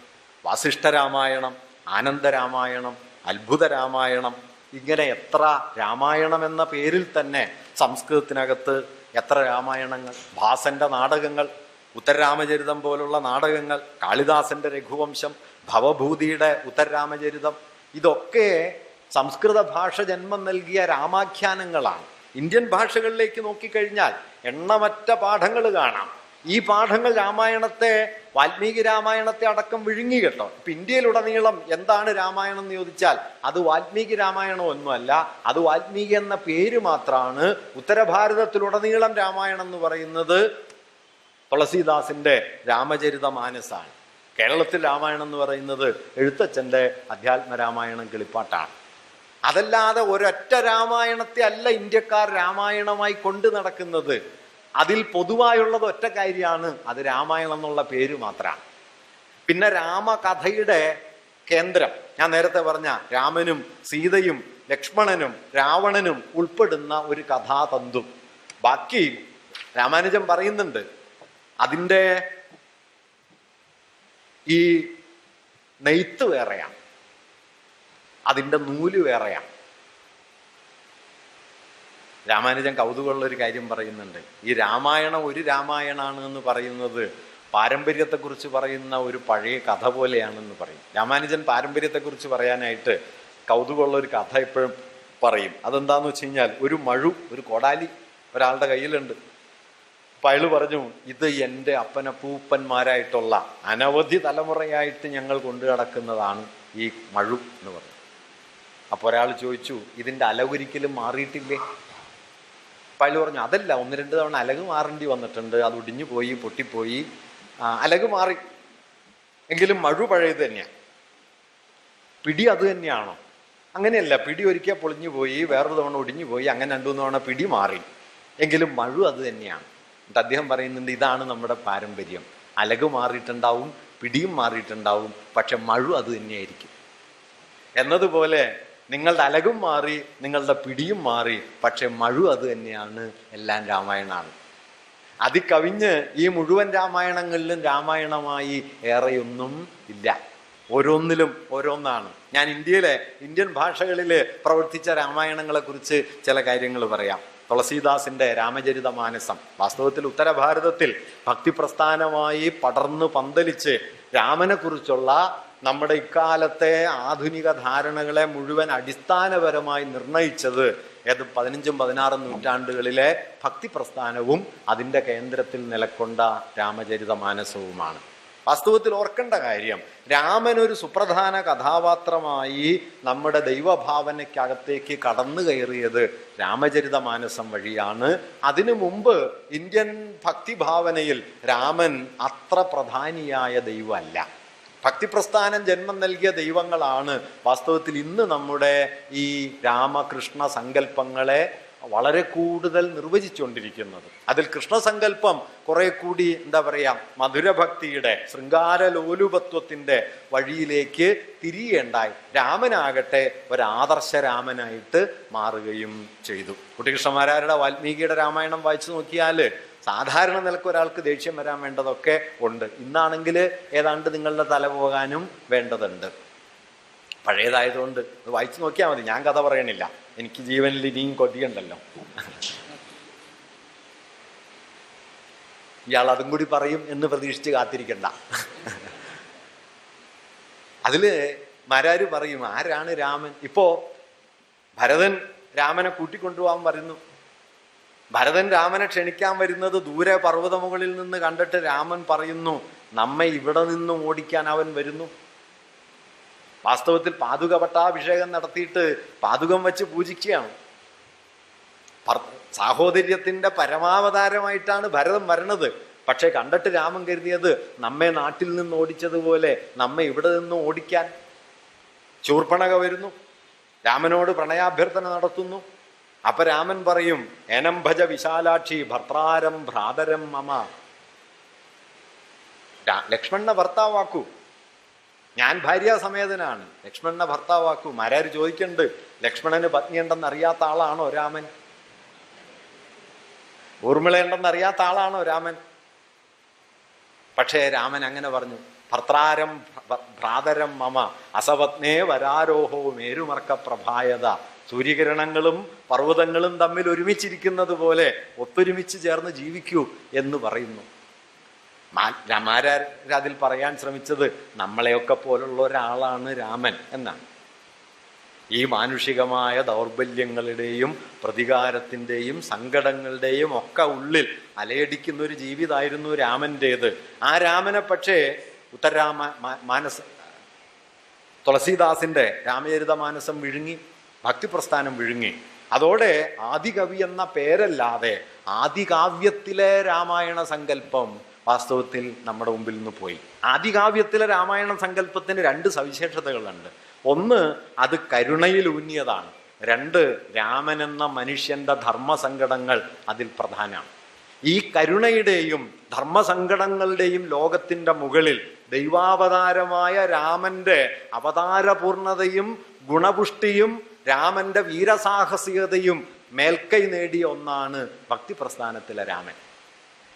വാസിഷ്ഠരാമായണം, ആനന്ദരാമായണം, അത്ഭുതരാമായണം, ഇങ്ങനെ എത്ര രാമായണം എന്ന പേരിൽ തന്നെ സംസ്കൃതത്തിനകത്ത് എത്ര രാമായണങ്ങൾ. ഭാസന്റെ നാടകങ്ങൾ, ഉത്തരരാമചരിതം പോലുള്ള നാടകങ്ങൾ, കാളിദാസന്റെ രഘുവംശം, ഭവഭൂതിയുടെ ഉത്തരരാമചരിതം, ഇതൊക്കെ സംസ്കൃത ഭാഷ ജന്മം നൽകിയ രാമാഖ്യാനങ്ങളാണ്. ഇന്ത്യൻ ഭാഷകളിലേക്ക് നോക്കിക്കഴിഞ്ഞാൽ എണ്ണമറ്റ പാഠങ്ങൾ കാണാം. ഈ പാഠങ്ങൾ രാമായണത്തെ, വാൽമീകി രാമായണത്തെ അടക്കം വിഴുങ്ങി കേട്ടോ. ഇപ്പം ഇന്ത്യയിലുടനീളം എന്താണ് രാമായണം എന്ന് ചോദിച്ചാൽ അത് വാൽമീകി രാമായണം ഒന്നുമല്ല, അത് വാൽമീകി എന്ന പേര് മാത്രമാണ്. ഉത്തരഭാരതത്തിലുടനീളം രാമായണം എന്ന് പറയുന്നത് തുളസീദാസിന്റെ രാമചരിതമാനസാണ്. കേരളത്തിൽ രാമായണം എന്ന് പറയുന്നത് എഴുത്തച്ഛൻ്റെ അധ്യാത്മരാമായണം കിളിപ്പാട്ടാണ്. അതല്ലാതെ ഒരൊറ്റ രാമായണത്തെ അല്ല ഇന്ത്യക്കാർ രാമായണമായി കൊണ്ടു നടക്കുന്നത്. അതിൽ പൊതുവായുള്ളത് ഒറ്റ കാര്യമാണ്, അത് രാമായണം എന്നുള്ള പേര് മാത്രമാണ്. പിന്നെ രാമകഥയുടെ കേന്ദ്രം ഞാൻ നേരത്തെ പറഞ്ഞ രാമനും സീതയും ലക്ഷ്മണനും രാവണനും ഉൾപ്പെടുന്ന ഒരു കഥാതന്തു. ബാക്കി രാമാനുജൻ പറയുന്നുണ്ട് അതിൻ്റെ ഈ നെയ്ത്ത് വേറെയാണ്, അതിൻ്റെ നൂല് വേറെയാണ്. രാമാനുജൻ കൗതുകമുള്ളൊരു കാര്യം പറയുന്നുണ്ട്. ഈ രാമായണം ഒരു രാമായണാണ് എന്ന് പറയുന്നത് പാരമ്പര്യത്തെക്കുറിച്ച് പറയുന്ന ഒരു പഴയ കഥ പോലെയാണെന്ന് പറയും. രാമാനുജൻ പാരമ്പര്യത്തെക്കുറിച്ച് പറയാനായിട്ട് കൗതുകമുള്ള ഒരു കഥ എപ്പോഴും പറയും. അതെന്താന്ന് വെച്ച് കഴിഞ്ഞാൽ, ഒരു കോടാലി ഒരാളുടെ കയ്യിലുണ്ട്. അപ്പൊ അയാൾ പറഞ്ഞു, ഇത് എൻ്റെ അപ്പനപ്പൂപ്പന്മാരായിട്ടുള്ള അനവധി തലമുറയായിട്ട് ഞങ്ങൾ കൊണ്ടു നടക്കുന്നതാണ് ഈ മഴു എന്ന് പറഞ്ഞു. അപ്പോൾ ഒരാൾ ചോദിച്ചു, ഇതിൻ്റെ അലകൊരിക്കലും മാറിയിട്ടില്ലേ? അപ്പം അയാൾ പറഞ്ഞു, അതല്ല, 1-2 തവണ അലക് മാറേണ്ടി വന്നിട്ടുണ്ട്, അത് ഒടിഞ്ഞു പോയി, പൊട്ടിപ്പോയി, അലക് മാറി, എങ്കിലും മഴു പഴയത് തന്നെയാണ്. പിടി അത് തന്നെയാണോ? അങ്ങനെയല്ല, പിടി ഒരിക്കൽ പൊളിഞ്ഞു പോയി, വേറൊരു തവണ ഒടിഞ്ഞു പോയി, അങ്ങനെ 2-3 തവണ പിടി മാറി, എങ്കിലും മഴു അത് തന്നെയാണ്. എന്നിട്ട് അദ്ദേഹം പറയുന്നുണ്ട്, ഇതാണ് നമ്മുടെ പാരമ്പര്യം. അലക് മാറിയിട്ടുണ്ടാവും, പിടിയും മാറിയിട്ടുണ്ടാവും, പക്ഷെ മഴു അത് തന്നെയായിരിക്കും. എന്നതുപോലെ നിങ്ങളുടെ അലകും മാറി, നിങ്ങളുടെ പിടിയും മാറി, പക്ഷെ മഴു അത് തന്നെയാണ്. എല്ലാം രാമായണമാണ്. അതിക്കവിഞ്ഞ് ഈ മുഴുവൻ രാമായണങ്ങളിലും രാമായണമായി ഏറെയൊന്നും ഇല്ല. ഓരോന്നിലും ഓരോന്നാണ്. ഞാൻ ഇന്ത്യൻ ഭാഷകളിൽ പ്രവർത്തിച്ച രാമായണങ്ങളെ കുറിച്ച് ചില കാര്യങ്ങൾ പറയാം. തുളസീദാസിന്റെ രാമചരിതമാനസം വാസ്തവത്തിൽ ഉത്തരഭാരതത്തിൽ ഭക്തിപ്രസ്ഥാനമായി പടർന്നു പന്തലിച്ച് രാമനെ കുറിച്ചുള്ള നമ്മുടെ ഇക്കാലത്തെ ആധുനിക ധാരണകളെ മുഴുവൻ അടിസ്ഥാനപരമായി നിർണയിച്ചത് 15-16 നൂറ്റാണ്ടുകളിലെ ഭക്തിപ്രസ്ഥാനവും അതിൻ്റെ കേന്ദ്രത്തിൽ നിലക്കൊണ്ട രാമചരിതമാനസവുമാണ്. വാസ്തവത്തിൽ ഓർക്കേണ്ട കാര്യം, രാമൻ ഒരു സുപ്രധാന കഥാപാത്രമായി നമ്മുടെ ദൈവഭാവനയ്ക്കകത്തേക്ക് കടന്നു കയറിയത് രാമചരിതമാനസം വഴിയാണ്. അതിനു മുമ്പ് ഇന്ത്യൻ ഭക്തിഭാവനയിൽ രാമൻ അത്ര പ്രധാനിയായ ദൈവമല്ല. ഭക്തിപ്രസ്ഥാനം ജന്മം നൽകിയ ദൈവങ്ങളാണ് വാസ്തവത്തിൽ ഇന്ന് നമ്മുടെ ഈ രാമകൃഷ്ണ സങ്കല്പങ്ങളെ വളരെ കൂടുതൽ നിർവചിച്ചുകൊണ്ടിരിക്കുന്നത്. അതിൽ കൃഷ്ണസങ്കല്പം കുറെ കൂടി എന്താ പറയുക, മധുരഭക്തിയുടെ ശൃംഗാരലോലുപത്വത്തിൻ്റെ വഴിയിലേക്ക് തിരിയേണ്ടായി. രാമനാകട്ടെ ഒരാദർശ രാമനായിട്ട് മാറുകയും ചെയ്തു. കുട്ടികൃഷ്ണമാരാരുടെ വാൽമീകിയുടെ രാമായണം വായിച്ചു നോക്കിയാൽ സാധാരണ നിലക്ക് ഒരാൾക്ക് ദേഷ്യം വരാൻ വേണ്ടതൊക്കെ ഉണ്ട്. ഇന്നാണെങ്കിൽ ഏതാണ്ട് നിങ്ങളുടെ തല പോകാനും വേണ്ടതുണ്ട്. പഴയതായതുകൊണ്ട് അത് വായിച്ചു നോക്കിയാൽ മതി. ഞാൻ കഥ പറയണില്ല, എനിക്ക് ജീവനിൽ ഇനിയും കൊതിയുണ്ടല്ലോ. ഇയാൾ അതും കൂടി പറയും എന്ന് പ്രതീക്ഷിച്ച് കാത്തിരിക്കണ്ട. അതില് മാരാര് പറയും, ആരാണ് രാമൻ? ഇപ്പോ ഭരതൻ രാമനെ കൂട്ടിക്കൊണ്ടുപോകാൻ പറയുന്നു. ഭരതൻ രാമനെ ക്ഷണിക്കാൻ വരുന്നത് ദൂരെ പർവ്വതമുകളിൽ നിന്ന് കണ്ടിട്ട് രാമൻ പറയുന്നു, നമ്മെ ഇവിടെ നിന്ന് ഓടിക്കാൻ അവൻ വരുന്നു. വാസ്തവത്തിൽ പാതുക പട്ടാഭിഷേകം നടത്തിയിട്ട് പാതുകം വെച്ച് പൂജിക്കുകയാണ്. സാഹോദര്യത്തിന്റെ പരമാവതാരമായിട്ടാണ് ഭരതൻ വരണത്. പക്ഷെ കണ്ടിട്ട് രാമൻ കരുതിയത് നമ്മെ നാട്ടിൽ നിന്ന് ഓടിച്ചതുപോലെ നമ്മെ ഇവിടെ നിന്ന് ഓടിക്കാൻ. ശൂർപ്പണഖ വരുന്നു, രാമനോട് പ്രണയാഭ്യർത്ഥന നടത്തുന്നു. അപ്പൊ രാമൻ പറയും, ഏനം ഭജ വിശാലാക്ഷി ഭർത്താരം ഭ്രാതരം മമ. ലക്ഷ്മണനെ ഭർത്താവാക്കൂ, ഞാൻ ഭാര്യാസമേതനാണ്, ലക്ഷ്മണനെ ഭർത്താവാക്കൂ. മാരാര് ചോദിക്കുന്നുണ്ട്, ലക്ഷ്മണന് പത്നിയുണ്ടെന്ന് അറിയാത്ത ആളാണോ രാമൻ? ഊർമിളയുണ്ടെന്ന് അറിയാത്ത ആളാണോ രാമൻ? പക്ഷേ രാമൻ അങ്ങനെ പറഞ്ഞു, ഭർത്താരം ഭ്രാതരം മമ അസപത്നേ വരാരോഹോ മേരുമർക്ക പ്രഭായത. സൂര്യകിരണങ്ങളും പർവ്വതങ്ങളും തമ്മിൽ ഒരുമിച്ചിരിക്കുന്നത് പോലെ ഒത്തൊരുമിച്ച് ചേർന്ന് ജീവിക്കൂ എന്ന് പറയുന്നു. രാമാരാതിൽ പറയാൻ ശ്രമിച്ചത് നമ്മളെയൊക്കെ പോലുള്ള ഒരാളാണ് രാമൻ എന്നാണ്. ഈ മാനുഷികമായ ദൗർബല്യങ്ങളുടെയും പ്രതികാരത്തിൻ്റെയും സങ്കടങ്ങളുടെയും ഒക്കെ ഉള്ളിൽ അലയടിക്കുന്ന ഒരു ജീവിതമായിരുന്നു രാമൻ്റേത്. ആ രാമനെ പക്ഷേ തുളസീദാസിന്റെ രാമചരിതമാനസം വിഴുങ്ങി, ഭക്തിപ്രസ്ഥാനം വിഴുങ്ങി. അതോടെ ആദികവി എന്ന പേരല്ലാതെ ആദികാവ്യത്തിലെ രാമായണ സങ്കല്പം വാസ്തവത്തിൽ നമ്മുടെ മുമ്പിൽ നിന്ന് പോയി. ആദികാവ്യത്തിലെ രാമായണ സങ്കല്പത്തിന് 2 സവിശേഷതകളുണ്ട്. ഒന്ന്, അത് കരുണയിൽ ഊന്നിയതാണ്. 2, രാമൻ എന്ന മനുഷ്യന്റെ ധർമ്മസങ്കടങ്ങൾ അതിൽ പ്രധാനമാണ്. ഈ കരുണയുടെയും ധർമ്മസങ്കടങ്ങളുടെയും ലോകത്തിന്റെ മുകളിൽ ദൈവാവതാരമായ രാമന്റെ അവതാരപൂർണതയും ഗുണപുഷ്ടിയും രാമന്റെ വീരസാഹസികതയും മേൽക്കൈ നേടിയ ഒന്നാണ് ഭക്തിപ്രസ്ഥാനത്തിലെ രാമൻ.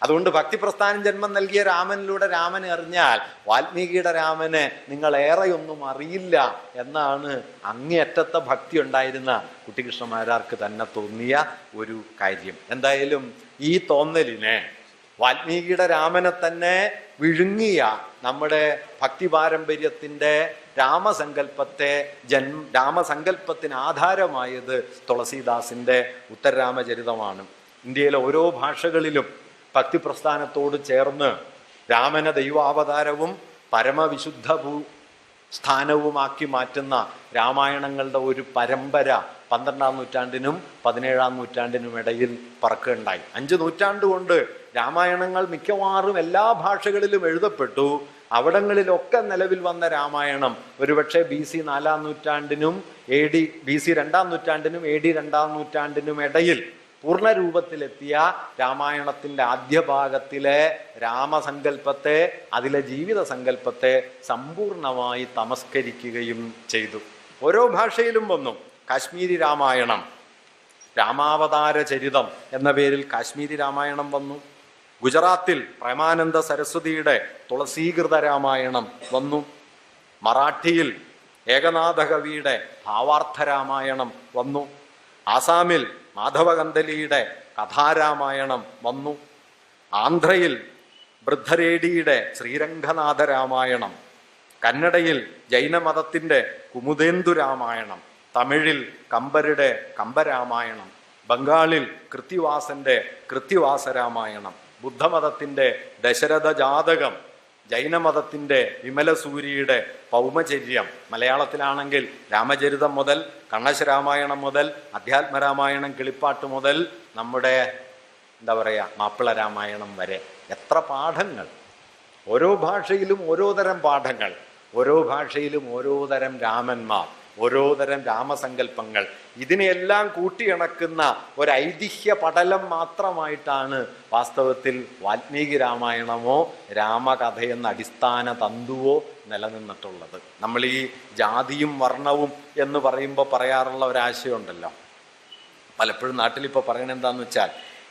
അതുകൊണ്ട് ഭക്തിപ്രസ്ഥാനം ജന്മം നൽകിയ രാമനിലൂടെ രാമനെ അറിഞ്ഞാൽ വാൽമീകിയുടെ രാമനെ നിങ്ങൾ ഏറെയൊന്നും അറിയില്ല എന്നാണ് അങ്ങേയറ്റത്തെ ഭക്തി ഉണ്ടായിരുന്ന കുട്ടികൃഷ്ണമാരാർക്ക് തന്നെ തോന്നിയ ഒരു കാര്യം. എന്തായാലും ഈ തോന്നലിനെ, വാൽമീകിയുടെ രാമനെ തന്നെ വിഴുങ്ങിയ നമ്മുടെ ഭക്തി പാരമ്പര്യത്തിൻ്റെ രാമസങ്കല്പത്തിന് ആധാരമായത് തുളസീദാസിൻ്റെ ഉത്തരരാമചരിതമാണ്. ഇന്ത്യയിലെ ഓരോ ഭാഷകളിലും ഭക്തിപ്രസ്ഥാനത്തോട് ചേർന്ന് രാമന ദൈവാവതാരവും പരമവിശുദ്ധ സ്ഥാനവുമാക്കി മാറ്റുന്ന രാമായണങ്ങളുടെ ഒരു പരമ്പര 12-ാം നൂറ്റാണ്ടിനും 17-ാം നൂറ്റാണ്ടിനും ഇടയിൽ പറക്കുകയുണ്ടായി. 5 നൂറ്റാണ്ട് കൊണ്ട് രാമായണങ്ങൾ മിക്കവാറും എല്ലാ ഭാഷകളിലും എഴുതപ്പെട്ടു. അവിടങ്ങളിലൊക്കെ നിലവിൽ വന്ന രാമായണം ഒരുപക്ഷെ BC 4-ാം നൂറ്റാണ്ടിനും BC 2-ാം നൂറ്റാണ്ടിനും AD 2-ാം നൂറ്റാണ്ടിനും ഇടയിൽ പൂർണ്ണരൂപത്തിലെത്തിയ രാമായണത്തിൻ്റെ ആദ്യ ഭാഗത്തിലെ രാമസങ്കല്പത്തെ, അതിലെ ജീവിത സങ്കല്പത്തെ സമ്പൂർണമായി തമസ്കരിക്കുകയും ചെയ്തു. ഓരോ ഭാഷയിലും വന്നു. കാശ്മീരി രാമായണം, രാമാവതാര ചരിതം എന്ന പേരിൽ കാശ്മീരി രാമായണം വന്നു. ഗുജറാത്തിൽ പ്രേമാനന്ദ സരസ്വതിയുടെ തുളസീകൃത രാമായണം വന്നു. മറാഠിയിൽ ഏകനാഥ കവിയുടെ ഭാവാർത്ഥ രാമായണം വന്നു. ആസാമിൽ മാധവ കന്ദലിയുടെ കഥാരാമായണം വന്നു. ആന്ധ്രയിൽ ബൃദ്ധരേഡിയുടെ ശ്രീരംഗനാഥ രാമായണം, കന്നഡയിൽ ജൈനമതത്തിൻ്റെ കുമുദേന്ദു രാമായണം, തമിഴിൽ കമ്പരുടെ കമ്പരാമായണം, ബംഗാളിൽ കൃത്തിവാസന്റെ കൃത്തിവാസ രാമായണം, ബുദ്ധമതത്തിൻ്റെ ദശരഥ ജാതകം, ജൈനമതത്തിൻ്റെ വിമലസൂരിയുടെ പൗമചര്യം, മലയാളത്തിലാണെങ്കിൽ രാമചരിതം മുതൽ കണ്ണശരാമായണം മുതൽ അധ്യാത്മരാമായണം കിളിപ്പാട്ട് മുതൽ നമ്മുടെ മാപ്പിള രാമായണം വരെ എത്ര പാഠങ്ങൾ! ഓരോ ഭാഷയിലും ഓരോ തരം പാഠങ്ങൾ, ഓരോ ഭാഷയിലും ഓരോ തരം രാമന്മാർ, ഓരോ തരം രാമസങ്കല്പങ്ങൾ. ഇതിനെയെല്ലാം കൂട്ടിയിണക്കുന്ന ഒരു ഐതിഹ്യ പടലം മാത്രമായിട്ടാണ് വാസ്തവത്തിൽ വാൽമീകി രാമായണമോ രാമകഥയെന്ന അടിസ്ഥാന തന്തുവോ നിലനിന്നിട്ടുള്ളത്. നമ്മൾ ഈ ജാതിയും വർണ്ണവും എന്ന് പറയുമ്പോൾ പറയാറുള്ള ഒരാശയമുണ്ടല്ലോ, പലപ്പോഴും നാട്ടിലിപ്പോൾ പറയണത് എന്താണെന്ന് വെച്ചാൽ,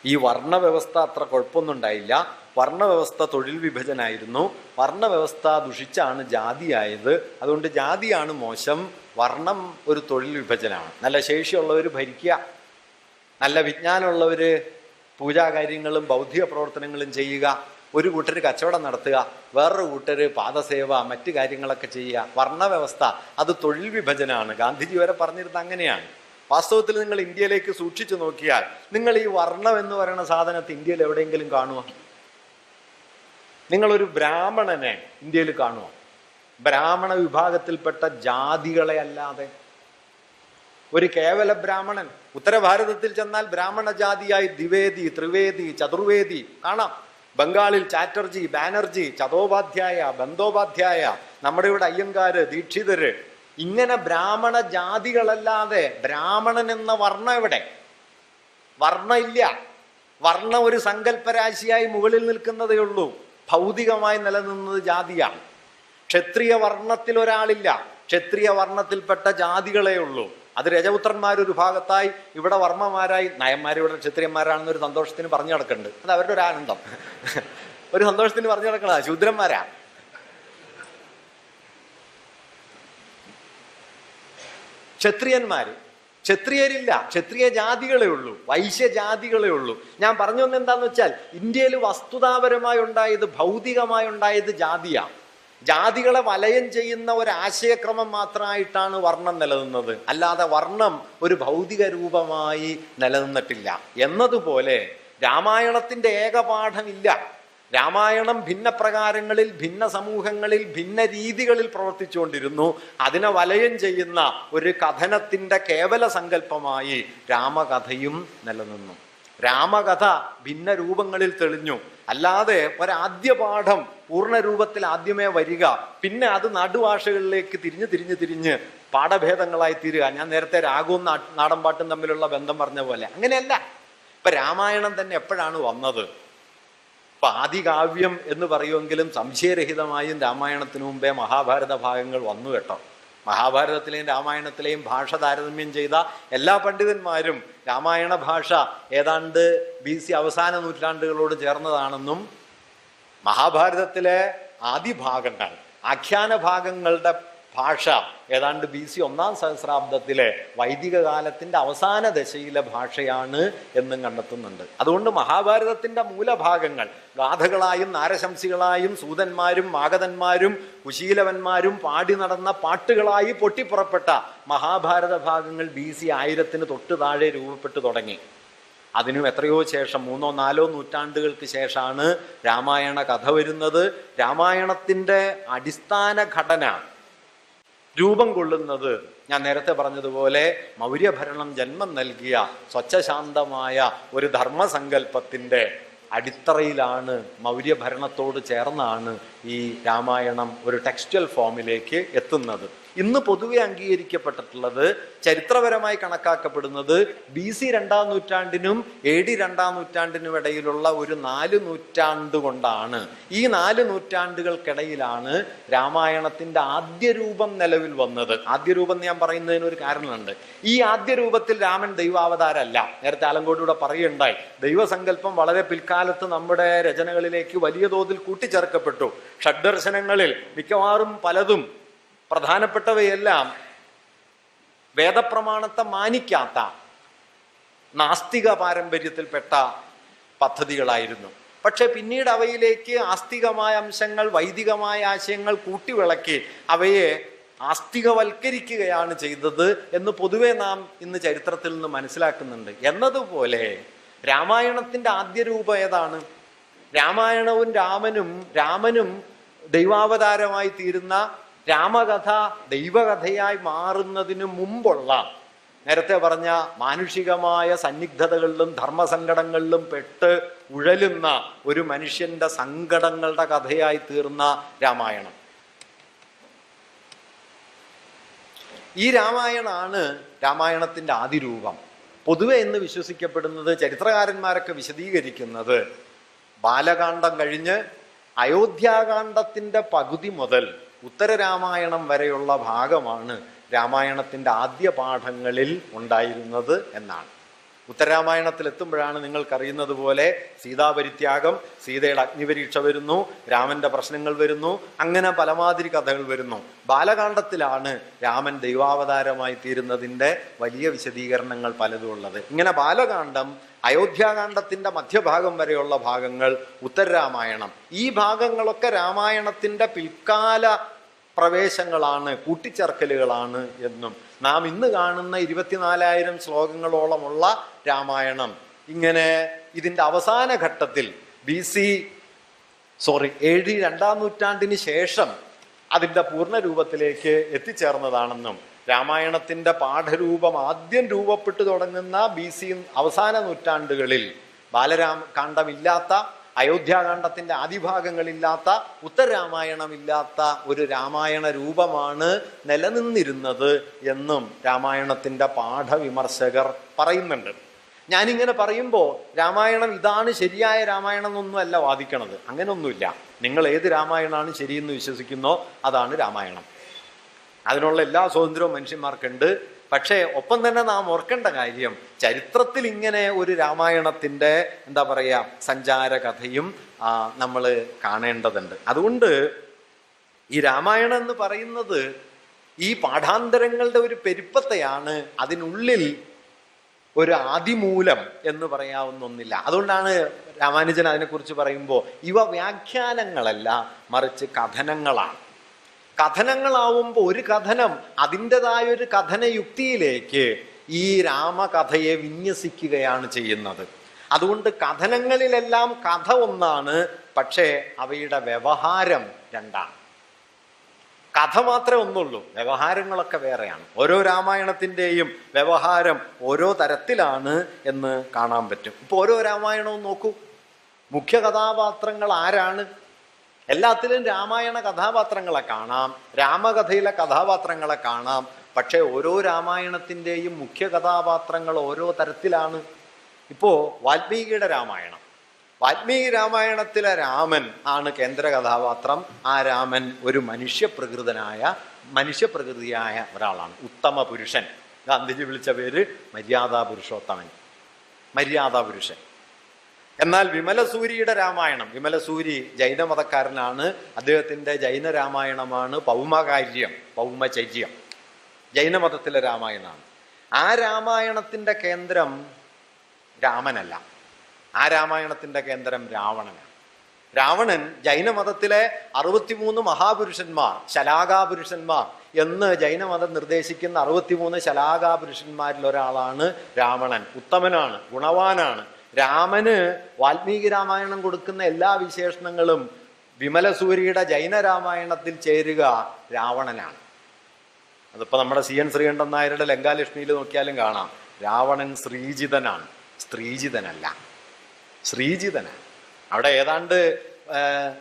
ഈ വർണ്ണവ്യവസ്ഥ അത്ര കുഴപ്പമൊന്നും ഉണ്ടായില്ല, വർണ്ണവ്യവസ്ഥ തൊഴിൽ വിഭജനായിരുന്നു, വർണ്ണവ്യവസ്ഥ ദുഷിച്ചാണ് ജാതിയായത്, അതുകൊണ്ട് ജാതിയാണ് മോശം, വർണ്ണം ഒരു തൊഴിൽ വിഭജനമാണ്. നല്ല ശേഷിയുള്ളവർ ഭരിക്കുക, നല്ല വിജ്ഞാനമുള്ളവർ പൂജാകാര്യങ്ങളും ബൗദ്ധിക പ്രവർത്തനങ്ങളും ചെയ്യുക, ഒരു കൂട്ടർ കച്ചവടം നടത്തുക, വേറൊരു കൂട്ടർ പാദസേവ മറ്റു കാര്യങ്ങളൊക്കെ ചെയ്യുക. വർണ്ണവ്യവസ്ഥ അത് തൊഴിൽ വിഭജനമാണ്. ഗാന്ധിജി വരെ പറഞ്ഞിരുന്നത് അങ്ങനെയാണ്. വാസ്തവത്തിൽ നിങ്ങൾ ഇന്ത്യയിലേക്ക് സൂക്ഷിച്ചു നോക്കിയാൽ നിങ്ങൾ ഈ വർണ്ണം എന്ന് പറയുന്ന സാധനത്തെ ഇന്ത്യയിൽ എവിടെയെങ്കിലും കാണുക? നിങ്ങളൊരു ബ്രാഹ്മണനെ ഇന്ത്യയിൽ കാണുക? ബ്രാഹ്മണ വിഭാഗത്തിൽപ്പെട്ട ജാതികളെ അല്ലാതെ ഒരു കേവല ബ്രാഹ്മണൻ. ഉത്തരഭാരതത്തിൽ ചെന്നാൽ ബ്രാഹ്മണ ജാതിയായി ദ്വിവേദി, ത്രിവേദി, ചതുർവേദി കാണാം. ബംഗാളിൽ ചാറ്റർജി, ബാനർജി, ചതോപാധ്യായ, ബന്ദോപാധ്യായ, നമ്മുടെ ഇവിടെ അയ്യങ്കാര്, ദീക്ഷിതര്, ഇങ്ങനെ ബ്രാഹ്മണ ജാതികളല്ലാതെ ബ്രാഹ്മണൻ എന്ന വർണ്ണം എവിടെ? വർണ്ണ ഇല്ല. വർണ്ണ ഒരു സങ്കല്പരാശിയായി മുകളിൽ നിൽക്കുന്നതേ ഉള്ളൂ. ഭൗതികമായി നിലനിന്നത് ജാതിയാണ്. ക്ഷത്രിയ വർണ്ണത്തിൽ ഒരാളില്ല, ക്ഷത്രിയ വർണ്ണത്തിൽപ്പെട്ട ജാതികളേ ഉള്ളൂ. അത് രജപുത്രന്മാരൊരു ഭാഗത്തായി, ഇവിടെ വർമ്മമാരായി, നയന്മാരിവിടെ ക്ഷത്രിയന്മാരാണെന്നൊരു സന്തോഷത്തിന് പറഞ്ഞു നടക്കുന്നുണ്ട്. അത് അവരുടെ ഒരു ആനന്ദം, ഒരു സന്തോഷത്തിന് പറഞ്ഞു നടക്കണ ശൂദ്രന്മാരാ. ക്ഷത്രിയരില്ല, ക്ഷത്രിയ ജാതികളേ ഉള്ളൂ, വൈശ്യജാതികളേ ഉള്ളൂ. ഞാൻ പറഞ്ഞു വന്നത് എന്താന്ന് വെച്ചാൽ, ഇന്ത്യയിൽ വസ്തുതാപരമായി ഉണ്ടായത്, ഭൗതികമായി ഉണ്ടായത് ജാതിയാണ്. ജാതികളെ വലയം ചെയ്യുന്ന ഒരു ആശയക്രമം മാത്രമായിട്ടാണ് വർണ്ണം നിലനിന്നത്, അല്ലാതെ വർണ്ണം ഒരു ഭൗതിക രൂപമായി നിലനിന്നിട്ടില്ല. എന്നതുപോലെ രാമായണത്തിന്റെ ഏകപാഠമില്ല. രാമായണം ഭിന്ന പ്രകാരങ്ങളിൽ, ഭിന്ന സമൂഹങ്ങളിൽ, ഭിന്ന രീതികളിൽ പ്രവർത്തിച്ചുകൊണ്ടിരുന്നു. അതിനെ വലയം ചെയ്യുന്ന ഒരു കഥനത്തിന്റെ കേവല സങ്കല്പമായി രാമകഥയും നിലനിന്നു. രാമകഥ ഭിന്ന രൂപങ്ങളിൽ തെളിഞ്ഞു. അല്ലാതെ ഒരാദ്യ പാഠം പൂർണ്ണരൂപത്തിൽ ആദ്യമേ വരിക, പിന്നെ അത് നാട്ടുഭാഷകളിലേക്ക് തിരിഞ്ഞ് പാഠഭേദങ്ങളായി തീരുക. ഞാൻ നേരത്തെ രാഗവും നാടൻ പാട്ടും തമ്മിലുള്ള ബന്ധം പറഞ്ഞ പോലെ അങ്ങനെയല്ല. ഇപ്പൊ രാമായണം തന്നെ എപ്പോഴാണ് വന്നത്? ഇപ്പൊ ആദികാവ്യം എന്ന് പറയുമെങ്കിലും സംശയരഹിതമായും രാമായണത്തിനു മുമ്പേ മഹാഭാരത ഭാഗങ്ങൾ വന്നു കേട്ടോ. മഹാഭാരതത്തിലെയും രാമായണത്തിലെയും ഭാഷ താരതമ്യം ചെയ്ത എല്ലാ പണ്ഡിതന്മാരും രാമായണ ഭാഷ ഏതാണ്ട് BC അവസാന നൂറ്റാണ്ടുകളോട് ചേർന്നതാണെന്നും, മഹാഭാരതത്തിലെ ആദ്യ ഭാഗങ്ങൾ, ആഖ്യാന ഭാഗങ്ങളുടെ ഭാഷ ഏതാണ്ട് BC 1-ാം സഹസ്രാബ്ദത്തിലെ വൈദിക കാലത്തിന്റെ അവസാന ദശയിലെ ഭാഷയാണ് എന്നും കണ്ടെത്തുന്നുണ്ട്. അതുകൊണ്ട് മഹാഭാരതത്തിന്റെ മൂലഭാഗങ്ങൾ ഗാഥകളായും നാരശംസികളായും സൂതന്മാരും മാഗധന്മാരും കുശീലവന്മാരും പാടി നടന്ന പാട്ടുകളായി പൊട്ടിപ്പുറപ്പെട്ട മഹാഭാരത ഭാഗങ്ങൾ BC 1000-ന് തൊട്ട് താഴെ രൂപപ്പെട്ടു തുടങ്ങി. അതിനും എത്രയോ ശേഷം 3-4 നൂറ്റാണ്ടുകൾക്ക് ശേഷമാണ് രാമായണ കഥ വരുന്നത്. രാമായണത്തിൻ്റെ അടിസ്ഥാന ഘടന രൂപം കൊള്ളുന്നത് ഞാൻ നേരത്തെ പറഞ്ഞതുപോലെ മൗര്യഭരണം ജന്മം നൽകിയ സ്വച്ഛശാന്തമായ ഒരു ധർമ്മസങ്കല്പത്തിൻ്റെ അടിത്തറയിലാണ്. മൗര്യഭരണത്തോട് ചേർന്നാണ് ഈ രാമായണം ഒരു ടെക്സ്റ്റൽ ഫോമിലേക്ക് എത്തുന്നത്. ഇന്ന് പൊതുവെ അംഗീകരിക്കപ്പെട്ടിട്ടുള്ളത്, ചരിത്രപരമായി കണക്കാക്കപ്പെടുന്നത് BC 2-ാം നൂറ്റാണ്ടിനും AD 2-ാം നൂറ്റാണ്ടിനും ഇടയിലുള്ള ഒരു 4 നൂറ്റാണ്ട് കൊണ്ടാണ്. ഈ 4 നൂറ്റാണ്ടുകൾക്കിടയിലാണ് രാമായണത്തിൻ്റെ ആദ്യ രൂപം നിലവിൽ വന്നത്. ആദ്യ രൂപം ഞാൻ പറയുന്നതിന് ഒരു കാരണമുണ്ട്. ഈ ആദ്യ രൂപത്തിൽ രാമൻ ദൈവാവതാരമല്ല. നേരത്തെ ആലങ്കോടിലൂടെ പറയുണ്ടായി, ദൈവസങ്കല്പം വളരെ പിൽക്കാലത്ത് നമ്മുടെ രചനകളിലേക്ക് വലിയ തോതിൽ കൂട്ടിച്ചേർക്കപ്പെട്ടു. ഷഡ്ദർശനങ്ങളിൽ മിക്കവാറും പലതും, പ്രധാനപ്പെട്ടവയെല്ലാം വേദപ്രമാണത്തെ മാനിക്കാത്ത നാസ്തിക പാരമ്പര്യത്തിൽപ്പെട്ട പദ്ധതികളായിരുന്നു. പക്ഷെ പിന്നീട് അവയിലേക്ക് ആസ്തികമായ അംശങ്ങൾ, വൈദികമായ ആശയങ്ങൾ കൂട്ടിവിളക്കി അവയെ ആസ്തികവൽക്കരിക്കുകയാണ് ചെയ്തത് എന്ന് പൊതുവെ നാം ഇന്ന് ചരിത്രത്തിൽ നിന്ന് മനസ്സിലാക്കുന്നുണ്ട്. എന്നതുപോലെ രാമായണത്തിൻ്റെ ആദ്യ രൂപം ഏതാണ്? രാമായണവും രാമനും ദൈവാവതാരമായി തീരുന്ന രാമകഥ ദൈവകഥയായി മാറുന്നതിന് മുമ്പുള്ള, നേരത്തെ പറഞ്ഞ മാനുഷികമായ സന്നിഗ്ധതകളിലും ധർമ്മസങ്കടങ്ങളിലും പെട്ട് ഉഴലുന്ന ഒരു മനുഷ്യന്റെ സങ്കടങ്ങളുടെ കഥയായി തീർന്ന രാമായണം. ഈ രാമായണമാണ് രാമായണത്തിൻ്റെ ആദിരൂപം. പൊതുവെ എന്ന് വിശ്വസിക്കപ്പെടുന്നത്, ചരിത്രകാരന്മാരൊക്കെ വിശദീകരിക്കുന്നത്, ബാലകാന്ഡം കഴിഞ്ഞ് അയോധ്യാകാന്ഡത്തിൻ്റെ പകുതി മുതൽ ഉത്തരരാമായണം വരെയുള്ള ഭാഗമാണ് രാമായണത്തിൻ്റെ ആദ്യ പാഠങ്ങളിൽ ഉണ്ടായിരുന്നത് എന്നാണ്. ഉത്തരരാമായണത്തിൽ എത്തുമ്പോഴാണ് നിങ്ങൾക്കറിയുന്നത് പോലെ സീതാപരിത്യാഗം, സീതയുടെ അഗ്നിപരീക്ഷ വരുന്നു, രാമന്റെ പ്രശ്നങ്ങൾ വരുന്നു, അങ്ങനെ പലമാതിരി കഥകൾ വരുന്നു. ബാലകാണ്ഡത്തിലാണ് രാമൻ ദൈവാവതാരമായി തീരുന്നതിൻ്റെ വലിയ വിശദീകരണങ്ങൾ പലതും ഉള്ളത്. ഇങ്ങനെ ബാലകാണ്ഡം, അയോധ്യാകാന്ഡത്തിൻ്റെ മധ്യഭാഗം വരെയുള്ള ഭാഗങ്ങൾ ഉത്തരരാമായണം. ഈ ഭാഗങ്ങളൊക്കെ രാമായണത്തിൻ്റെ പിൽക്കാല പ്രവേശങ്ങളാണ്, കൂട്ടിച്ചേർക്കലുകളാണ് എന്നും നാം ഇന്ന് കാണുന്ന 24,000 ശ്ലോകങ്ങളോളമുള്ള രാമായണം ഇങ്ങനെ ഇതിൻ്റെ അവസാന ഘട്ടത്തിൽ AD 2-ാം നൂറ്റാണ്ടിന് ശേഷം അതിൻ്റെ പൂർണ്ണ രൂപത്തിലേക്ക് എത്തിച്ചേർന്നതാണെന്നും രാമായണത്തിൻ്റെ പാഠരൂപം ആദ്യം രൂപപ്പെട്ടു തുടങ്ങുന്ന BC അവസാന നൂറ്റാണ്ടുകളിൽ ബാലകാണ്ഡമില്ലാത്ത, അയോധ്യാകാന്ഡത്തിൻ്റെ ആദിഭാഗങ്ങളില്ലാത്ത, ഉത്തരരാമായണമില്ലാത്ത ഒരു രാമായണ രൂപമാണ് നിലനിന്നിരുന്നത് എന്നും രാമായണത്തിൻ്റെ പാഠവിമർശകർ പറയുന്നുണ്ട്. ഞാനിങ്ങനെ പറയുമ്പോൾ രാമായണം ഇതാണ് ശരിയായ രാമായണം എന്നൊന്നുമല്ല വാദിക്കണത്. അങ്ങനെയൊന്നുമില്ല. നിങ്ങൾ ഏത് രാമായണമാണ് ശരിയെന്ന് വിശ്വസിക്കുന്നോ അതാണ് രാമായണം. അതിനുള്ള എല്ലാ സ്വാതന്ത്ര്യവും മനുഷ്യന്മാർക്കുണ്ട്. പക്ഷേ ഒപ്പം തന്നെ നാം ഓർക്കേണ്ട കാര്യം, ചരിത്രത്തിൽ ഇങ്ങനെ ഒരു രാമായണത്തിൻ്റെ സഞ്ചാര കഥയും നമ്മൾ കാണേണ്ടതുണ്ട്. അതുകൊണ്ട് ഈ രാമായണം എന്ന് പറയുന്നത് ഈ പാഠാന്തരങ്ങളുടെ ഒരു പെരുപ്പത്തെയാണ്. അതിനുള്ളിൽ ഒരു ആദിമൂലം എന്ന് പറയാവുന്ന ഒന്നില്ല. അതുകൊണ്ടാണ് രാമാനുജൻ അതിനെക്കുറിച്ച് പറയുമ്പോൾ ഇവ വ്യാഖ്യാനങ്ങളല്ല, മറിച്ച് കഥനങ്ങളാണ്. കഥനങ്ങളാവുമ്പോൾ ഒരു കഥനം അതിൻ്റെതായൊരു കഥനയുക്തിയിലേക്ക് ഈ രാമകഥയെ വിന്യസിക്കുകയാണ് ചെയ്യുന്നത്. അതുകൊണ്ട് കഥനങ്ങളിലെല്ലാം കഥ ഒന്നാണ്, പക്ഷേ അവയുടെ വ്യവഹാരം രണ്ടാണ്. കഥ മാത്രമേ ഒന്നുള്ളൂ, വ്യവഹാരങ്ങളൊക്കെ വേറെയാണ്. ഓരോ രാമായണത്തിൻ്റെയും വ്യവഹാരം ഓരോ തരത്തിലാണ് എന്ന് കാണാൻ പറ്റും. ഇപ്പോൾ ഓരോ രാമായണവും നോക്കൂ, മുഖ്യ കഥാപാത്രങ്ങൾ ആരാണ്? എല്ലാത്തിലും രാമായണ കഥാപാത്രങ്ങളെ കാണാം, രാമകഥയിലെ കഥാപാത്രങ്ങളെ കാണാം. പക്ഷേ ഓരോ രാമായണത്തിൻ്റെയും മുഖ്യ കഥാപാത്രങ്ങൾ ഓരോ തരത്തിലാണ്. ഇപ്പോൾ വാൽമീകിയുടെ രാമായണം, വാൽമീകി രാമായണത്തിലെ രാമൻ ആണ് കേന്ദ്ര കഥാപാത്രം. ആ രാമൻ ഒരു മനുഷ്യപ്രകൃതിയായ ഒരാളാണ്, ഉത്തമ പുരുഷൻ. ഗാന്ധിജി വിളിച്ച പേര് മര്യാദാ പുരുഷോത്തമൻ, മര്യാദാ പുരുഷൻ. എന്നാൽ വിമലസൂരിയുടെ രാമായണം, വിമലസൂരി ജൈനമതക്കാരനാണ്, അദ്ദേഹത്തിൻ്റെ ജൈന രാമായണമാണ് പൗമചര്യം, ജൈനമതത്തിലെ രാമായണമാണ്. ആ രാമായണത്തിൻ്റെ കേന്ദ്രം രാമനല്ല, ആ രാമായണത്തിൻ്റെ കേന്ദ്രം രാവണനാണ്. രാവണൻ ജൈനമതത്തിലെ 63 മഹാപുരുഷന്മാർ, ശലാകാപുരുഷന്മാർ എന്ന് ജൈനമതം നിർദ്ദേശിക്കുന്ന 63 ശലാകാപുരുഷന്മാരിൽ ഒരാളാണ് രാവണൻ. ഉത്തമനാണ്, ഗുണവാനാണ്. രാമന് വാൽമീകി രാമായണം കൊടുക്കുന്ന എല്ലാ വിശേഷണങ്ങളും വിമലസൂരിയുടെ ജൈനരാമായണത്തിൽ ചേരുക രാവണനാണ്. അതിപ്പോ നമ്മുടെ CN ശ്രീകണ്ഠൻ നായരുടെ ലങ്കാലക്ഷ്മിയിൽ നോക്കിയാലും കാണാം. രാവണൻ ശ്രീജിതനാണ്, സ്ത്രീജിതനല്ല, ശ്രീജിതനാണ്. അവിടെ ഏതാണ്ട്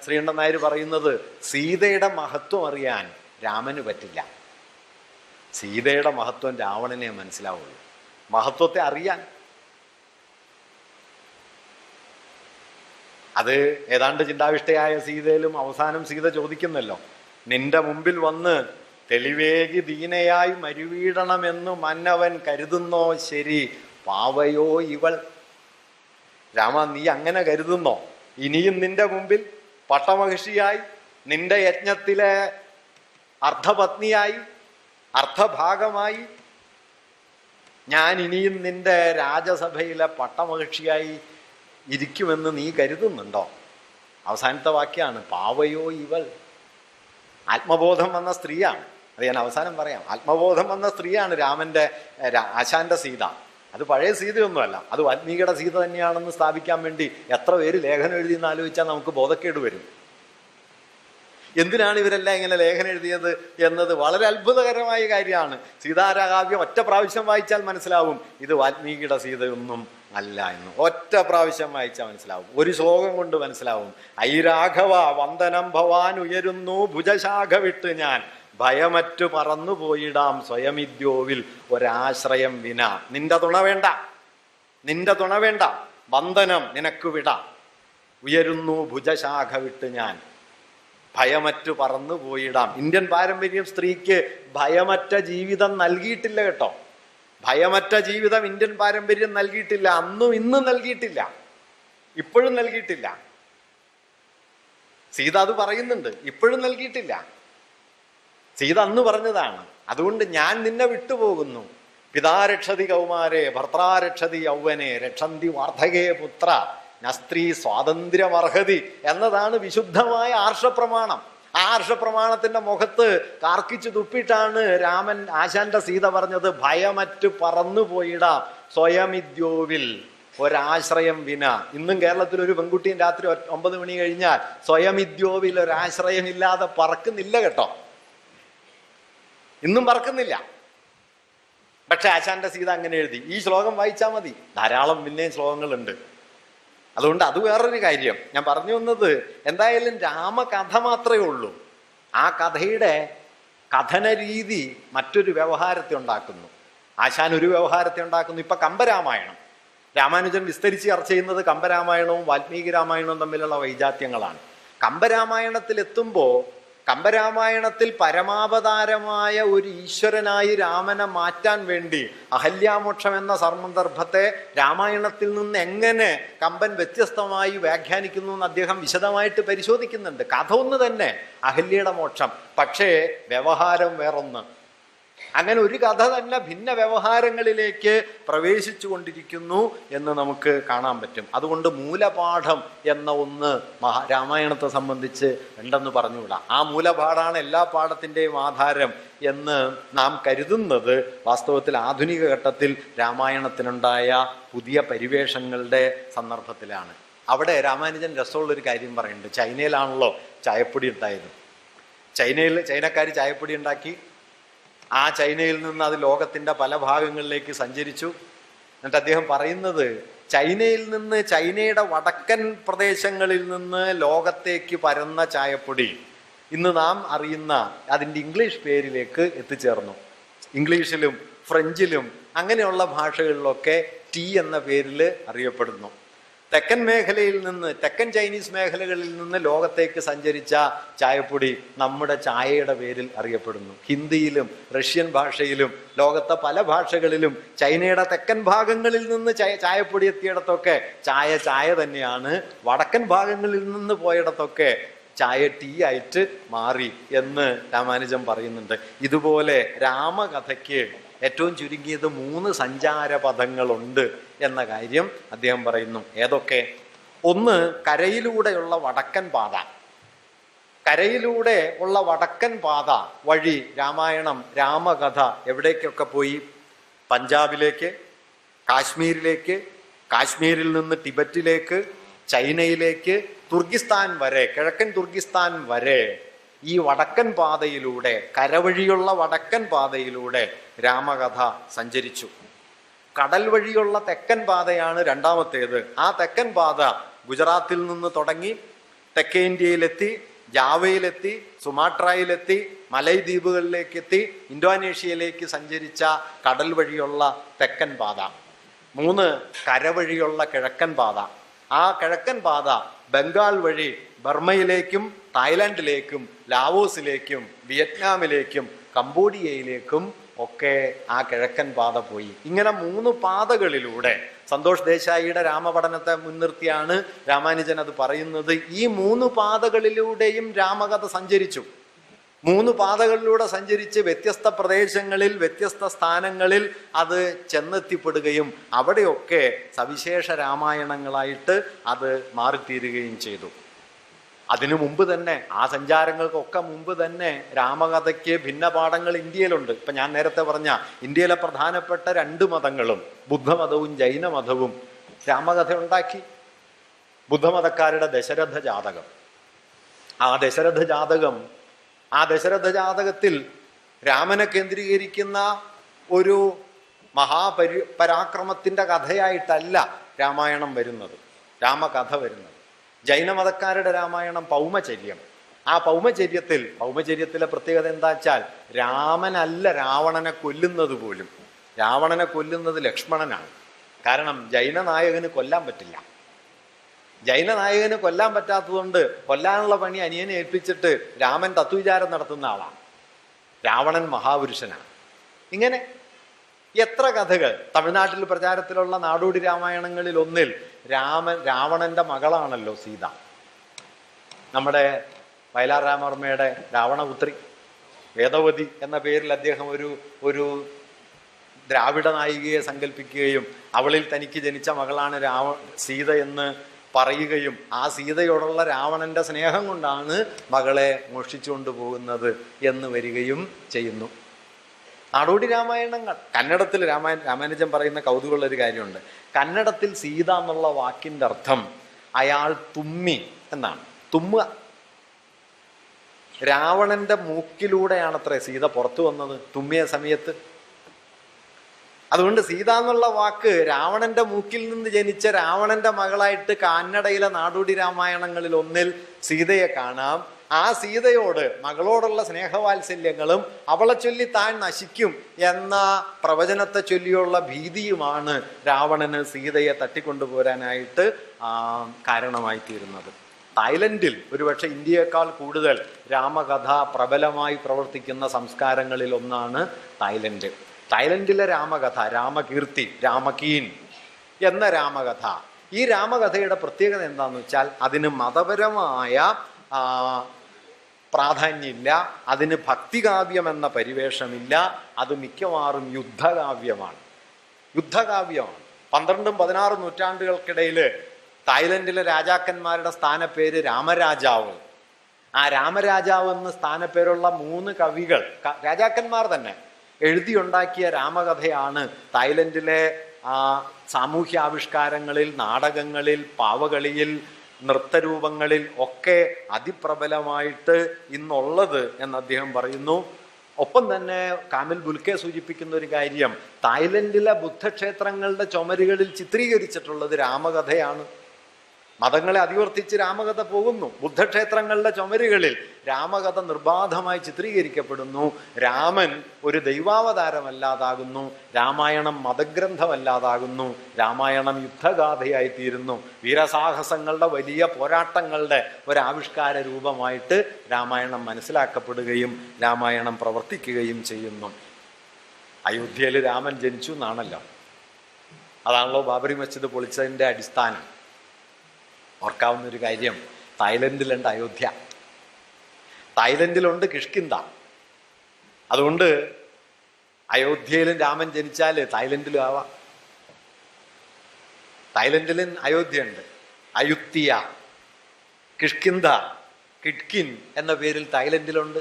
ശ്രീകണ്ഠൻ നായർ പറയുന്നത് സീതയുടെ മഹത്വം അറിയാൻ രാമന് പറ്റില്ല, സീതയുടെ മഹത്വം രാവണനെ മനസ്സിലാവുള്ളൂ. മഹത്വത്തെ അറിയാൻ അത് ഏതാണ്ട് ചിന്താവിഷ്ടയായ സീതയിലും അവസാനം സീത ചോദിക്കുന്നല്ലോ, നിന്റെ മുമ്പിൽ വന്ന് തെളിവേകി ദീനയായി മരുവീടണമെന്നു മന്നവൻ കരുതുന്നോ ശരി പാവയോ ഇവൾ. രാമ, നീ അങ്ങനെ കരുതുന്നോ? ഇനിയും നിന്റെ മുമ്പിൽ പട്ടമഹിഷിയായി, നിന്റെ യജ്ഞത്തിലെ അർദ്ധപത്നിയായി, അർദ്ധഭാഗമായി ഞാൻ ഇനിയും നിന്റെ രാജസഭയിലെ പട്ടമഹിഷിയായി ഇരിക്കുമെന്ന് നീ കരുതുന്നുണ്ടോ? അവസാനത്തെ വാക്യാണ് പാവയോ ഇവൾ. ആത്മബോധം വന്ന സ്ത്രീയാണ്. അത് ഞാൻ അവസാനം പറയാം. ആത്മബോധം വന്ന സ്ത്രീയാണ് രാമന്റെ ആശാന്റെ സീത. അത് പഴയ സീതയൊന്നുമല്ല, അത് വാൽമീകിയുടെ സീത തന്നെയാണെന്ന് സ്ഥാപിക്കാൻ വേണ്ടി എത്ര പേര് ലേഖനം എഴുതിയെന്ന് ആലോചിച്ചാൽ നമുക്ക് ബോധക്കേട് വരും. എന്തിനാണ് ഇവരെല്ലാം ഇങ്ങനെ ലേഖനം എഴുതിയത് എന്നത് വളരെ അത്ഭുതകരമായ കാര്യമാണ്. സീതാരാകാവ്യം ഒറ്റ പ്രാവശ്യം വായിച്ചാൽ മനസ്സിലാവും ഇത് വാൽമീകിയുടെ സീതയൊന്നും അല്ല എന്ന്. ഒറ്റ പ്രാവശ്യം വായിച്ചാൽ മനസ്സിലാവും, ഒരു ശ്ലോകം കൊണ്ട് മനസ്സിലാവും. ഐരാഘവ വന്ദനം ഭവാൻ ഉയരുന്നു ഭുജശാഖ വിട്ട് ഞാൻ ഭയമറ്റു പറന്നു പോയിടാം സ്വയമിദ്യോവിൽ ഒരാശ്രയം വിന. നിന്റെ തുണ വേണ്ട, നിന്റെ തുണ വേണ്ട, വന്ദനം നിനക്ക് വിടാം. ഉയരുന്നു ഭുജശാഖ വിട്ട് ഞാൻ ഭയമറ്റു പറന്നു പോയിടാം. ഇന്ത്യൻ പാരമ്പര്യം സ്ത്രീക്ക് ഭയമറ്റ ജീവിതം നൽകിയിട്ടില്ല കേട്ടോ. ഭയമറ്റ ജീവിതം ഇന്ത്യൻ പാരമ്പര്യം നൽകിയിട്ടില്ല. അന്നും ഇന്നും നൽകിയിട്ടില്ല, ഇപ്പോഴും നൽകിയിട്ടില്ല. സീത അത് പറയുന്നുണ്ട്, ഇപ്പോഴും നൽകിയിട്ടില്ല. സീത അന്ന് പറഞ്ഞതാണ്. അതുകൊണ്ട് ഞാൻ നിന്നെ വിട്ടുപോകുന്നു. പിതാരക്ഷതി കൗമാരെ ഭർത്താരക്ഷതി യൗവനെ രക്ഷന്തി വാർദ്ധകേ പുത്ര നസ്ത്രീ സ്വാതന്ത്ര്യമർഹതി എന്നതാണ് വിശുദ്ധമായ ആർഷപ്രമാണം. ആ ആർഷപ്രമാണത്തിന്റെ മുഖത്ത് കാർക്കിച്ചു തുപ്പിട്ടാണ് രാമൻ ആശാന്റെ സീത പറഞ്ഞത് ഭയമറ്റു പറന്നു പോയിടാം സ്വയമിദ്യോവിൽ ഒരാശ്രയം വിന. ഇന്നും കേരളത്തിൽ ഒരു പെൺകുട്ടിയും രാത്രി 9 മണി കഴിഞ്ഞാൽ സ്വയമിദ്യോവിൽ ഒരാശ്രയമില്ലാതെ പറക്കുന്നില്ല കേട്ടോ, ഇന്നും പറക്കുന്നില്ല. പക്ഷെ ആശാന്റെ സീത അങ്ങനെ എഴുതി. ഈ ശ്ലോകം വായിച്ചാൽ മതി, ധാരാളം പിന്നെയും ശ്ലോകങ്ങളുണ്ട്. അതുകൊണ്ട് അത് വേറൊരു കാര്യം. ഞാൻ പറഞ്ഞു വന്നത് എന്തായാലും രാമകഥ മാത്രമേ ഉള്ളൂ. ആ കഥയുടെ കഥന രീതി മറ്റൊരു വ്യവഹാരത്തെ ഉണ്ടാക്കുന്നു. ആശാൻ ഒരു വ്യവഹാരത്തെ ഉണ്ടാക്കുന്നു. ഇപ്പൊ കമ്പരാമായണം രാമാനുജൻ വിസ്തരിച്ച് ചർച്ച ചെയ്യുന്നത് കമ്പരാമായണവും വാൽമീകി രാമായണവും തമ്മിലുള്ള വൈജാത്യങ്ങളാണ്. കമ്പരാമായണത്തിൽ എത്തുമ്പോൾ കമ്പരാമായണത്തിൽ പരമാവതാരമായ ഒരു ഈശ്വരനായി രാമനെ മാറ്റാൻ വേണ്ടി അഹല്യാമോക്ഷം എന്ന സന്ദർഭത്തെ രാമായണത്തിൽ നിന്ന് എങ്ങനെ കമ്പൻ വ്യത്യസ്തമായി വ്യാഖ്യാനിക്കുന്നു എന്ന് അദ്ദേഹം വിശദമായിട്ട് പരിശോധിക്കുന്നുണ്ട്. കഥ ഒന്ന് തന്നെ, അഹല്യയുടെ മോക്ഷം, പക്ഷേ വ്യവഹാരം വേറൊന്ന്. അങ്ങനെ ഒരു കഥ തന്നെ ഭിന്ന വ്യവഹാരങ്ങളിലേക്ക് പ്രവേശിച്ചു കൊണ്ടിരിക്കുന്നു എന്ന് നമുക്ക് കാണാൻ പറ്റും. അതുകൊണ്ട് മൂലപാഠം എന്ന ഒന്ന് രാമായണത്തെ സംബന്ധിച്ച് ഉണ്ടെന്ന് പറഞ്ഞുകൂടാ. ആ മൂലപാഠമാണ് എല്ലാ പാഠത്തിൻ്റെയും ആധാരം എന്ന് നാം കരുതുന്നത് വാസ്തവത്തിൽ ആധുനിക ഘട്ടത്തിൽ രാമായണത്തിനുണ്ടായ പുതിയ പരിവേഷങ്ങളുടെ സന്ദർഭത്തിലാണ്. അവിടെ രാമാനുജൻ രസമുള്ളൊരു കാര്യം പറയുന്നുണ്ട്. ചൈനയിലാണല്ലോ ചായപ്പൊടി ഉണ്ടായത്. ചൈനക്കാർ ചായപ്പൊടി ഉണ്ടാക്കി. ആ ചൈനയിൽ നിന്ന് അത് ലോകത്തിൻ്റെ പല ഭാഗങ്ങളിലേക്ക് സഞ്ചരിച്ചു. എന്നിട്ട് അദ്ദേഹം പറയുന്നത് ചൈനയിൽ നിന്ന്, ചൈനയുടെ വടക്കൻ പ്രദേശങ്ങളിൽ നിന്ന് ലോകത്തേക്ക് പരന്ന ചായപ്പൊടി ഇന്ന് നാം അറിയുന്ന അതിൻ്റെ ഇംഗ്ലീഷ് പേരിലേക്ക് എത്തിച്ചേർന്നു. ഇംഗ്ലീഷിലും ഫ്രഞ്ചിലും അങ്ങനെയുള്ള ഭാഷകളിലൊക്കെ ടീ എന്ന പേരിൽ അറിയപ്പെടുന്നു. തെക്കൻ മേഖലയിൽ നിന്ന്, തെക്കൻ ചൈനീസ് മേഖലകളിൽ നിന്ന് ലോകത്തേക്ക് സഞ്ചരിച്ച ചായപ്പൊടി നമ്മുടെ ചായയുടെ പേരിൽ അറിയപ്പെടുന്നു. ഹിന്ദിയിലും റഷ്യൻ ഭാഷയിലും ലോകത്തെ പല ഭാഷകളിലും ചൈനയുടെ തെക്കൻ ഭാഗങ്ങളിൽ നിന്ന് ചായപ്പൊടി എത്തിയിടത്തൊക്കെ ചായ തന്നെയാണ്. വടക്കൻ ഭാഗങ്ങളിൽ നിന്ന് പോയിടത്തൊക്കെ ചായ ടീ ആയിട്ട് മാറി എന്ന് രാമാനുജൻ പറയുന്നുണ്ട്. ഇതുപോലെ രാമകഥയ്ക്ക് ഏറ്റവും ചുരുങ്ങിയത് 3 സഞ്ചാരപഥങ്ങളുണ്ട് എന്ന കാര്യം അദ്ദേഹം പറയുന്നു. ഏതൊക്കെ? ഒന്ന്, കരയിലൂടെയുള്ള വടക്കൻ പാത. കരയിലൂടെ ഉള്ള വടക്കൻ പാത വഴി രാമായണം, രാമകഥ എവിടേക്കൊക്കെ പോയി? പഞ്ചാബിലേക്ക്, കാശ്മീരിലേക്ക്, കാശ്മീരിൽ നിന്ന് ടിബറ്റിലേക്ക്, ചൈനയിലേക്ക്, തുർക്കിസ്ഥാൻ വരെ, കിഴക്കൻ തുർക്കിസ്ഥാൻ വരെ ഈ വടക്കൻ പാതയിലൂടെ, കരവഴിയുള്ള വടക്കൻ പാതയിലൂടെ രാമകഥ സഞ്ചരിച്ചു. കടൽ വഴിയുള്ള തെക്കൻ പാതയാണ് രണ്ടാമത്തേത്. ആ തെക്കൻ പാത ഗുജറാത്തിൽ നിന്ന് തുടങ്ങി തെക്കേ ഇന്ത്യയിലെത്തി, ജാവയിലെത്തി, സുമാട്രയിലെത്തി, മലൈദ്വീപുകളിലേക്കെത്തി, ഇന്തോനേഷ്യയിലേക്ക് സഞ്ചരിച്ച കടൽ വഴിയുള്ള തെക്കൻ പാത. 3 കരവഴിയുള്ള കിഴക്കൻ പാത. ആ കിഴക്കൻ പാത ബംഗാൾ വഴി ബർമ്മയിലേക്കും തായ്ലാൻഡിലേക്കും ലാവോസിലേക്കും വിയറ്റ്നാമിലേക്കും കംബോഡിയയിലേക്കും ഒക്കെ ആ കിഴക്കൻ പാത പോയി. ഇങ്ങനെ 3 പാതകളിലൂടെ സന്തോഷ് ദേശായിയുടെ രാമപഠനത്തെ മുൻനിർത്തിയാണ് രാമാനുജൻ അത് പറയുന്നത്. ഈ 3 പാതകളിലൂടെയും രാമകഥ സഞ്ചരിച്ചു. 3 പാതകളിലൂടെ സഞ്ചരിച്ച് വ്യത്യസ്ത പ്രദേശങ്ങളിൽ, വ്യത്യസ്ത സ്ഥാനങ്ങളിൽ അത് ചെന്നെത്തിപ്പെടുകയും അവിടെയൊക്കെ സവിശേഷ രാമായണങ്ങളായിട്ട് അത് മാറിത്തീരുകയും ചെയ്തു. അതിനു മുമ്പ് തന്നെ, ആ സഞ്ചാരങ്ങൾക്കൊക്കെ മുമ്പ് തന്നെ രാമകഥയ്ക്ക് ഭിന്ന പാഠങ്ങൾ ഇന്ത്യയിലുണ്ട്. ഇപ്പം ഞാൻ നേരത്തെ പറഞ്ഞ ഇന്ത്യയിലെ പ്രധാനപ്പെട്ട 2 മതങ്ങളും, ബുദ്ധമതവും ജൈനമതവും രാമകഥ ഉണ്ടാക്കി. ബുദ്ധമതക്കാരുടെ ദശരഥ ജാതകം, ആ ദശരഥ ജാതകത്തിൽ രാമനെ കേന്ദ്രീകരിക്കുന്ന ഒരു പരാക്രമത്തിൻ്റെ കഥയായിട്ടല്ല രാമായണം വരുന്നത്, രാമകഥ വരുന്നത്. ജൈനമതക്കാരുടെ രാമായണം പൗമചര്യം. ആ പൗമചര്യത്തിലെ പ്രത്യേകത എന്താ വെച്ചാൽ, രാമനല്ല രാവണനെ കൊല്ലുന്നത് പോലും. രാവണനെ കൊല്ലുന്നത് ലക്ഷ്മണനാണ്. കാരണം ജൈനനായകന് കൊല്ലാൻ പറ്റില്ല. ജൈനനായകന് കൊല്ലാൻ പറ്റാത്തതുകൊണ്ട് കൊല്ലാനുള്ള പണി അനിയനെ ഏൽപ്പിച്ചിട്ട് രാമൻ തത്വവിചാരം നടത്തുന്ന ആളാണ്. രാവണൻ മഹാപുരുഷനാണ്. ഇങ്ങനെ എത്ര കഥകൾ. തമിഴ്നാട്ടിൽ പ്രചാരത്തിലുള്ള നാടോടി രാമായണങ്ങളിൽ ഒന്നിൽ രാവണന്റെ മകളാണല്ലോ സീത. നമ്മുടെ വയലാർ രാമവർമ്മയുടെ രാവണപുത്രി വേദവതി എന്ന പേരിൽ അദ്ദേഹം ഒരു ദ്രാവിഡ നായികയെ സങ്കല്പിക്കുകയും അവളിൽ തനിക്ക് ജനിച്ച മകളാണ് സീത എന്ന് പറയുകയും ആ സീതയോടുള്ള രാവണന്റെ സ്നേഹം കൊണ്ടാണ് മകളെ മോഷ്ടിച്ചുകൊണ്ട് പോകുന്നത് എന്ന് വരികയും ചെയ്യുന്നു. നാടോടി രാമായണങ്ങൾ. കന്നഡത്തിൽ രാമാനുജൻ പറയുന്ന കൗതുകമുള്ളൊരു കാര്യമുണ്ട്. കന്നഡത്തിൽ സീത എന്നുള്ള വാക്കിൻ്റെ അർത്ഥം അയാൾ തുമ്മി എന്നാണ്. തുമ്മുക. രാവണന്റെ മൂക്കിലൂടെയാണത്രേ സീത പുറത്തു വന്നത് തുമ്മിയ സമയത്ത്. അതുകൊണ്ട് സീത എന്നുള്ള വാക്ക് രാവണന്റെ മൂക്കിൽ നിന്ന് ജനിച്ച രാവണന്റെ മകളായിട്ട് കന്നഡയിലെ നാടോടി രാമായണങ്ങളിൽ ഒന്നിൽ സീതയെ കാണാം. ആ സീതയോട്, മകളോടുള്ള സ്നേഹവാത്സല്യങ്ങളും അവളെ ചൊല്ലി താൻ നശിക്കും എന്ന പ്രവചനത്തെ ചൊല്ലിയുള്ള ഭീതിയുമാണ് രാവണന് സീതയെ തട്ടിക്കൊണ്ടുപോരാനായിട്ട് കാരണമായി തീരുന്നത്. തായ്ലൻഡിൽ ഒരുപക്ഷെ ഇന്ത്യയേക്കാൾ കൂടുതൽ രാമകഥ പ്രബലമായി പ്രവർത്തിക്കുന്ന സംസ്കാരങ്ങളിൽ ഒന്നാണ് തായ്ലൻഡ്. തായ്ലൻഡിലെ രാമകഥ, രാമകീർത്തി, രാമകീൻ എന്ന രാമകഥ. ഈ രാമകഥയുടെ പ്രത്യേകത എന്താണെന്ന് വെച്ചാൽ അതിന് മതപരമായ പ്രാധാന്യമില്ല, അതിന് ഭക്തികാവ്യം എന്ന പരിവേഷമില്ല. അത് മിക്കവാറും യുദ്ധകാവ്യമാണ്. 12ഉം 16ഉം നൂറ്റാണ്ടുകൾക്കിടയിൽ തായ്ലൻഡിലെ രാജാക്കന്മാരുടെ സ്ഥാനപ്പേര് രാമരാജാവ്. ആ രാമരാജാവ് എന്ന സ്ഥാനപ്പേരുള്ള 3 കവികൾ, രാജാക്കന്മാർ തന്നെ എഴുതിയുണ്ടാക്കിയ രാമകഥയാണ് തായ്ലൻഡിലെ സാമൂഹ്യാവിഷ്കാരങ്ങളിൽ, നാടകങ്ങളിൽ, പാവകളിയിൽ, നൃത്തരൂപങ്ങളിൽ ഒക്കെ അതിപ്രബലമായിട്ട് ഇന്നുള്ളത് എന്ന് അദ്ദേഹം പറയുന്നു. ഒപ്പം തന്നെ കാമിൽ ബുൽക്കെ സൂചിപ്പിക്കുന്ന ഒരു കാര്യം, തായ്ലൻഡിലെ ബുദ്ധക്ഷേത്രങ്ങളുടെ ചുമരുകളിൽ ചിത്രീകരിച്ചിട്ടുള്ളത് രാമകഥയാണ്. മതങ്ങളെ അതിവർത്തിച്ച് രാമകഥ പോകുന്നു. ബുദ്ധക്ഷേത്രങ്ങളുടെ ചുമരുകളിൽ രാമകഥ നിർബാധമായി ചിത്രീകരിക്കപ്പെടുന്നു. രാമൻ ഒരു ദൈവാവതാരമല്ലാതാകുന്നു. രാമായണം മതഗ്രന്ഥമല്ലാതാകുന്നു. രാമായണം യുദ്ധഗാഥയായി തീരുന്നു. വീരസാഹസങ്ങളുടെ വലിയ പോരാട്ടങ്ങളുടെ ഒരാവിഷ്കാര രൂപമായിട്ട് രാമായണം മനസ്സിലാക്കപ്പെടുകയും രാമായണം പ്രവർത്തിക്കുകയും ചെയ്യുന്നു. അയോധ്യയിൽ രാമൻ ജനിച്ചു എന്നാണല്ലോ. അതാണല്ലോ ബാബറി മസ്ജിദ് പൊളിച്ചതിൻ്റെ അടിസ്ഥാനം. ഓർക്കാവുന്നൊരു കാര്യം, തായ്ലൻഡിലുണ്ട് അയോധ്യ, തായ്ലൻഡിലുണ്ട് കിഷ്കിന്ധ. അതുകൊണ്ട് അയോധ്യയിലും രാമൻ ജനിച്ചാൽ തായ്ലൻഡിലും ആവാം. തായ്ലൻഡിലും അയോധ്യയുണ്ട്. അയുത്തിയ, കിഷ്കിന്ധ, കിഡ്കിൻ എന്ന പേരിൽ തായ്ലൻഡിലുണ്ട്.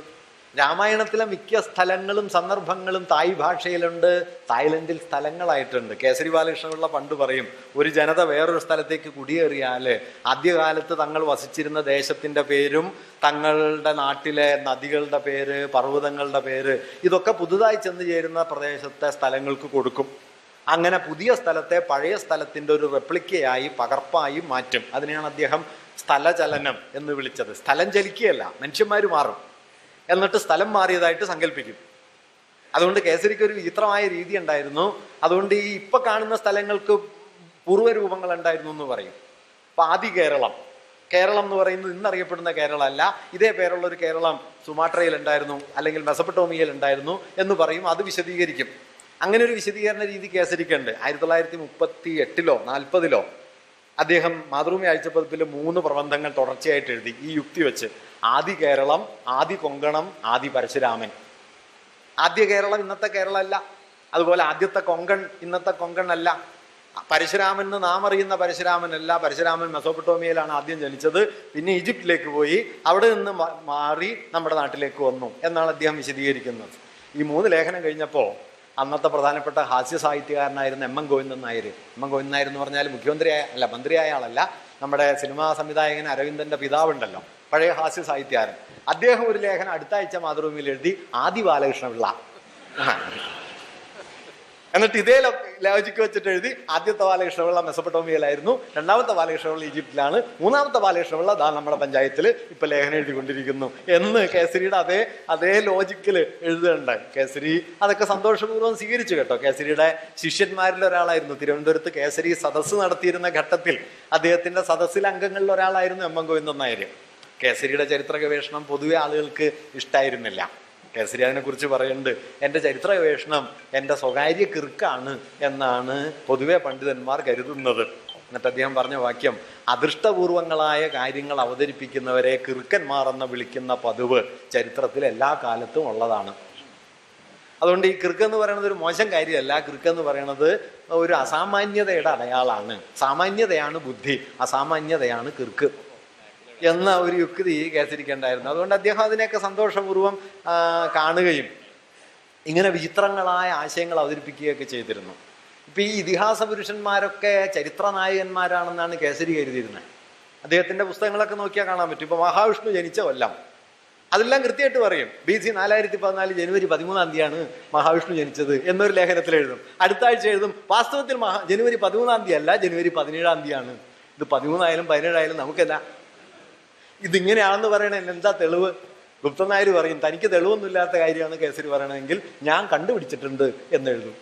രാമായണത്തിലെ മിക്ക സ്ഥലങ്ങളും സന്ദർഭങ്ങളും തായ് ഭാഷയിലുണ്ട്, തായ്ലൻഡിൽ സ്ഥലങ്ങളായിട്ടുണ്ട്. കേസരി ബാലകൃഷ്ണപിള്ള പണ്ട് പറയും, ഒരു ജനത വേറൊരു സ്ഥലത്തേക്ക് കുടിയേറിയാൽ ആദ്യകാലത്ത് തങ്ങൾ വസിച്ചിരുന്ന ദേശത്തിൻ്റെ പേരും തങ്ങളുടെ നാട്ടിലെ നദികളുടെ പേര്, പർവ്വതങ്ങളുടെ പേര്, ഇതൊക്കെ പുതുതായി ചെന്ന് ചേരുന്ന പ്രദേശത്തെ സ്ഥലങ്ങൾക്ക് കൊടുക്കും. അങ്ങനെ പുതിയ സ്ഥലത്തെ പഴയ സ്ഥലത്തിൻ്റെ ഒരു റെപ്ലിക്കയായി, പകർപ്പായി മാറ്റും. അതിനെയാണ് അദ്ദേഹം സ്ഥലചലനം എന്ന് വിളിച്ചത്. സ്ഥലം ചലിക്കുകയല്ല, മനുഷ്യന്മാർ മാറും, എന്നിട്ട് സ്ഥലം മാറിയതായിട്ട് സങ്കല്പിക്കും. അതുകൊണ്ട് കേസരിക്ക് ഒരു വിചിത്രമായ രീതി ഉണ്ടായിരുന്നു. അതുകൊണ്ട് ഈ ഇപ്പൊ കാണുന്ന സ്ഥലങ്ങൾക്ക് പൂർവ്വരൂപങ്ങൾ ഉണ്ടായിരുന്നു എന്ന് പറയും. അപ്പൊ ആദി കേരളം, കേരളം എന്ന് പറയുന്നത് ഇന്നറിയപ്പെടുന്ന കേരളമല്ല, ഇതേ പേരുള്ള ഒരു കേരളം സുമാട്രയിൽ ഉണ്ടായിരുന്നു, അല്ലെങ്കിൽ മെസപ്പട്ടോമിയയിൽ ഉണ്ടായിരുന്നു എന്ന് പറയും. അത് വിശദീകരിക്കും. അങ്ങനെ ഒരു വിശദീകരണ രീതി കേസരിക്കുണ്ട്. 1938-ലോ 40-ലോ അദ്ദേഹം മാതൃഭൂമി ആഴ്ചപ്പതിപ്പിൽ 3 പ്രബന്ധങ്ങൾ തുടർച്ചയായിട്ട് എഴുതി ഈ യുക്തി വെച്ച്. ആദി കേരളം, ആദി കൊങ്കണം, ആദി പരശുരാമൻ. ആദ്യ കേരളം ഇന്നത്തെ കേരളമല്ല, അതുപോലെ ആദ്യത്തെ കൊങ്കൺ ഇന്നത്തെ കൊങ്കൺ അല്ല. പരശുരാമൻ എന്ന് നാം അറിയുന്ന പരശുരാമനല്ല. പരശുരാമൻ മെസോപ്പൊട്ടോമിയയിലാണ് ആദ്യം ജനിച്ചത്, പിന്നെ ഈജിപ്തിലേക്ക് പോയി, അവിടെ നിന്ന് മാറി നമ്മുടെ നാട്ടിലേക്ക് വന്നു എന്നാണ് അദ്ദേഹം വിശദീകരിക്കുന്നത്. ഈ 3 ലേഖനം കഴിഞ്ഞപ്പോൾ അന്നത്തെ പ്രധാനപ്പെട്ട ഹാസ്യ സാഹിത്യകാരനായിരുന്ന എം ഗോവിന്ദൻ നായർ, ഗോവിന്ദൻ നായർ എന്ന് പറഞ്ഞാൽ മന്ത്രിയായ ആളല്ല, നമ്മുടെ സിനിമാ സംവിധായകൻ അരവിന്ദന്റെ പിതാവുണ്ടല്ലോ, പഴയ ഹാസ്യ സാഹിത്യകാരൻ. അദ്ദേഹം ഒരു ലേഖനം അടുത്ത ആഴ്ച മാതൃഭൂമിയിൽ എഴുതി, ആദി ബാലകൃഷ്ണപിള്ള. എന്നിട്ട് ഇതേ ലോജിക്ക് വെച്ചിട്ട് എഴുതി, ആദ്യത്തെ ബാലകൃഷ്ണപിള്ള മെസപ്പൊട്ടോമിയയിലായിരുന്നു, രണ്ടാമത്തെ ബാലകൃഷ്ണപിള്ള ഈജിപ്തിലാണ്, മൂന്നാമത്തെ ബാലകൃഷ്ണപിള്ള ദാ നമ്മുടെ പഞ്ചായത്തിൽ ഇപ്പൊ ലേഖനം എഴുതിക്കൊണ്ടിരിക്കുന്നു എന്ന് കേസരിയുടെ അതേ ലോജിക്കിൽ എഴുതുകയുണ്ടായി. കേസരി അതൊക്കെ സന്തോഷപൂർവ്വം സ്വീകരിച്ചു കേട്ടോ. കേസരിയുടെ ശിഷ്യന്മാരിൽ ഒരാളായിരുന്നു. തിരുവനന്തപുരത്ത് കേസരി സദസ്സ് നടത്തിയിരുന്ന ഘട്ടത്തിൽ അദ്ദേഹത്തിന്റെ സദസ്സിലെ അംഗങ്ങളിൽ ഒരാളായിരുന്നു എം ഗോവിന്ദൻ നായർ. കേസരിയുടെ ചരിത്ര ഗവേഷണം പൊതുവെ ആളുകൾക്ക് ഇഷ്ടായിരുന്നില്ല. കേസരി അതിനെക്കുറിച്ച് പറയുന്നുണ്ട്, എൻ്റെ ചരിത്ര ഗവേഷണം എൻ്റെ സ്വകാര്യ കിറുക്കാണ് എന്നാണ് പൊതുവെ പണ്ഡിതന്മാർ കരുതുന്നത്. എന്നിട്ട് അദ്ദേഹം പറഞ്ഞ വാക്യം, അദൃഷ്ടപൂർവങ്ങളായ കാര്യങ്ങൾ അവതരിപ്പിക്കുന്നവരെ കിറുക്കന്മാർ എന്ന് വിളിക്കുന്ന പതിവ് ചരിത്രത്തിൽ എല്ലാ കാലത്തും ഉള്ളതാണ്. അതുകൊണ്ട് ഈ കിറുക്കെന്ന് പറയുന്നത് ഒരു മോശം കാര്യമല്ല. കിറുക്കെന്ന് പറയുന്നത് ഒരു അസാമാന്യതയുടെ അടയാളാണ്. സാമാന്യതയാണ് ബുദ്ധി, അസാമാന്യതയാണ് കിറുക്ക് എന്ന ഒരു യുക്തി കേസരിക്കുണ്ടായിരുന്നു. അതുകൊണ്ട് അദ്ദേഹം അതിനെയൊക്കെ സന്തോഷപൂർവ്വം കാണുകയും ഇങ്ങനെ വിചിത്രങ്ങളായ ആശയങ്ങൾ അവതരിപ്പിക്കുകയൊക്കെ ചെയ്തിരുന്നു. ഇപ്പം ഈ ഇതിഹാസ പുരുഷന്മാരൊക്കെ ചരിത്ര നായകന്മാരാണെന്നാണ് കേസരി കരുതിയിരുന്നത്. അദ്ദേഹത്തിൻ്റെ പുസ്തകങ്ങളൊക്കെ നോക്കിയാൽ കാണാൻ പറ്റും. ഇപ്പം മഹാവിഷ്ണു ജനിച്ച കൊല്ലം അതെല്ലാം കൃത്യമായിട്ട് പറയും. BC 4014 ജനുവരി 13 മഹാവിഷ്ണു ജനിച്ചത് എന്നൊരു ലേഖനത്തിൽ എഴുതും. അടുത്ത ആഴ്ച എഴുതും, വാസ്തവത്തിൽ ജനുവരി 13 അല്ല, ജനുവരി 17 ഇത് 13 ആയാലും 17 ആയാലും നമുക്കെന്താ, ഇതിങ്ങനെയാണെന്ന് പറയണേ എന്താ തെളിവ്? ഗുപ്തൻ നായർ പറയും, തനിക്ക് തെളിവൊന്നുമില്ലാത്ത കാര്യമാണ് കേസരി പറയണമെങ്കിൽ ഞാൻ കണ്ടുപിടിച്ചിട്ടുണ്ട് എന്നെഴുതും.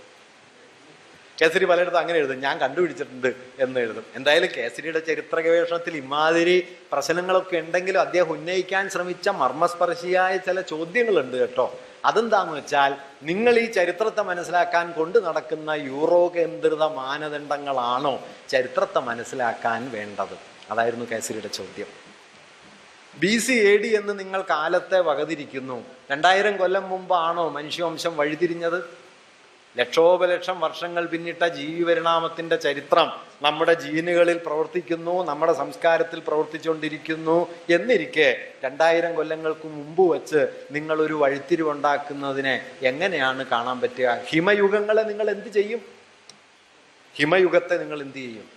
കേസരി പലയിടത്തും അങ്ങനെ എഴുതും, ഞാൻ കണ്ടുപിടിച്ചിട്ടുണ്ട് എന്ന് എഴുതും. എന്തായാലും കേസരിയുടെ ചരിത്ര ഗവേഷണത്തിൽ ഇമാതിരി പ്രശ്നങ്ങളൊക്കെ ഉണ്ടെങ്കിലും അദ്ദേഹം ഉന്നയിക്കാൻ ശ്രമിച്ച മർമ്മസ്പർശിയായ ചില ചോദ്യങ്ങളുണ്ട് കേട്ടോ. അതെന്താന്ന് വെച്ചാൽ, നിങ്ങൾ ഈ ചരിത്രത്തെ മനസ്സിലാക്കാൻ കൊണ്ട് നടക്കുന്ന യൂറോ കേന്ദ്രിത മാനദണ്ഡങ്ങളാണോ ചരിത്രത്തെ മനസ്സിലാക്കാൻ വേണ്ടത്? അതായിരുന്നു കേസരിയുടെ ചോദ്യം. BC AD എന്ന് നിങ്ങൾ കാലത്തെ വകതിരിക്കുന്നു. 2000 കൊല്ലം മുമ്പാണോ മനുഷ്യവംശം വഴിതിരിഞ്ഞത്? ലക്ഷോപലക്ഷം വർഷങ്ങൾ പിന്നിട്ട ജീവിപരിണാമത്തിന്റെ ചരിത്രം നമ്മുടെ ജീനുകളിൽ പ്രവർത്തിക്കുന്നു, നമ്മുടെ സംസ്കാരത്തിൽ പ്രവർത്തിച്ചുകൊണ്ടിരിക്കുന്നു എന്നിരിക്കെ 2000 കൊല്ലങ്ങൾക്ക് മുമ്പ് വച്ച് നിങ്ങളൊരു വഴിത്തിരിവുണ്ടാക്കുന്നതിനെ എങ്ങനെയാണ് കാണാൻ പറ്റുക? ഹിമയുഗങ്ങളെ നിങ്ങൾ എന്ത് ചെയ്യും? ഹിമയുഗത്തെ നിങ്ങൾ എന്ത് ചെയ്യും?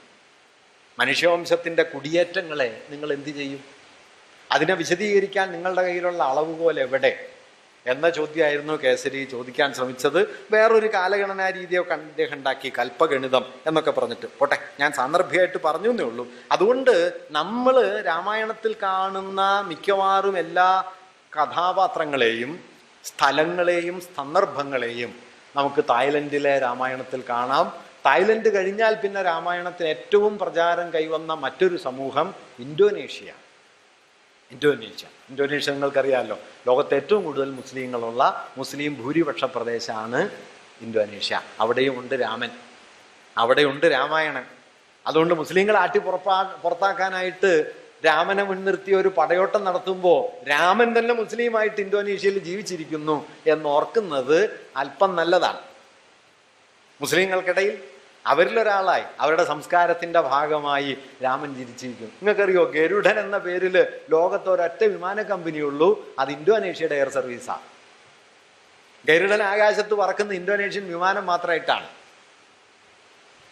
മനുഷ്യവംശത്തിന്റെ കുടിയേറ്റങ്ങളെ നിങ്ങൾ എന്ത് ചെയ്യും? അതിനെ വിശദീകരിക്കാൻ നിങ്ങളുടെ കയ്യിലുള്ള അളവുകോൽ എവിടെ എന്ന ചോദ്യമായിരുന്നു കേസരി ചോദിക്കാൻ ശ്രമിച്ചത്. വേറൊരു കാലഗണനാ രീതിയൊക്കെ അദ്ദേഹം ഉണ്ടാക്കി, കൽപ്പഗണിതം എന്നൊക്കെ പറഞ്ഞിട്ട്. പോട്ടെ, ഞാൻ സാന്ദർഭികമായിട്ട് പറഞ്ഞു എന്നേ ഉള്ളൂ. അതുകൊണ്ട് നമ്മൾ രാമായണത്തിൽ കാണുന്ന മിക്കവാറും എല്ലാ കഥാപാത്രങ്ങളെയും സ്ഥലങ്ങളെയും സന്ദർഭങ്ങളെയും നമുക്ക് തായ്ലൻഡിലെ രാമായണത്തിൽ കാണാം. തായ്ലൻഡ് കഴിഞ്ഞാൽ പിന്നെ രാമായണത്തിന് ഏറ്റവും പ്രചാരം കൈവന്ന മറ്റൊരു സമൂഹം ഇന്തോനേഷ്യ നിങ്ങൾക്കറിയാമല്ലോ. ലോകത്തെ ഏറ്റവും കൂടുതൽ മുസ്ലിങ്ങളുള്ള മുസ്ലിം ഭൂരിപക്ഷ പ്രദേശമാണ് ഇന്തോനേഷ്യ. അവിടെയും ഉണ്ട് രാമൻ, അവിടെയുണ്ട് രാമായണൻ. അതുകൊണ്ട് മുസ്ലിങ്ങളെ പുറത്താക്കാനായിട്ട് രാമനെ മുൻനിർത്തി ഒരു പടയോട്ടം നടത്തുമ്പോൾ രാമൻ തന്നെ മുസ്ലിമായിട്ട് ഇന്തോനേഷ്യയിൽ ജീവിച്ചിരിക്കുന്നു എന്നോർക്കുന്നത് അല്പം നല്ലതാണ്. മുസ്ലിങ്ങൾക്കിടയിൽ അവരിലൊരാളായി, അവരുടെ സംസ്കാരത്തിന്റെ ഭാഗമായി രാമൻ ജീവിച്ചിരിക്കും. നിങ്ങൾക്കറിയോ, ഗരുഡൻ എന്ന പേരിൽ ലോകത്ത് ഒരൊറ്റ വിമാന കമ്പനിയുള്ളൂ, അത് ഇന്തോനേഷ്യയുടെ എയർ സർവീസാണ്. ഗരുഡൻ ആകാശത്ത് പറക്കുന്ന ഇന്തോനേഷ്യൻ വിമാനം മാത്രമായിട്ടാണ്.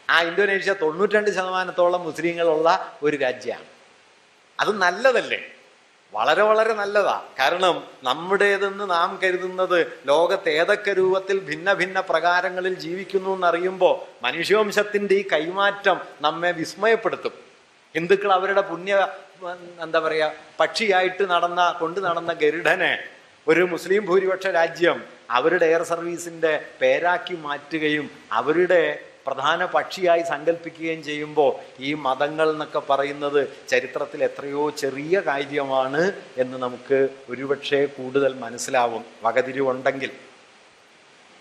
ആ ഇന്തോനേഷ്യ 92% മുസ്ലിങ്ങളുള്ള ഒരു രാജ്യമാണ്. അത് നല്ലതല്ലേ? വളരെ വളരെ നല്ലതാ. കാരണം നമ്മുടേതെന്ന് നാം കരുതുന്നത് ലോകത്ത് ഏതൊക്കെ രൂപത്തിൽ ഭിന്ന ഭിന്ന പ്രകാരങ്ങളിൽ ജീവിക്കുന്നു എന്നറിയുമ്പോൾ മനുഷ്യവംശത്തിന്റെ ഈ കൈമാറ്റം നമ്മെ വിസ്മയപ്പെടുത്തും. ഹിന്ദുക്കൾ അവരുടെ പക്ഷിയായിട്ട് കൊണ്ടു നടന്ന ഗരുഡനെ ഒരു മുസ്ലിം ഭൂരിപക്ഷ രാജ്യം അവരുടെ എയർ സർവീസിന്റെ പേരാക്കി മാറ്റുകയും അവരുടെ പ്രധാന പക്ഷിയായി സങ്കല്പിക്കുകയും ചെയ്യുമ്പോൾ ഈ മതങ്ങൾ എന്നൊക്കെ പറയുന്നത് ചരിത്രത്തിൽ എത്രയോ ചെറിയ കാര്യമാണ് എന്ന് നമുക്ക് ഒരുപക്ഷെ കൂടുതൽ മനസ്സിലാവും. വകതിരിവുണ്ടെങ്കിൽ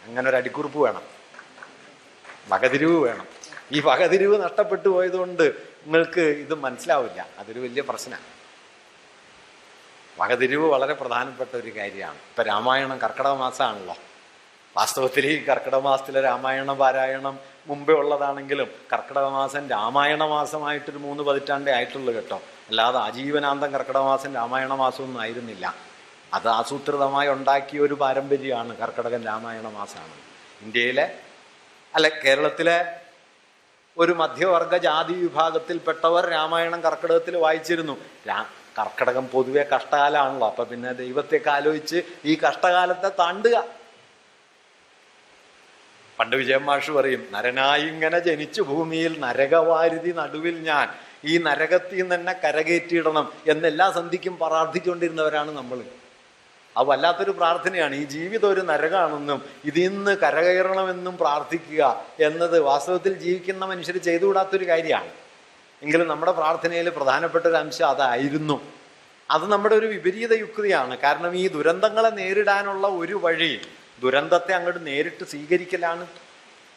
അങ്ങനെ ഒരു അടിക്കുറിപ്പ് വേണം, വകതിരിവ് വേണം. ഈ വകതിരിവ് നഷ്ടപ്പെട്ടു പോയതുകൊണ്ട് നിങ്ങൾക്ക് ഇത് മനസ്സിലാവില്ല. അതൊരു വലിയ പ്രശ്നമാണ്. വകതിരിവ് വളരെ പ്രധാനപ്പെട്ട ഒരു കാര്യമാണ്. ഇപ്പം രാമായണം കർക്കിടക മാസമാണല്ലോ. വാസ്തവത്തിൽ ഈ കർക്കിടക മാസത്തിലെ രാമായണ പാരായണം മുമ്പേ ഉള്ളതാണെങ്കിലും കർക്കിടക മാസം രാമായണ മാസമായിട്ടൊരു 3 പതിറ്റാണ്ടേ ആയിട്ടുള്ളൂ കേട്ടോ. അല്ലാതെ ആജീവനാന്തം കർക്കിടക മാസം രാമായണ മാസമൊന്നും ആയിരുന്നില്ല. അത് ആസൂത്രിതമായി ഉണ്ടാക്കിയ ഒരു പാരമ്പര്യമാണ് കർക്കിടകൻ രാമായണ മാസമാണ്. ഇന്ത്യയിലെ കേരളത്തിലെ ഒരു മധ്യവർഗ ജാതി വിഭാഗത്തിൽപ്പെട്ടവർ രാമായണം കർക്കിടകത്തിൽ വായിച്ചിരുന്നു. കർക്കിടകം പൊതുവെ കഷ്ടകാലമാണല്ലോ. അപ്പൊ പിന്നെ ദൈവത്തെയൊക്കെ ആലോചിച്ച് ഈ കഷ്ടകാലത്തെ താണ്ടുക. പണ്ട് വിജയൻ മാഷ് പറയും, നരനായി ഇങ്ങനെ ജനിച്ചു ഭൂമിയിൽ നരകവാരുതി നടുവിൽ ഞാൻ, ഈ നരകത്തിൽ നിന്ന് തന്നെ കരകയറ്റിയിടണം എന്നെല്ലാ സന്ധിക്കും പ്രാർത്ഥിച്ചുകൊണ്ടിരുന്നവരാണ് നമ്മൾ. അത് വല്ലാത്തൊരു പ്രാർത്ഥനയാണ്. ഈ ജീവിതം ഒരു നരകമാണെന്നും ഇതിൽ നിന്ന് കരകയറണമെന്നും പ്രാർത്ഥിക്കുക എന്നത് വാസ്തവത്തിൽ ജീവിക്കുന്ന മനുഷ്യർ ചെയ്തുകൂടാത്തൊരു കാര്യമാണ്. എങ്കിലും നമ്മുടെ പ്രാർത്ഥനയിൽ പ്രധാനപ്പെട്ട ഒരു അംശം അതായിരുന്നു. അത് നമ്മുടെ ഒരു വിപരീത യുക്തിയാണ്. കാരണം ഈ ദുരന്തങ്ങളെ നേരിടാനുള്ള ഒരു വഴി ദുരന്തത്തെ അങ്ങോട്ട് നേരിട്ട് സ്വീകരിക്കലാണ്.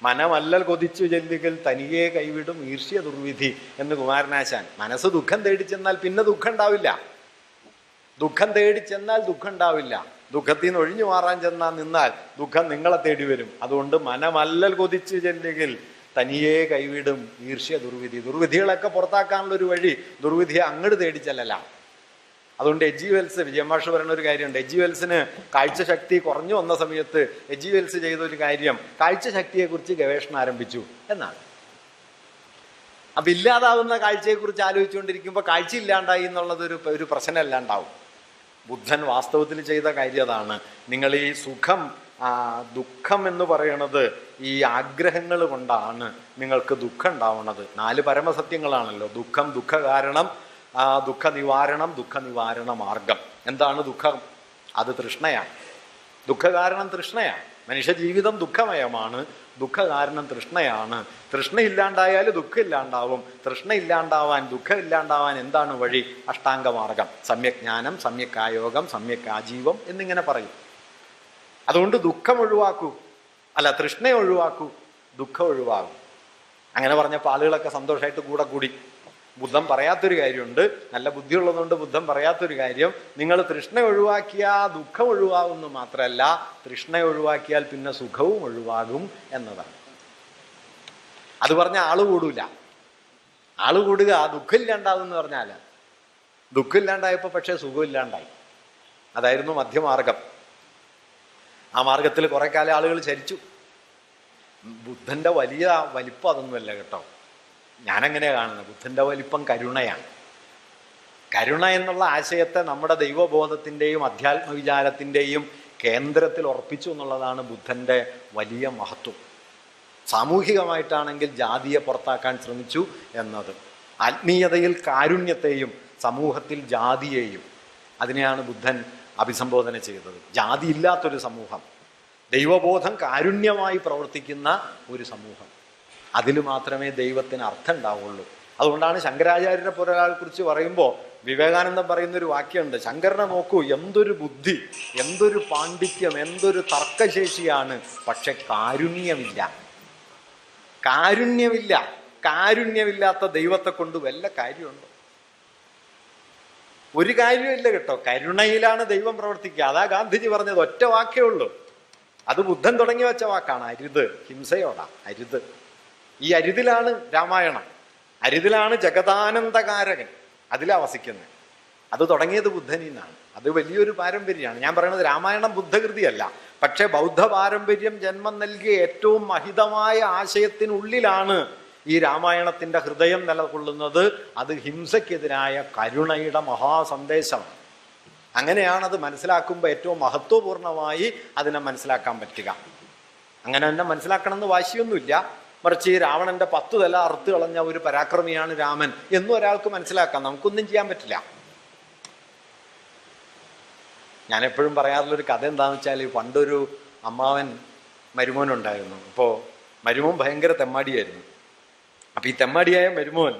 മനമല്ലൽ കൊതിച്ചു ചെല്ലുകൽ തനിയെ കൈവിടും ഈർഷ്യ ദുർവിധി എന്ന് കുമാരനാശാൻ. മനസ്സ് ദുഃഖം തേടി ചെന്നാൽ പിന്നെ ദുഃഖം ഉണ്ടാവില്ല. ദുഃഖം തേടി ചെന്നാൽ ദുഃഖം ഉണ്ടാവില്ല. ദുഃഖത്തിൽ നിന്ന് ഒഴിഞ്ഞു മാറാൻ നിന്നാൽ ദുഃഖം നിങ്ങളെ തേടി വരും. അതുകൊണ്ട് മനമല്ലൽ കൊതിച്ചു ചെല്ലുകിൽ തനിയെ കൈവിടും ഈർഷ്യ ദുർവിധി. ദുർവിധികളൊക്കെ പുറത്താക്കാനുള്ള ഒരു വഴി ദുർവിധിയെ അങ്ങോട്ട് തേടി ചെല്ലലാണ്. അതുകൊണ്ട് എജി വെൽസ്, വിജയമാഷ് പറയുന്ന ഒരു കാര്യമുണ്ട്. എജി വെൽസിന് കാഴ്ചശക്തി കുറഞ്ഞു വന്ന സമയത്ത് എജി വെൽസ് ചെയ്ത ഒരു കാര്യം കാഴ്ചശക്തിയെക്കുറിച്ച് ഗവേഷണം ആരംഭിച്ചു എന്നാണ്. അപ്പം ഇല്ലാതാവുന്ന കാഴ്ചയെക്കുറിച്ച് ആലോചിച്ചുകൊണ്ടിരിക്കുമ്പോൾ കാഴ്ച ഇല്ലാണ്ടായി എന്നുള്ളത് ഒരു പ്രശ്നമല്ലാണ്ടാവും. ബുദ്ധൻ വാസ്തവത്തിൽ ചെയ്ത കാര്യം അതാണ്. നിങ്ങൾ ഈ ദുഃഖം എന്ന് പറയണത് ഈ ആഗ്രഹങ്ങൾ കൊണ്ടാണ് നിങ്ങൾക്ക് ദുഃഖം ഉണ്ടാവുന്നത്. 4 പരമസത്യങ്ങളാണല്ലോ. ദുഃഖം, ദുഃഖകാരണം, ദുഃഖ നിവാരണം, ദുഃഖ നിവാരണ മാർഗം. എന്താണ് ദുഃഖം? അത് തൃഷ്ണയാണ്. ദുഃഖകാരണം തൃഷ്ണയാണ്. മനുഷ്യ ജീവിതം ദുഃഖമയമാണ്. ദുഃഖകാരണം തൃഷ്ണയാണ്. തൃഷ്ണ ഇല്ലാണ്ടായാൽ ദുഃഖം ഇല്ലാണ്ടാവും. തൃഷ്ണ ഇല്ലാണ്ടാവാൻ, ദുഃഖം ഇല്ലാണ്ടാവാൻ എന്താണ് വഴി? അഷ്ടാംഗമാർഗം. സമ്യക് ജ്ഞാനം, സമ്യക് ആയോഗം, സമ്യക് ആജീവം എന്നിങ്ങനെ പറയും. അതുകൊണ്ട് ദുഃഖം ഒഴിവാക്കൂ, തൃഷ്ണ ഒഴിവാക്കൂ, ദുഃഖം ഒഴിവാകും. അങ്ങനെ പറഞ്ഞപ്പോൾ ആളുകളൊക്കെ സന്തോഷമായിട്ട് കൂടി. ബുദ്ധൻ പറയാത്തൊരു കാര്യമുണ്ട്. നല്ല ബുദ്ധിയുള്ളതുകൊണ്ട് ബുദ്ധൻ പറയാത്തൊരു കാര്യം, നിങ്ങൾ തൃഷ്ണ ഒഴിവാക്കിയാൽ ദുഃഖം ഒഴിവാകുന്നു മാത്രമല്ല, തൃഷ്ണ ഒഴിവാക്കിയാൽ പിന്നെ സുഖവും ഒഴിവാകും എന്നതാണ്. അത് പറഞ്ഞാൽ ആള് കൂടൂല. ആള് കൂടുക ദുഃഖം ഇല്ലാണ്ടാവും എന്ന് പറഞ്ഞാൽ, ദുഃഖം ഇല്ലാണ്ടായപ്പോൾ പക്ഷേ സുഖം ഇല്ലാണ്ടായി. അതായിരുന്നു മധ്യമാർഗം. ആ മാർഗത്തിൽ കുറെ കാലം ആളുകൾ ചരിച്ചു. ബുദ്ധന്റെ വലിയ വലിപ്പം അതൊന്നുമല്ല കേട്ടോ. ഞാനെങ്ങനെയാണ് കാണുന്നത്? ബുദ്ധന്റെ വലിപ്പം കരുണയാണ്. കരുണ എന്നുള്ള ആശയത്തെ നമ്മുടെ ദൈവബോധത്തിൻ്റെയും അധ്യാത്മവിചാരത്തിൻ്റെയും കേന്ദ്രത്തിൽ ഉറപ്പിച്ചു എന്നുള്ളതാണ് ബുദ്ധന്റെ വലിയ മഹത്വം. സാമൂഹികമായിട്ടാണെങ്കിൽ ജാതിയെ പുറത്താക്കാൻ ശ്രമിച്ചു എന്നത്, ആത്മീയതയിൽ കാരുണ്യത്തെയും സമൂഹത്തിൽ ജാതിയെയും, അതിനെയാണ് ബുദ്ധൻ അഭിസംബോധന ചെയ്തത്. ജാതി ഇല്ലാത്തൊരു സമൂഹം, ദൈവബോധം കാരുണ്യമായി പ്രവർത്തിക്കുന്ന ഒരു സമൂഹം, അതിൽ മാത്രമേ ദൈവത്തിന് അർത്ഥം ഉണ്ടാവുള്ളൂ. അതുകൊണ്ടാണ് ശങ്കരാചാര്യരെ പോലെ ഒരാളെ കുറിച്ച് പറയുമ്പോൾ വിവേകാനന്ദൻ പറയുന്നൊരു വാക്യമുണ്ട്. ശങ്കരനെ നോക്കൂ, എന്തൊരു ബുദ്ധി, എന്തൊരു പാണ്ഡിത്യം, എന്തൊരു തർക്കശേഷിയാണ്, പക്ഷെ കാരുണ്യമില്ല. കാരുണ്യമില്ല. കാരുണ്യമില്ലാത്ത ദൈവത്തെ കൊണ്ട് വല്ല കാര്യമുണ്ടോ? ഒരു കാര്യമില്ല കേട്ടോ. കരുണയിലാണ് ദൈവം പ്രവർത്തിക്കുക. അതാ ഗാന്ധിജി പറഞ്ഞത്. ഒറ്റ വാക്കേ ഉള്ളൂ. അത് ബുദ്ധൻ തുടങ്ങി വെച്ച വാക്കാണ്. അരുത്, ഹിംസയോടാ, അരുത്. ഈ അരുതിലാണ് രാമായണം, അരുതിലാണ് ജഗതാനന്ദകാരകൻ, അതിലാണ് വസിക്കുന്നത്. അത് തുടങ്ങിയത് ബുദ്ധനിൽ നിന്നാണ്. അത് വലിയൊരു പാരമ്പര്യമാണ്. ഞാൻ പറയുന്നത് രാമായണം ബുദ്ധകൃതിയല്ല, പക്ഷെ ബൗദ്ധ പാരമ്പര്യം ജന്മം നൽകിയ ഏറ്റവും മഹിതമായ ആശയത്തിനുള്ളിലാണ് ഈ രാമായണത്തിന്റെ ഹൃദയം നിലകൊള്ളുന്നത്. അത് ഹിംസയ്ക്കെതിരായ കരുണയുടെ മഹാസന്ദേശമാണ്. അങ്ങനെയാണത് മനസ്സിലാക്കുമ്പോൾ ഏറ്റവും മഹത്വപൂർണമായി അതിനെ മനസ്സിലാക്കാൻ പറ്റുക. അങ്ങനെ തന്നെ മനസ്സിലാക്കണമെന്ന് വാശിയൊന്നുമില്ല. മറിച്ച് ഈ രാവണന്റെ 10 തല അറുത്ത് കളഞ്ഞ ഒരു പരാക്രമിയാണ് രാമൻ എന്നും ഒരാൾക്ക് മനസ്സിലാക്കാം. നമുക്കൊന്നും ചെയ്യാൻ പറ്റില്ല. ഞാൻ എപ്പോഴും പറയാറുള്ളൊരു കഥ എന്താണെന്ന് വെച്ചാൽ, പണ്ടൊരു അമ്മാവൻ മരുമോനുണ്ടായിരുന്നു. അപ്പോൾ മരുമോൻ ഭയങ്കര തെമ്മാടിയായിരുന്നു. അപ്പം ഈ തെമ്മാടിയായ മരുമോൻ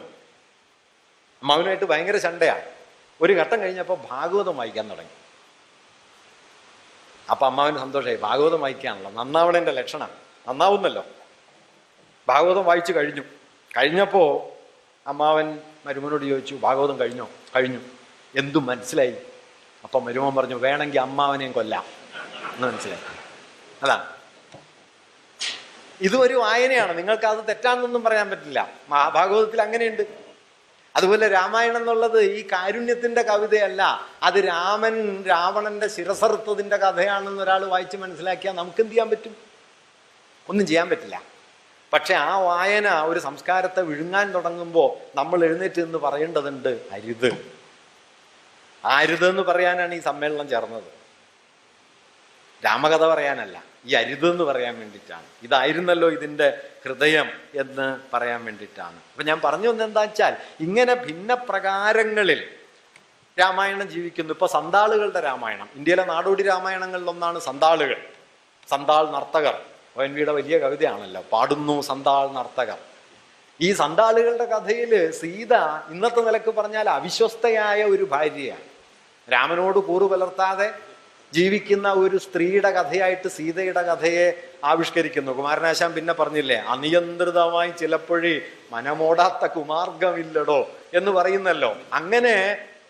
അമ്മാവനുമായിട്ട് ഭയങ്കര ചണ്ടയാണ്. ഒരു ഘട്ടം കഴിഞ്ഞപ്പോൾ ഭാഗവതം വായിക്കാൻ തുടങ്ങി. അപ്പം അമ്മാവന് സന്തോഷമായി. ഭാഗവതം വായിക്കാണല്ലോ, നന്നാവണേൻ്റെ ലക്ഷണം, നന്നാവുന്നല്ലോ. ഭാഗവതം വായിച്ചു കഴിഞ്ഞപ്പോൾ അമ്മാവൻ മരുമോനോട് ചോദിച്ചു, ഭാഗവതം കഴിഞ്ഞു, എന്തു മനസ്സിലായി? അപ്പം മരുമോൻ പറഞ്ഞു, വേണമെങ്കിൽ അമ്മാവനെയും കൊല്ലാം എന്ന് മനസ്സിലായി. അതാ, ഇതൊരു വായനയാണ്. നിങ്ങൾക്ക് അത് തെറ്റാണെന്നൊന്നും പറയാൻ പറ്റില്ല. മഹാഭാഗവതത്തിൽ അങ്ങനെയുണ്ട്. അതുപോലെ രാമായണം എന്നുള്ളത് ഈ കാരുണ്യത്തിന്റെ കവിതയല്ല, അത് രാവണന്റെ ശിരസറുത്തതിന്റെ കഥയാണെന്ന് ഒരാൾ വായിച്ച് മനസ്സിലാക്കിയാൽ നമുക്ക് എന്ത് ചെയ്യാൻ പറ്റും? ഒന്നും ചെയ്യാൻ പറ്റില്ല. പക്ഷെ ആ വായന ഒരു സംസ്കാരത്തെ വിഴുങ്ങാൻ തുടങ്ങുമ്പോൾ നമ്മൾ എഴുന്നേറ്റ് എന്ന് പറയേണ്ടതുണ്ട്, അരുത്. അരുതെന്ന് പറയാനാണ് ഈ സമ്മേളനം ചേർന്നത്. രാമകഥ പറയാനല്ല, ഈ അരുതെന്ന് പറയാൻ വേണ്ടിയിട്ടാണ്. ഇതായിരുന്നല്ലോ ഇതിൻ്റെ ഹൃദയം എന്ന് പറയാൻ വേണ്ടിയിട്ടാണ്. അപ്പം ഞാൻ പറഞ്ഞു വന്നെന്താ വെച്ചാൽ, ഇങ്ങനെ ഭിന്ന പ്രകാരങ്ങളിൽ രാമായണം ജീവിക്കുന്നു. ഇപ്പൊ സന്താളുകളുടെ രാമായണം, ഇന്ത്യയിലെ നാടോടി രാമായണങ്ങളിലൊന്നാണ് സന്താളുകൾ. സന്താൾ നർത്തകർ, ONV-യുടെ വലിയ കവിതയാണല്ലോ, പാടുന്നു സന്താൾ നർത്തകർ. ഈ സന്താളുകളുടെ കഥയിൽ സീത ഇന്നത്തെ നിലക്ക് പറഞ്ഞാൽ അവിശ്വസ്തയായ ഒരു ഭാര്യയാണ്. രാമനോട് കൂറു പുലർത്താതെ ജീവിക്കുന്ന ഒരു സ്ത്രീയുടെ കഥയായിട്ട് സീതയുടെ കഥയെ ആവിഷ്കരിക്കുന്നു. കുമാരനാശാൻ പിന്നെ പറഞ്ഞില്ലേ, അനിയന്ത്രിതമായി ചിലപ്പോഴേ മനമോടാത്ത കുമാർഗമില്ലടോ എന്ന് പറയുന്നല്ലോ. അങ്ങനെ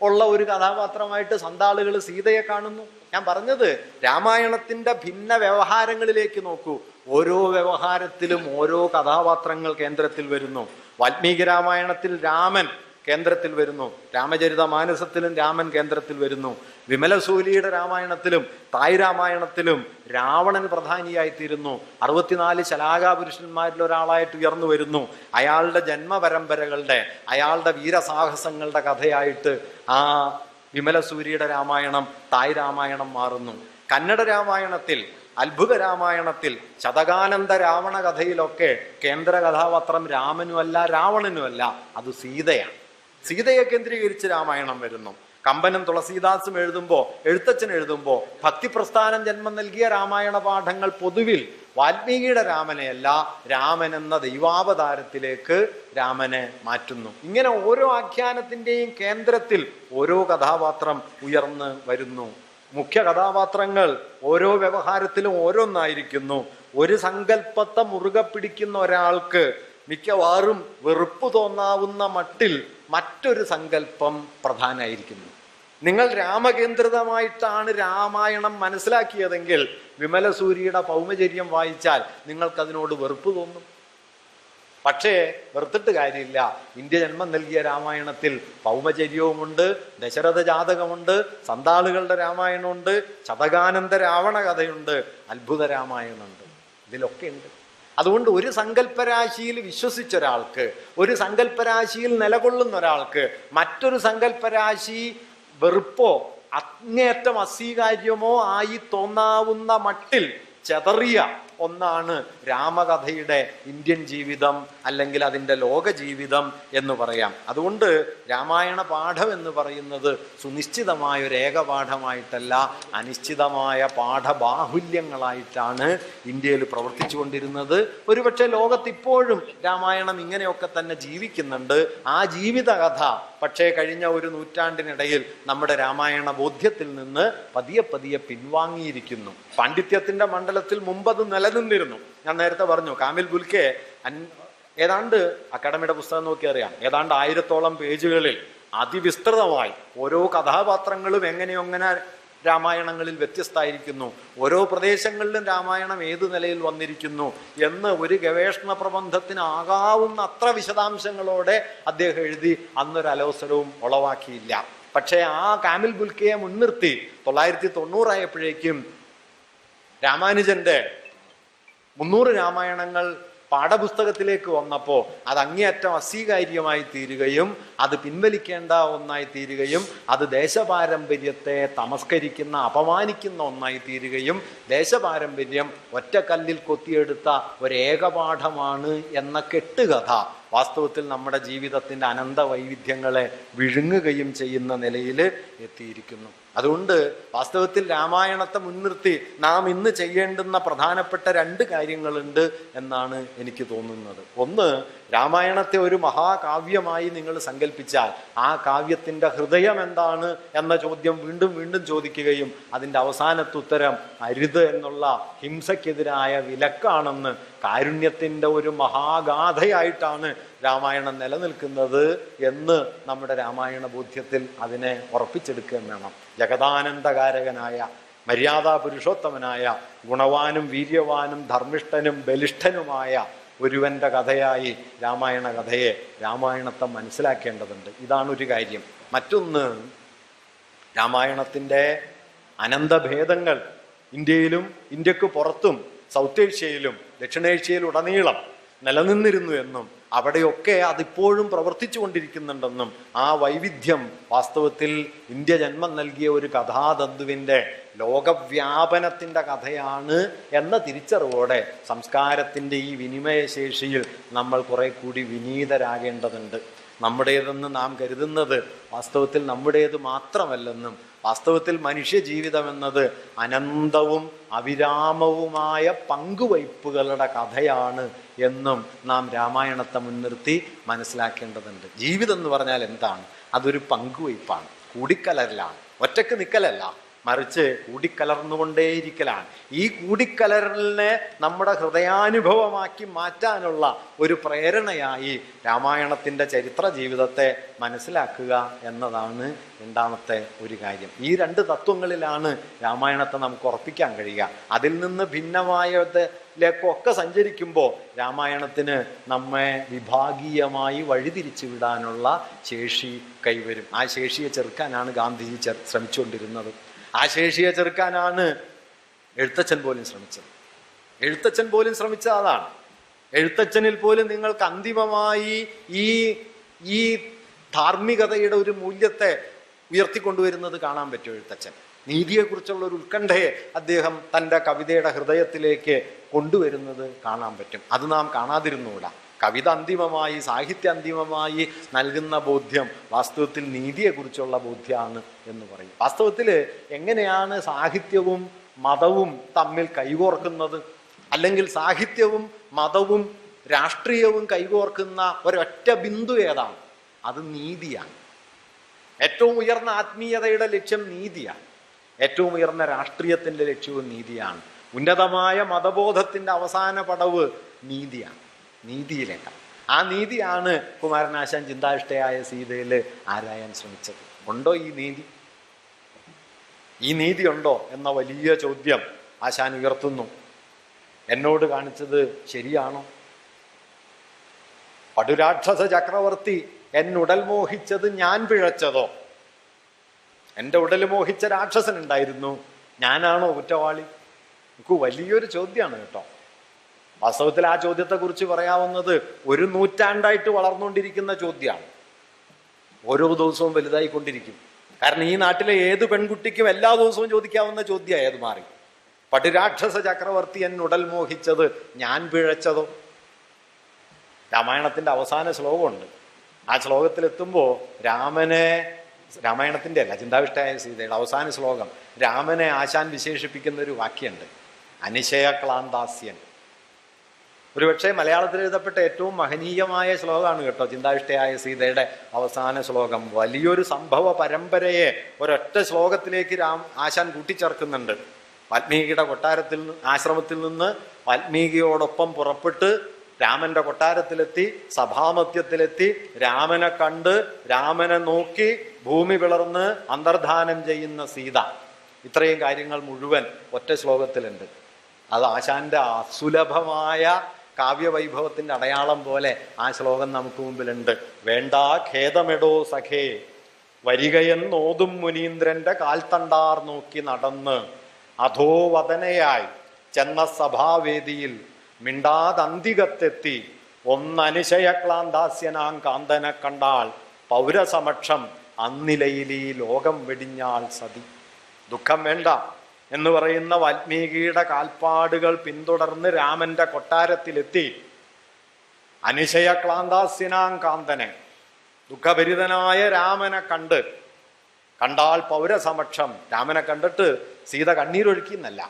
ഉള്ള ഒരു കഥാപാത്രമായിട്ട് സന്താളുകൾ സീതയെ കാണുന്നു. ഞാൻ പറഞ്ഞത്, രാമായണത്തിന്റെ ഭിന്ന വ്യവഹാരങ്ങളിലേക്ക് നോക്കൂ. ഓരോ വ്യവഹാരത്തിലും ഓരോ കഥാപാത്രങ്ങൾ കേന്ദ്രത്തിൽ വരുന്നു. വാൽമീകി രാമായണത്തിൽ രാമൻ കേന്ദ്രത്തിൽ വരുന്നു, രാമചരിതമാനസത്തിലും രാമൻ കേന്ദ്രത്തിൽ വരുന്നു. വിമലസൂലിയുടെ രാമായണത്തിലും തായ് രാമായണത്തിലും രാവണൻ പ്രധാനിയായിത്തീരുന്നു. 64 ശലാകാപുരുഷന്മാരിൽ ഒരാളായിട്ട് ഉയർന്നു വരുന്നു. അയാളുടെ ജന്മപരമ്പരകളുടെ, അയാളുടെ വീരസാഹസങ്ങളുടെ കഥയായിട്ട് ആ വിമലസൂരിയുടെ രാമായണം തായ് രാമായണം മാറുന്നു. കന്നഡ രാമായണത്തിൽ, അത്ഭുത രാമായണത്തിൽ, ശതകാനന്ദ രാവണ കഥയിലൊക്കെ കേന്ദ്ര കഥാപാത്രം രാമനുമല്ല രാവണനുമല്ല, അത് സീതയാണ്. സീതയെ കേന്ദ്രീകരിച്ച് രാമായണം വരുന്നു. കമ്പനും തുളസീദാസും എഴുത്തച്ഛൻ എഴുതുമ്പോൾ ഭക്തിപ്രസ്ഥാനം ജന്മം നൽകിയ രാമായണ പാഠങ്ങൾ പൊതുവിൽ വാൽമീകിയുടെ രാമനെയല്ല, രാമൻ എന്ന ദൈവാവതാരത്തിലേക്ക് രാമനെ മാറ്റുന്നു. ഇങ്ങനെ ഓരോ ആഖ്യാനത്തിൻ്റെയും കേന്ദ്രത്തിൽ ഓരോ കഥാപാത്രം ഉയർന്ന് വരുന്നു. മുഖ്യ കഥാപാത്രങ്ങൾ ഓരോ വ്യവഹാരത്തിലും ഓരോന്നായിരിക്കുന്നു. ഒരു സങ്കല്പത്തെ മുറുകെ പിടിക്കുന്ന ഒരാൾക്ക് മിക്കവാറും വെറുപ്പ് തോന്നാവുന്ന മട്ടിൽ മറ്റൊരു സങ്കല്പം പ്രധാനമായിരിക്കുന്നു. നിങ്ങൾ രാമകേന്ദ്രിതമായിട്ടാണ് രാമായണം മനസ്സിലാക്കിയതെങ്കിൽ വിമലസൂരിയുടെ പൗമചര്യം വായിച്ചാൽ നിങ്ങൾക്കതിനോട് വെറുപ്പ് തോന്നും. പക്ഷേ വെറുത്തിട്ട് കാര്യമില്ല. ഇന്ത്യ ജന്മം നൽകിയ രാമായണത്തിൽ പൗമചര്യവുമുണ്ട്, ദശരഥ ജാതകമുണ്ട്, സന്താളുകളുടെ രാമായണമുണ്ട്, ശതകാനന്ദ രാവണ കഥയുണ്ട്, അത്ഭുത രാമായണമുണ്ട്. ഇതിലൊക്കെ ഉണ്ട്. അതുകൊണ്ട് ഒരു സങ്കല്പരാശിയിൽ വിശ്വസിച്ച ഒരാൾക്ക്, ഒരു സങ്കല്പരാശിയിൽ നിലകൊള്ളുന്ന ഒരാൾക്ക് മറ്റൊരു സങ്കല്പരാശി വെറുപ്പോ അങ്ങേയറ്റം അസ്വീകാര്യമോ ആയി തോന്നാവുന്ന മട്ടിൽ ചെതറിയ ഒന്നാണ് രാമകഥയുടെ ഇന്ത്യൻ ജീവിതം, അല്ലെങ്കിൽ അതിൻ്റെ ലോക ജീവിതം എന്ന് പറയാം. അതുകൊണ്ട് രാമായണ പാഠം എന്ന് പറയുന്നത് സുനിശ്ചിതമായ ഒരു ഏകപാഠമായിട്ടല്ല, അനിശ്ചിതമായ പാഠബാഹുല്യങ്ങളായിട്ടാണ് ഇന്ത്യയിൽ പ്രവർത്തിച്ചു കൊണ്ടിരുന്നത്. ഒരുപക്ഷെ ലോകത്തിപ്പോഴും രാമായണം ഇങ്ങനെയൊക്കെ തന്നെ ജീവിക്കുന്നുണ്ട്. ആ ജീവിതകഥ പക്ഷേ കഴിഞ്ഞ ഒരു നൂറ്റാണ്ടിനിടയിൽ നമ്മുടെ രാമായണ ബോധ്യത്തിൽ നിന്ന് പതിയെ പതിയെ പിൻവാങ്ങിയിരിക്കുന്നു. പാണ്ഡിത്യത്തിന്റെ മണ്ഡലത്തിൽ മുമ്പത് നിലനിന്നിരുന്നു. ഞാൻ നേരത്തെ പറഞ്ഞു, കാമിൽ ബുൽക്കെ ഏതാണ്ട് അക്കാഡമിയുടെ പുസ്തകം നോക്കി അറിയാം, ഏതാണ്ട് 1000-ഓളം പേജുകളിൽ അതിവിസ്തൃതമായി ഓരോ കഥാപാത്രങ്ങളും എങ്ങനെ രാമായണങ്ങളിൽ വ്യത്യസ്തമായിരിക്കുന്നു, ഓരോ പ്രദേശങ്ങളിലും രാമായണം ഏത് നിലയിൽ വന്നിരിക്കുന്നു എന്ന് ഒരു ഗവേഷണ പ്രബന്ധത്തിനാകാവുന്ന അത്ര വിശദാംശങ്ങളോടെ അദ്ദേഹം എഴുതി അന്നൊരു അലോസരവും ഉളവാക്കിയില്ല. പക്ഷേ ആ കാമിൽ ബുൽക്കയെ മുൻനിർത്തി 990 രാമാനുജന്റെ 300 രാമായണങ്ങൾ പാഠപുസ്തകത്തിലേക്ക് വന്നപ്പോൾ അത് അങ്ങേയറ്റം അസ്വീകാര്യമായി തീരുകയും അത് പിൻവലിക്കേണ്ട ഒന്നായി തീരുകയും അത് ദേശപാരമ്പര്യത്തെ തമസ്കരിക്കുന്ന അപമാനിക്കുന്ന ഒന്നായി തീരുകയും ദേശപാരമ്പര്യം ഒറ്റക്കല്ലിൽ കൊത്തിയെടുത്ത ഒരേകപാഠമാണ് എന്ന കെട്ടുകഥ വാസ്തവത്തിൽ നമ്മുടെ ജീവിതത്തിൻ്റെ അനന്ത വൈവിധ്യങ്ങളെ വിഴുങ്ങുകയും ചെയ്യുന്ന നിലയിൽ എത്തിയിരിക്കുന്നു. അതുകൊണ്ട് വാസ്തവത്തിൽ രാമായണത്തെ മുൻനിർത്തി നാം ഇന്ന് ചെയ്യേണ്ടുന്ന പ്രധാനപ്പെട്ട 2 കാര്യങ്ങളുണ്ട് എന്നാണ് എനിക്ക് തോന്നുന്നത്. ഒന്ന്, രാമായണത്തെ ഒരു മഹാകാവ്യമായി നിങ്ങൾ സങ്കല്പിച്ചാൽ ആ കാവ്യത്തിൻ്റെ ഹൃദയം എന്താണ് എന്ന ചോദ്യം വീണ്ടും വീണ്ടും ചോദിക്കുകയും അതിൻ്റെ അവസാനത്തെ ഉത്തരം അരുത് എന്നുള്ള ഹിംസയ്ക്കെതിരായ വിലക്കാണെന്ന്, കാരുണ്യത്തിൻ്റെ ഒരു മഹാഗാഥയായിട്ടാണ് രാമായണം നിലനിൽക്കുന്നത് എന്ന് നമ്മുടെ രാമായണ ബോധ്യത്തിൽ അതിനെ ഉറപ്പിച്ചെടുക്കുകയും വേണം. ജഗദാനന്ദകാരകനായ മര്യാദാ പുരുഷോത്തമനായ ഗുണവാനും വീര്യവാനും ധർമ്മിഷ്ഠനും ബലിഷ്ഠനുമായ ഒരുവന്റെ കഥയായി രാമായണ കഥയെ, രാമായണത്തെ മനസ്സിലാക്കേണ്ടതുണ്ട്. ഇതാണ് ഒരു കാര്യം. മറ്റൊന്ന്, രാമായണത്തിൻ്റെ അനന്തഭേദങ്ങൾ ഇന്ത്യയിലും ഇന്ത്യക്ക് പുറത്തും സൗത്ത് ഏഷ്യയിലും ദക്ഷിണേഷ്യയിലുടനീളം നിലനിന്നിരുന്നു എന്നും അവിടെയൊക്കെ അതിപ്പോഴും പ്രവർത്തിച്ചു കൊണ്ടിരിക്കുന്നുണ്ടെന്നും ആ വൈവിധ്യം വാസ്തവത്തിൽ ഇന്ത്യ ജന്മം നൽകിയ ഒരു കഥാതന്തുവിൻ്റെ ലോകവ്യാപനത്തിൻ്റെ കഥയാണ് എന്ന തിരിച്ചറിവോടെ സംസ്കാരത്തിൻ്റെ ഈ വിനിമയശേഷിയിൽ നമ്മൾ കുറെ കൂടി വിനീതരാകേണ്ടതുണ്ട്. നമ്മുടേതെന്ന് നാം കരുതുന്നത് വാസ്തവത്തിൽ നമ്മുടേത് മാത്രമല്ലെന്നും വാസ്തവത്തിൽ മനുഷ്യ ജീവിതം എന്നത് അനന്തവും അവിരാമവുമായ പങ്കുവയ്പ്പുകളുടെ കഥയാണ് എന്നും നാം രാമായണത്തെ മുൻനിർത്തി മനസ്സിലാക്കേണ്ടതുണ്ട്. ജീവിതം എന്ന് പറഞ്ഞാൽ എന്താണ്? അതൊരു പങ്കുവയ്പ്പാണ്, കൂടിക്കലരലാണ്, ഒറ്റക്ക് നിൽക്കലല്ല, മറിച്ച് കൂടിക്കലർന്നുകൊണ്ടേയിരിക്കലാണ്. ഈ കൂടിക്കലരലിനെ നമ്മുടെ ഹൃദയാനുഭവമാക്കി മാറ്റാനുള്ള ഒരു പ്രേരണയായി രാമായണത്തിൻ്റെ ചരിത്ര ജീവിതത്തെ മനസ്സിലാക്കുക എന്നതാണ് രണ്ടാമത്തെ ഒരു കാര്യം. ഈ 2 തത്വങ്ങളിലാണ് രാമായണത്തെ നമുക്ക് ഉറപ്പിക്കാൻ കഴിയുക. അതിൽ നിന്ന് ഭിന്നമായതിലേക്കൊക്കെ സഞ്ചരിക്കുമ്പോൾ രാമായണത്തിന് നമ്മെ വിഭാഗീയമായി വഴിതിരിച്ചു വിടാനുള്ള ശേഷി കൈവരും. ആ ശേഷിയെ ചെറുക്കാനാണ് ഗാന്ധിജി ശ്രമിച്ചുകൊണ്ടിരുന്നത്. ആ ശേഷിയെ ചെറുക്കാനാണ് എഴുത്തച്ഛൻ പോലും ശ്രമിച്ചത്. എഴുത്തച്ഛൻ പോലും ശ്രമിച്ചത് അതാണ്. എഴുത്തച്ഛനിൽ പോലും നിങ്ങൾക്ക് അന്തിമമായി ഈ ധാർമ്മികതയുടെ ഒരു മൂല്യത്തെ ഉയർത്തിക്കൊണ്ടുവരുന്നത് കാണാൻ പറ്റും. എഴുത്തച്ഛൻ നീതിയെക്കുറിച്ചുള്ള ഒരു ഉത്കണ്ഠയെ അദ്ദേഹം തൻ്റെ കവിതയുടെ ഹൃദയത്തിലേക്ക് കൊണ്ടുവരുന്നത് കാണാൻ പറ്റും. അത് നാം കാണാതിരുന്നുകൂടാ. കവിത അന്തിമമായി, സാഹിത്യ അന്തിമമായി നൽകുന്ന ബോധ്യം വാസ്തവത്തിൽ നീതിയെക്കുറിച്ചുള്ള ബോധ്യമാണ് എന്ന് പറയും. വാസ്തവത്തിൽ എങ്ങനെയാണ് സാഹിത്യവും മതവും തമ്മിൽ കൈകോർക്കുന്നത്? അല്ലെങ്കിൽ സാഹിത്യവും മതവും രാഷ്ട്രീയവും കൈകോർക്കുന്ന ഒരൊറ്റ ബിന്ദു ഏതാണ്? അത് നീതിയാണ്. ഏറ്റവും ഉയർന്ന ആത്മീയതയുടെ ലക്ഷ്യം നീതിയാണ്. ഏറ്റവും ഉയർന്ന രാഷ്ട്രീയത്തിൻ്റെ ലക്ഷ്യവും നീതിയാണ്. ഉന്നതമായ മതബോധത്തിൻ്റെ അവസാന പടവ് നീതിയാണ്, നീതിയിലേക്കാണ്. ആ നീതിയാണ് കുമാരനാശാൻ ചിന്താവിഷ്ടയായ സീതയിൽ ആരായാൻ ശ്രമിച്ചത്. ഉണ്ടോ ഈ നീതി? ഈ നീതി ഉണ്ടോ എന്ന വലിയ ചോദ്യം ആശാൻ ഉയർത്തുന്നു. എന്നോട് കാണിച്ചത് ശരിയാണോ? പടുരാക്ഷസ ചക്രവർത്തി എന്നുടൽ മോഹിച്ചത് ഞാൻ പിഴച്ചതോ? എൻ്റെ ഉടൽ മോഹിച്ച രാക്ഷസൻ ഉണ്ടായിരുന്നു, ഞാനാണോ കുറ്റവാളി? നമുക്ക് വലിയൊരു ചോദ്യമാണ് കേട്ടോ. വാസ്തവത്തിൽ ആ ചോദ്യത്തെക്കുറിച്ച് പറയാവുന്നത് 1 നൂറ്റാണ്ടായിട്ട് വളർന്നുകൊണ്ടിരിക്കുന്ന ചോദ്യമാണ്. ഓരോ ദിവസവും വലുതായിക്കൊണ്ടിരിക്കും. കാരണം ഈ നാട്ടിലെ ഏത് പെൺകുട്ടിക്കും എല്ലാ ദിവസവും ചോദിക്കാവുന്ന ചോദ്യമായി അത് മാറി. പടുരാക്ഷസ ചക്രവർത്തി എന്നുടൽ മോഹിച്ചത് ഞാൻ പിഴച്ചതോ? രാമായണത്തിൻ്റെ അവസാന ശ്ലോകമുണ്ട്. ആ ശ്ലോകത്തിലെത്തുമ്പോൾ രാമായണത്തിൻ്റെ അല്ല, ചിന്താവിഷ്ടയായ സീതയുടെ അവസാന ശ്ലോകം, രാമനെ ആശാൻ വിശേഷിപ്പിക്കുന്ന ഒരു വാക്യമുണ്ട്, അനിശയക്ലാന്താസ്യൻ. ഒരുപക്ഷെ മലയാളത്തിൽ എഴുതപ്പെട്ട ഏറ്റവും മഹനീയമായ ശ്ലോകമാണ് കേട്ടോ ചിന്താവിഷ്ടയായ സീതയുടെ അവസാന ശ്ലോകം. വലിയൊരു സംഭവ പരമ്പരയെ ഒരൊറ്റ ശ്ലോകത്തിലേക്ക് ആശാൻ കൂട്ടിച്ചേർക്കുന്നുണ്ട്. വാൽമീകിയുടെ ആശ്രമത്തിൽ നിന്ന് വാൽമീകിയോടൊപ്പം പുറപ്പെട്ട് രാമന്റെ കൊട്ടാരത്തിലെത്തി, സഭാമധ്യത്തിലെത്തി, രാമനെ കണ്ട്, രാമനെ നോക്കി ഭൂമി പിളർന്ന് അന്തർധാനം ചെയ്യുന്ന സീത. ഇത്രയും കാര്യങ്ങൾ മുഴുവൻ ഒറ്റ ശ്ലോകത്തിലുണ്ട്. അത് ആശാന്റെ അസുലഭമായ കാവ്യവൈഭവത്തിന്റെ അടയാളം പോലെ ആ ശ്ലോകം നമുക്ക് മുമ്പിലുണ്ട്. വേണ്ടാ ഖേദമെടോ സഖേ വരികയെന്നോതും മുനീന്ദ്രന്റെ കാൽത്തണ്ടാർ നോക്കി നടന്ന് അധോവദനയായി ചെന്ന സഭാവേദിയിൽ മിണ്ടാതന്തികത്തെത്തി ഒന്നനുശയക്ലാന്താസ്യനാം കാന്തനെ കണ്ടാൾ പൗരസമക്ഷം അന്നിലയിലീ ലോകം വെടിഞ്ഞാൾ സതി. ദുഃഖം വേണ്ട എന്ന് പറയുന്ന വാൽമീകിയുടെ കാൽപ്പാടുകൾ പിന്തുടർന്ന് രാമന്റെ കൊട്ടാരത്തിലെത്തി അനുശയക്ലാന്താസ്യനാം കാന്തനെ, ദുഃഖഭരിതനായ രാമനെ കണ്ടാൽ പൗരസമക്ഷം. രാമനെ കണ്ടിട്ട് സീത കണ്ണീരൊഴുക്കിന്നല്ല,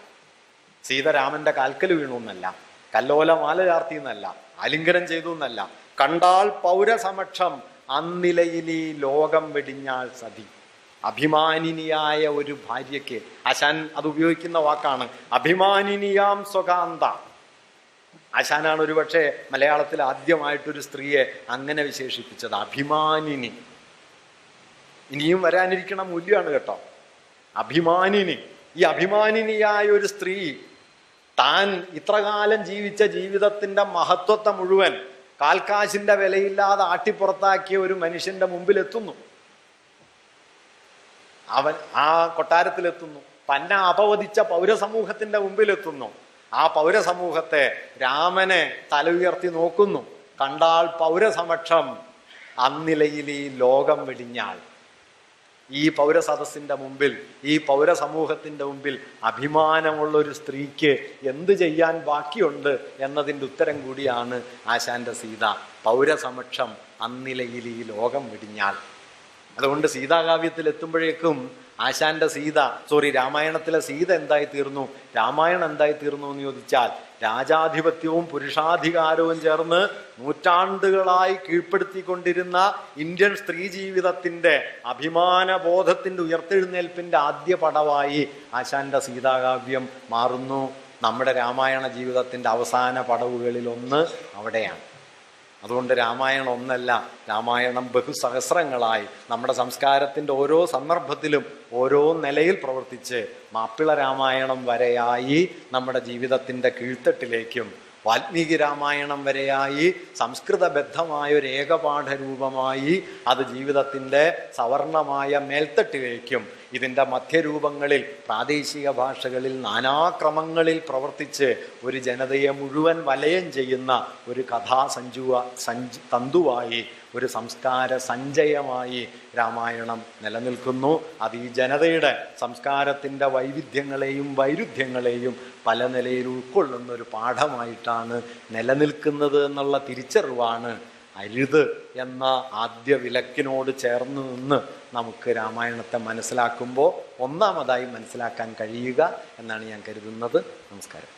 സീത രാമന്റെ കാൽക്കൽ വീണു എന്നല്ല, കല്ലോല മാല ചാർത്തി എന്നല്ല, ആലിംഗനം ചെയ്തു എന്നല്ല. കണ്ടാൽ പൗരസമക്ഷം അന്നിലയിലീ ലോകം വെടിഞ്ഞാൾ സതി. അഭിമാനിനിയായ ഒരു ഭാര്യയ്ക്ക്, ആശാൻ അത് ഉപയോഗിക്കുന്ന വാക്കാണ്, അഭിമാനിനിയാം സ്വകാന്ത. ആശാനാണ് ഒരുപക്ഷെ മലയാളത്തിൽ ആദ്യമായിട്ടൊരു സ്ത്രീയെ അങ്ങനെ വിശേഷിപ്പിച്ചത്, അഭിമാനിനി. ഇനിയും വരാനിരിക്കണ മൂല്യമാണ് കേട്ടോ, അഭിമാനിനി. ഈ അഭിമാനിനിയായ ഒരു സ്ത്രീ താൻ ഇത്രകാലം ജീവിച്ച ജീവിതത്തിന്റെ മഹത്വത്തെ മുഴുവൻ കാൽക്കാശിന്റെ വിലയില്ലാതെ ആട്ടിപ്പുറത്താക്കിയ ഒരു മനുഷ്യന്റെ മുമ്പിലെത്തുന്നു. അവൻ ആ കൊട്ടാരത്തിലെത്തുന്നു, തന്നെ അപവദിച്ച പൗരസമൂഹത്തിന്റെ മുമ്പിലെത്തുന്നു. ആ പൗരസമൂഹത്തെ രാമനെ തല ഉയർത്തി നോക്കുന്നു. കണ്ടാൽ പൗരസമക്ഷം അന്നിലയിൽ ഈ ലോകം വെടിഞ്ഞാൾ. ഈ പൗരസദസ്സിന്റെ മുമ്പിൽ, ഈ പൗരസമൂഹത്തിന്റെ മുമ്പിൽ അഭിമാനമുള്ളൊരു സ്ത്രീക്ക് എന്ത് ചെയ്യാൻ ബാക്കിയുണ്ട് എന്നതിൻ്റെ ഉത്തരം കൂടിയാണ് ആശാന്റെ സീത. പൗരസമക്ഷം അന്നിലയിൽ ഈ ലോകം വെടിഞ്ഞാൾ. അതുകൊണ്ട് സീതാകാവ്യത്തിൽ എത്തുമ്പോഴേക്കും ആശാന്റെ രാമായണത്തിലെ സീത എന്തായി തീർന്നു, രാമായണം എന്തായി തീർന്നു എന്ന് ചോദിച്ചാൽ, രാജാധിപത്യവും പുരുഷാധികാരവും ചേർന്ന് നൂറ്റാണ്ടുകളായി കീഴ്പ്പെടുത്തിക്കൊണ്ടിരുന്ന ഇന്ത്യൻ സ്ത്രീ ജീവിതത്തിന്റെ അഭിമാനബോധത്തിന്റെ ഉയർത്തെഴുന്നേൽപ്പിന്റെ ആദ്യ പടവായി ആശാന്റെ സീതാകാവ്യം മാറുന്നു. നമ്മുടെ രാമായണ ജീവിതത്തിന്റെ അവസാന പടവുകളിൽ ഒന്ന് അവിടെയാണ്. അതുകൊണ്ട് രാമായണം ഒന്നല്ല, രാമായണം ബഹുസഹസ്രങ്ങളായി നമ്മുടെ സംസ്കാരത്തിൻ്റെ ഓരോ സന്ദർഭത്തിലും ഓരോ നിലയിൽ പ്രവർത്തിച്ച് മാപ്പിള രാമായണം വരെയായി നമ്മുടെ ജീവിതത്തിൻ്റെ കീഴ്ത്തട്ടിലേക്കും, വാൽമീകി രാമായണം വരെയായി സംസ്കൃതബദ്ധമായ ഒരു ഏകപാഠരൂപമായി അത് ജീവിതത്തിൻ്റെ സവർണമായ മേൽത്തട്ടിലേക്കും, ഇതിൻ്റെ മധ്യരൂപങ്ങളിൽ പ്രാദേശിക ഭാഷകളിൽ നാനാക്രമങ്ങളിൽ പ്രവർത്തിച്ച് ഒരു ജനതയെ മുഴുവൻ വലയം ചെയ്യുന്ന ഒരു തന്തുവായി, ഒരു സംസ്കാര സഞ്ചയമായി രാമായണം നിലനിൽക്കുന്നു. അത് ഈ ജനതയുടെ സംസ്കാരത്തിൻ്റെ വൈവിധ്യങ്ങളെയും വൈരുദ്ധ്യങ്ങളെയും പല നിലയിൽ ഉൾക്കൊള്ളുന്ന ഒരു പാഠമായിട്ടാണ് നിലനിൽക്കുന്നത് എന്നുള്ള തിരിച്ചറിവാണ് അരുത് എന്ന ആദ്യ വിലക്കിനോട് ചേർന്ന് നിന്ന് നമുക്ക് രാമായണത്തെ മനസ്സിലാക്കുമ്പോൾ ഒന്നാമതായി മനസ്സിലാക്കാൻ കഴിയുക എന്നാണ് ഞാൻ കരുതുന്നത്. നമസ്കാരം.